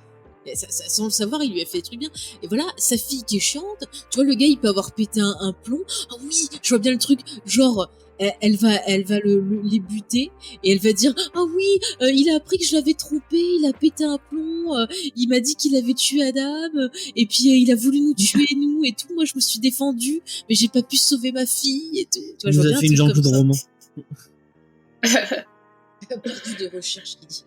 Et sans le savoir, il lui a fait des trucs bien. Et voilà, sa fille qui est chiante, tu vois, le gars, il peut avoir pété un plomb. Ah oui, je vois bien le truc, genre, elle va les buter, et elle va dire, ah oui, il a appris que je l'avais trompé, il a pété un plomb, il m'a dit qu'il avait tué Adam, et puis il a voulu nous tuer, nous, et tout. Moi, je me suis défendue, mais j'ai pas pu sauver ma fille, et tout. Tu vois, Il je vois nous bien a un fait une truc jambe comme de ça. roman. Perdu de recherche qui dit.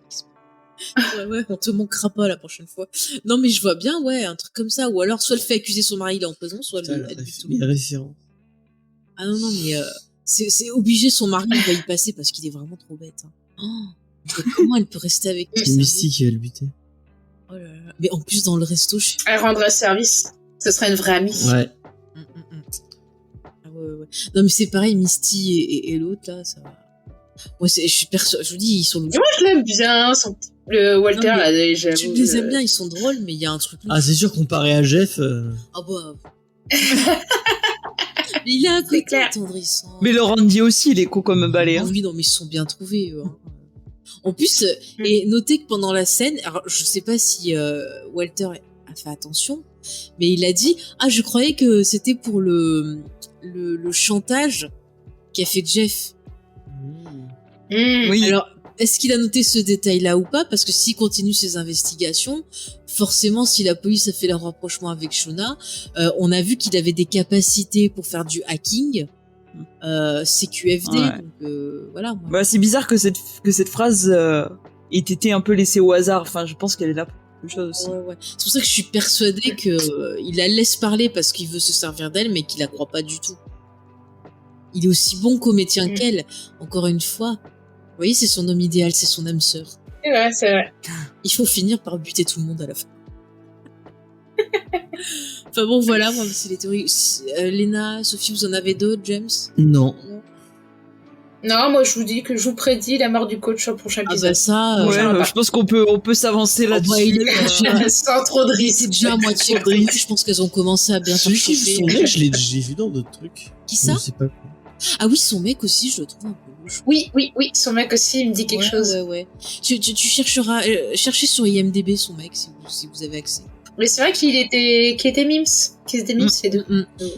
Ouais, on te manquera pas la prochaine fois. Non, mais je vois bien, ouais, un truc comme ça. Ou alors, soit elle fait accuser son mari, il est en prison, soit Putain, elle bute tout le les monde. références. Ah non, mais c'est obligé, son mari il va y passer parce qu'il est vraiment trop bête. Hein. Oh, mais comment elle peut rester avec lui C'est Mystique qui va le buter. Oh là là. Mais en plus, dans le resto, je suis. Elle rendrait service. Ce serait une vraie amie. Ouais. Ah ouais. Non, mais c'est pareil, Misty et l'autre, là, ça va. Moi, je suis je vous dis, ils sont. Et moi, je l'aime bien, le Walter, Non, mais là, j'avoue. Tu les aimes bien, ils sont drôles, mais il y a un truc. Ah, c'est sûr, comparé à Jeff. Ah bah. Mais il a un côté clair. attendrissant. Mais le Randy aussi, il est con comme un balai. Ah Hein. oui, non, mais ils se sont bien trouvés, eux. Hein. En plus, et notez que pendant la scène, alors je sais pas si Walter a fait attention, mais il a dit « Ah, je croyais que c'était pour le chantage qu'a fait Jeff. Mmh. Oui. Alors, est-ce qu'il a noté ce détail-là ou pas? Parce que s'il continue ses investigations, forcément, si la police a fait le rapprochement avec Shona, on a vu qu'il avait des capacités pour faire du hacking, CQFD, Ouais. donc voilà. Moi. Bah, c'est bizarre que cette phrase ait été un peu laissée au hasard. Enfin, je pense qu'elle est là pour quelque chose aussi. Ouais. C'est pour ça que je suis persuadée que il la laisse parler parce qu'il veut se servir d'elle, mais qu'il la croit pas du tout. Il est aussi bon comédien qu'elle. Encore une fois, vous voyez, c'est son homme idéal, c'est son âme sœur. C'est vrai, c'est vrai. Il faut finir par buter tout le monde à la fin. Enfin bon, voilà, moi, c'est les théories. Léna, Sophie, vous en avez d'autres, James? Non. Non, moi je vous dis que je vous prédis la mort du coach au prochain Ah épisode. bah ça, Ouais, j'en ai pas. je pense qu'on peut s'avancer là-dessus. bah, il est- Sans trop de c'est risques. déjà à moitié cru. Je pense qu'elles ont commencé à bien Celui qui joue chauffer. son mec, j'ai vu dans d'autres trucs. Qui ça? Je sais pas quoi. Ah oui, son mec aussi, je le trouve un peu louche. Oui, son mec aussi, il me dit quelque chose. Ouais. Tu chercheras, cherchez sur IMDb son mec si vous avez accès. Mais c'est vrai qu'il était mimes. Qu'ils étaient mimes, les deux.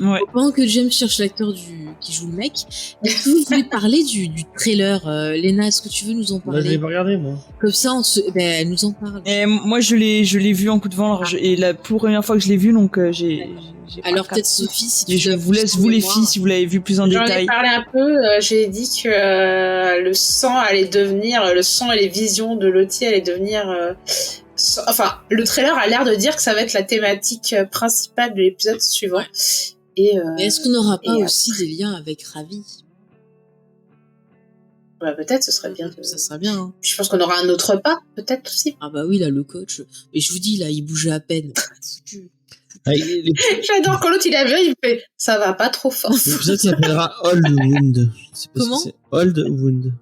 Ouais. Pendant que James cherche l'acteur qui joue le mec, je voulais parler du trailer. Léna, est-ce que tu veux nous en Bah, je l'ai parler? pas regardé, moi. Comme ça, elle nous en parle. Et moi, je l'ai vu en coup de vent. Alors, et la première fois que je l'ai vu, donc j'ai. pas Alors capté. peut-être Sophie, si tu Et je l'as vous vu laisse sans vous les mémoire. filles si vous l'avez vu plus en J'en ai détail. parlé un peu, j'ai dit que le sang allait devenir, le sang et les visions de Lottie allaient devenir... enfin, le trailer a l'air de dire que ça va être la thématique principale de l'épisode suivant. Ouais. Et, Mais est-ce qu'on n'aura pas et aussi des liens avec Ravi? bah, peut-être, ce serait bien. Ça serait bien. Hein. Je pense qu'on aura un autre pas, peut-être aussi. Ah bah oui, là, le coach. Et je vous dis, là, il bougeait à peine. Ah, J'adore quand l'autre il a vu, il fait « ça va pas trop fort ». L'épisode s'appellera Old Wound. Je sais pas Comment ce que c'est. Old Wound.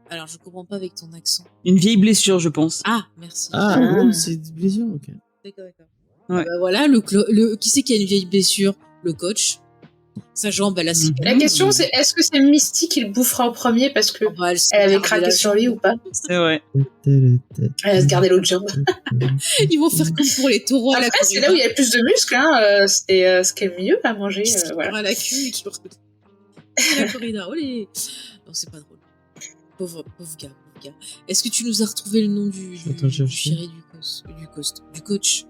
Alors, je comprends pas avec ton accent. Une vieille blessure, je pense. Ah, merci. Ah, Ah. Wound, c'est une blessure, ok. D'accord. Ouais. Bah voilà, qui c'est qui a une vieille blessure? Le coach. Sa jambe, elle a ses La question c'est, est-ce que c'est Misty qui le bouffera en premier parce que elle avait craqué sur lui ou pas? C'est vrai. Elle va se garder l'autre jambe. Ils vont faire comme pour les taureaux à la Après, c'est là où il y a le plus de muscles, hein. C'est ce qui est le mieux à manger. Voilà. à la queue et qui la corrida. Olé. Non, c'est pas drôle. Pauvre gars. Est-ce que tu nous as retrouvé le nom du chercher. chéri du coach?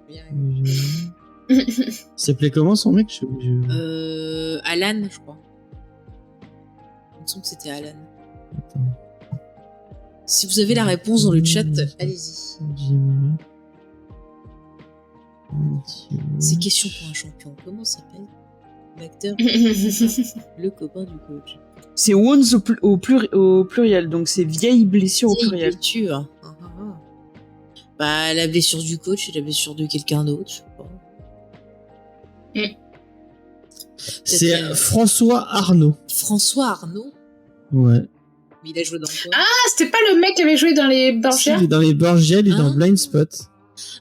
Il s'appelait comment son mec? Alan, je crois. Il me semble que c'était Alan. Attends. Si vous avez la réponse dans le chat, allez-y. C'est question pour un champion. Comment s'appelle l'acteur? Le copain du coach. C'est wounds au pluriel, donc c'est vieille blessure au Vieille pluriel. blessure. Bah, la blessure du coach et la blessure de quelqu'un d'autre, je sais pas. C'est Peut-être, François Arnaud. François Arnaud. Ouais. Mais il a joué dans quoi? Ah, c'était pas le mec qui avait joué dans les Borgia? Il est dans les Borgia, il est dans Hein Blind Spot.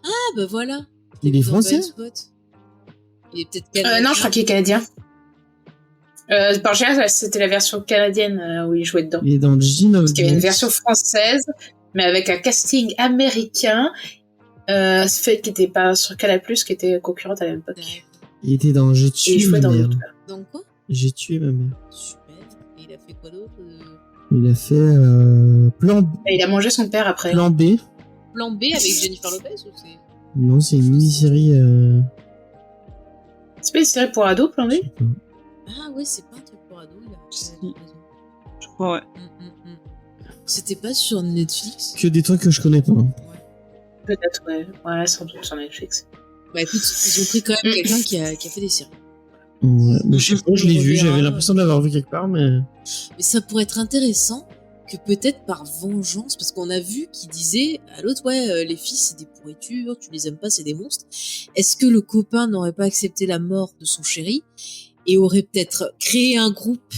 Ah, bah voilà. Il est Dans français? Blind Spot. Il est peut-être canadien. Non, je crois qu'il est canadien. Borgia, c'était la version canadienne où il jouait dedans. Il est dans Gene of Parce qu'il y avait une Death. version française, mais avec un casting américain, fait qui était pas sur Canal+, qui était concurrente à l'époque. Il était dans J'ai Et il tué jouait ma dans mère. l'autre. Donc quoi? J'ai tué ma mère. Super. Et il a fait quoi d'autre? Il a fait Et il a mangé son père après. Plan B. Plan B avec Jennifer Lopez ou c'est... Non, c'est une mini-série. C'est pas une série pour ados, Plan B? Je sais pas. Ah ouais, c'est pas un truc pour ado. Il a Si. raison. Je crois, ouais. C'était pas sur Netflix? Que des trucs que je connais pas. Hein. Peut-être, ouais. Ouais, sans doute sur Netflix. Bah écoute, ils ont pris quand même quelqu'un qui a fait des séries. Ouais, mais je sais pas, je l'ai vu, reverra. j'avais l'impression de l'avoir vu quelque part, mais. Mais ça pourrait être intéressant que peut-être par vengeance, parce qu'on a vu qu'il disait à l'autre, ouais, les filles c'est des pourritures, tu les aimes pas, c'est des monstres. Est-ce que le copain n'aurait pas accepté la mort de son chéri et aurait peut-être créé un groupe?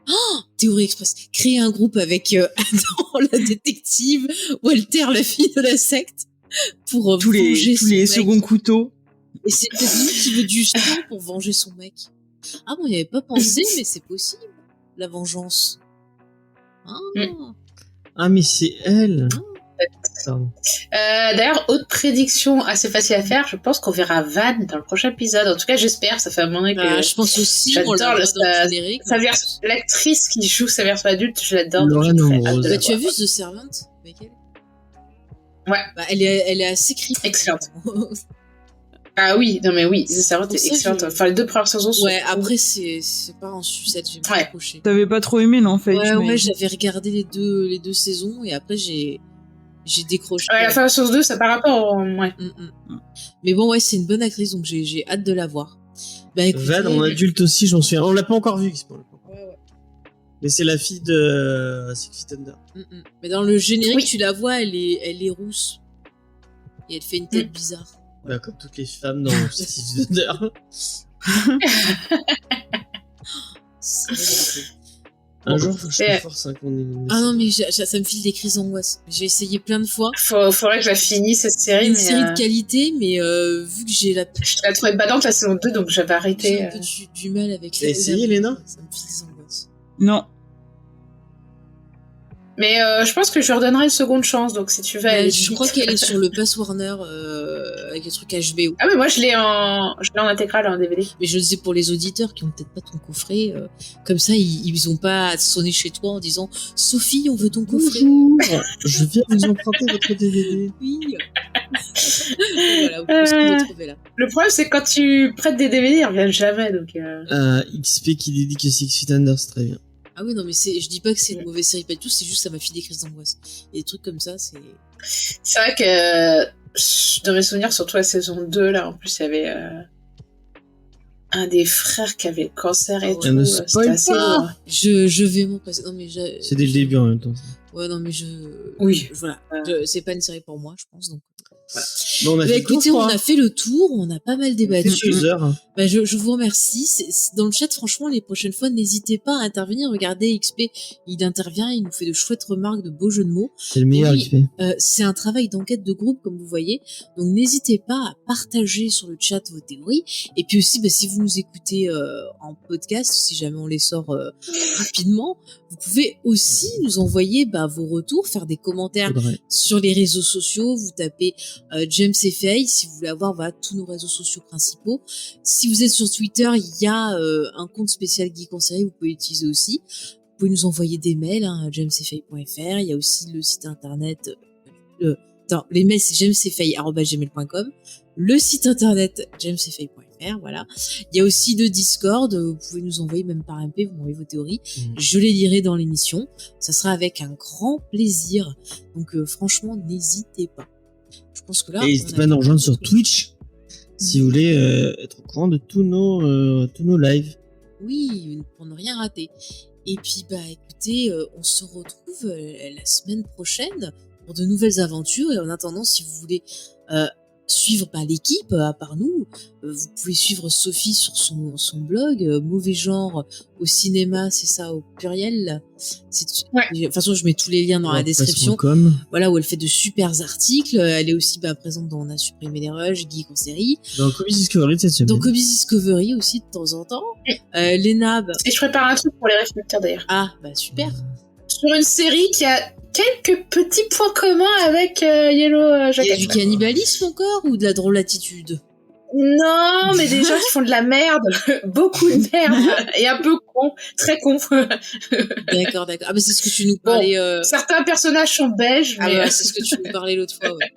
Oh, Théorie Express. Créer un groupe avec Adam, la détective, Walter, la fille de la secte, pour Tous venger les son mec. seconds couteaux. Et c'est peut-être lui qui veut du sang pour venger son mec. Ah bon, il n'y avait pas pensé, mais c'est possible. La vengeance. Ah. Ah, mais c'est elle! Pardon. D'ailleurs, autre prédiction assez facile à faire, je pense qu'on verra Van dans le prochain épisode. En tout cas, j'espère, ça fait un moment que Je pense aussi, j'adore on la voit dans sa- le générique. l'actrice qui joue sa version adulte, je l'adore. donc Lorraine j'ai très hâte Ambrose. de la Bah, tu as voir. vu The Servant avec elle? Ouais. Bah, elle est assez creepy. Excellente. Ah oui, non mais oui, The Servant Pour est ça, excellente. je- Enfin, les 2 premières saisons sont... Ouais, après, c'est pas en sucette, j'ai Ouais. accroché. T'avais pas trop aimé, non, Fate? Ouais, j'avais regardé les deux saisons et après, j'ai décroché. Ouais, la fin de saison 2, ça par rapport au... Ouais. Mais bon, ouais, c'est une bonne actrice, donc j'ai hâte de la voir. Bah, écoutez, Van en adulte aussi, j'en souviens. On l'a pas encore vu, on l'a pas encore vu. Ouais. Mais c'est la fille de Six Feet Under. Mais dans le générique, Oui. tu la vois, elle est rousse. Et elle fait une tête bizarre. Bah, comme toutes les femmes dans Six Feet Under. C'est vrai. Un jour, faut que je Et- te force un qu'on est. Ah non, mais ça me file des crises d'angoisse. J'ai essayé plein de fois. Faudrait que je la finisse, cette série, Une mais... série de qualité, mais vu que j'ai Je la trouvais badante la saison 2, donc j'avais j'ai arrêté. un peu du mal avec T'as essayé, Léna? Ça me file des angoisses. Non. Mais je pense que je lui redonnerai une seconde chance, donc si tu veux... aller Je vite. crois qu'elle est sur le Pass Warner avec les trucs HBO. Ah mais moi je l'ai en intégrale en DVD. Mais je le sais pour les auditeurs qui ont peut-être pas ton coffret. Comme ça, ils ont pas à sonner chez toi en disant Sophie, on veut ton coffret. Bonjour, je viens vous emprunter votre DVD. Oui. Voilà, vous pouvez se retrouver là. Le problème c'est que quand tu prêtes des DVD, ils reviennent jamais, donc... XP qui dit que Six Feet Under, c'est très bien. Ah oui, non, mais je dis pas que c'est une mauvaise série, pas du tout, c'est juste que ça m'a fait des crises d'angoisse. Et des trucs comme ça, c'est. C'est vrai que dans mes souvenirs, surtout la saison 2, là, en plus, il y avait un des frères qui avait le cancer et Ah tout. ouais. Ne C'était spoil assez pas. lourd. Je vais m'en passer. Non, mais C'est dès le début en même temps. Ouais, non, mais Oui. Voilà. C'est pas une série pour moi, je pense. Donc. Voilà. Bon, on a Bah, fait le tour, écoutez, je on crois. a fait le tour, on a pas mal débattu. 2 heures. Bah, je vous remercie. Dans le chat, franchement, les prochaines fois, n'hésitez pas à intervenir. Regardez, XP, il intervient, il nous fait de chouettes remarques, de beaux jeux de mots. C'est le meilleur Oui. XP. C'est un travail d'enquête de groupe, comme vous voyez. Donc, n'hésitez pas à partager sur le chat vos théories. Et puis aussi, bah, si vous nous écoutez en podcast, si jamais on les sort rapidement, vous pouvez aussi nous envoyer vos retours, faire des commentaires Faudrait. sur les réseaux sociaux. Vous tapez James et Faye si vous voulez avoir tous nos réseaux sociaux principaux. Si vous êtes sur Twitter, il y a un compte spécial Geek en série, vous pouvez l'utiliser aussi. Vous pouvez nous envoyer des mails, jamesfaye.fr. Il y a aussi le site internet. Les mails c'est jamesfaye@gmail.com. Le site internet jamesfaye.fr. Voilà. Il y a aussi le Discord. Vous pouvez nous envoyer même par MP. Vous m'envoyez vos théories. Je les lirai dans l'émission. Ça sera avec un grand plaisir. Donc franchement, n'hésitez pas. Je pense que là. Et n'hésitez pas à nous rejoindre sur Twitch si vous voulez être au courant de tous nos lives. Oui, pour ne rien rater. Et puis, écoutez, on se retrouve la semaine prochaine pour de nouvelles aventures. Et en attendant, si vous voulez suivre l'équipe, à part nous, vous pouvez suivre Sophie sur son blog, Mauvais Genre au cinéma, c'est ça, au pluriel. Ouais. De toute façon, je mets tous les liens dans la description. WordPress.com. Voilà, où elle fait de super articles. Elle est aussi présente dans On a supprimé les rushs, Geek en série. Dans Comics Discovery de cette semaine. Dans Comics Discovery aussi, de temps en temps. Léna, Et je prépare un truc pour les réflecteurs d'ailleurs. super. Sur une série qui a quelques petits points communs avec Yellow Il y Jacket. a du cannibalisme encore ou de la drôle attitude? Non, mais des gens qui font de la merde, beaucoup de merde, et un peu con, très con. D'accord. Ah c'est ce que tu nous parlais. Certains personnages sont belges, mais c'est ce que tu nous parlais l'autre fois. Ouais.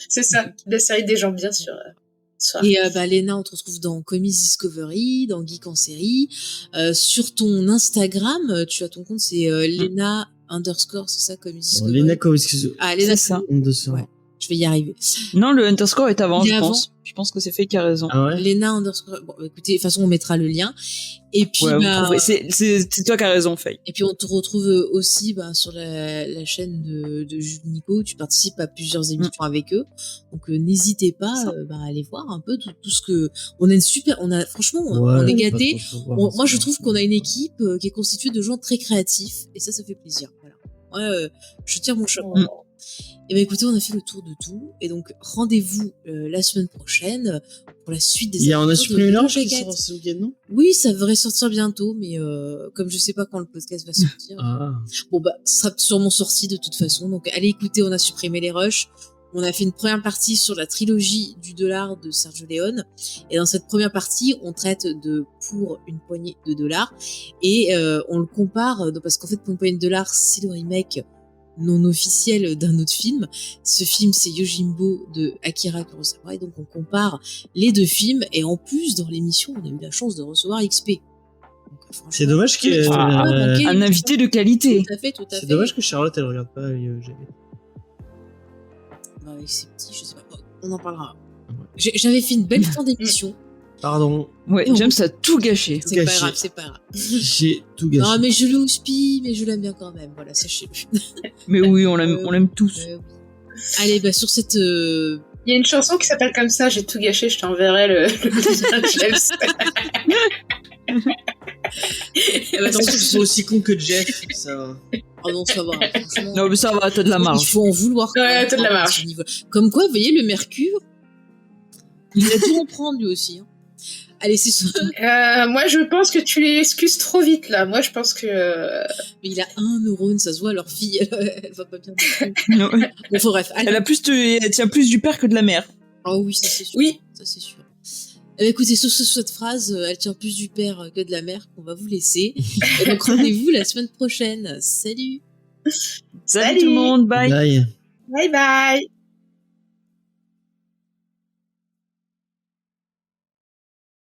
c'est ça, la série des gens bien sûr. Et Léna, on te retrouve dans Comics Discovery, dans Geek en série. Sur ton Instagram, tu as ton compte, c'est Léna _ c'est ça, Comics Discovery. Léna Comics. Léna, C'est ça. Ouais. Je vais y arriver. Non, le underscore est avant, Il est je avant. pense. Je pense que c'est fait qui a raison. Ah ouais. Léna _ Bon, écoutez, de toute façon, on mettra le lien. Et puis, Ouais, vous trouverez. C'est toi qui as raison, Faye. Et puis on te retrouve aussi sur la chaîne de Jules Nico. Tu participes à plusieurs émissions avec eux. Donc n'hésitez pas à aller voir un peu tout ce que on a franchement on est gâtés. Moi je trouve qu'on a une équipe qui est constituée de gens très créatifs et ça fait plaisir. Voilà. Ouais, je tire mon chapeau. Et ben écoutez, on a fait le tour de tout. Et donc, rendez-vous la semaine prochaine pour la suite des On a aventures supprimé de l'ange qui Jacket. sort ce week-end, non? Oui, ça devrait sortir bientôt, mais comme je sais pas quand le podcast va sortir, Ah. bon bah, ça sera sûrement sorti de toute façon. Donc allez écouter, on a supprimé les rushs. On a fait une première partie sur la trilogie du dollar de Sergio Leone. Et dans cette première partie, on traite de Pour une poignée de dollars. Et on le compare, parce qu'en fait, Pour une poignée de dollars, c'est le remake non officiel d'un autre film. Ce film, c'est Yojimbo de Akira Kurosawa. Et donc, on compare les deux films. Et en plus, dans l'émission, on a eu la chance de recevoir XP. Donc, franchement, C'est dommage que, manqué Un une invité de qualité. Tout à fait, tout à fait. c'est dommage que Charlotte, elle regarde pas GV. Bah, avec ses petits, je sais pas. On en parlera. J'avais fait une belle fin d'émission. Pardon, Ouais, Et on- James a tout gâché. C'est pas gâché. grave, c'est pas grave. j'ai tout gâché. Non, mais je le houspille, mais je l'aime bien quand même. Voilà, sachez-le. Mais oui, on l'aime tous. Oui. Allez, bah, sur cette. Il y a une chanson qui s'appelle comme ça, j'ai tout gâché, je t'enverrai le lien, James. Attention, ils sont aussi cons que Jeff, ça va. Oh non, ça va. Franchement. Non, mais ça va, t'as de la Il marge. faut en vouloir. quand Ouais, même t'as de la à marge. ce niveau. Comme quoi, vous voyez, le Mercure, il a tout reprendre lui aussi. Hein. Allez, c'est ça. Moi, je pense que tu les excuses trop vite, là. Moi, je pense que... Mais il a un neurone, ça se voit, leur fille, elle va pas bien. Non. Bon, enfin, bref. Allez. Elle tient plus du père que de la mère. Oh oui, ça c'est sûr. Oui. Ça c'est sûr. Écoutez, sur cette phrase, elle tient plus du père que de la mère, qu'on va vous laisser. Et donc rendez-vous la semaine prochaine. Salut. Salut tout le monde, bye. Bye. Bye bye.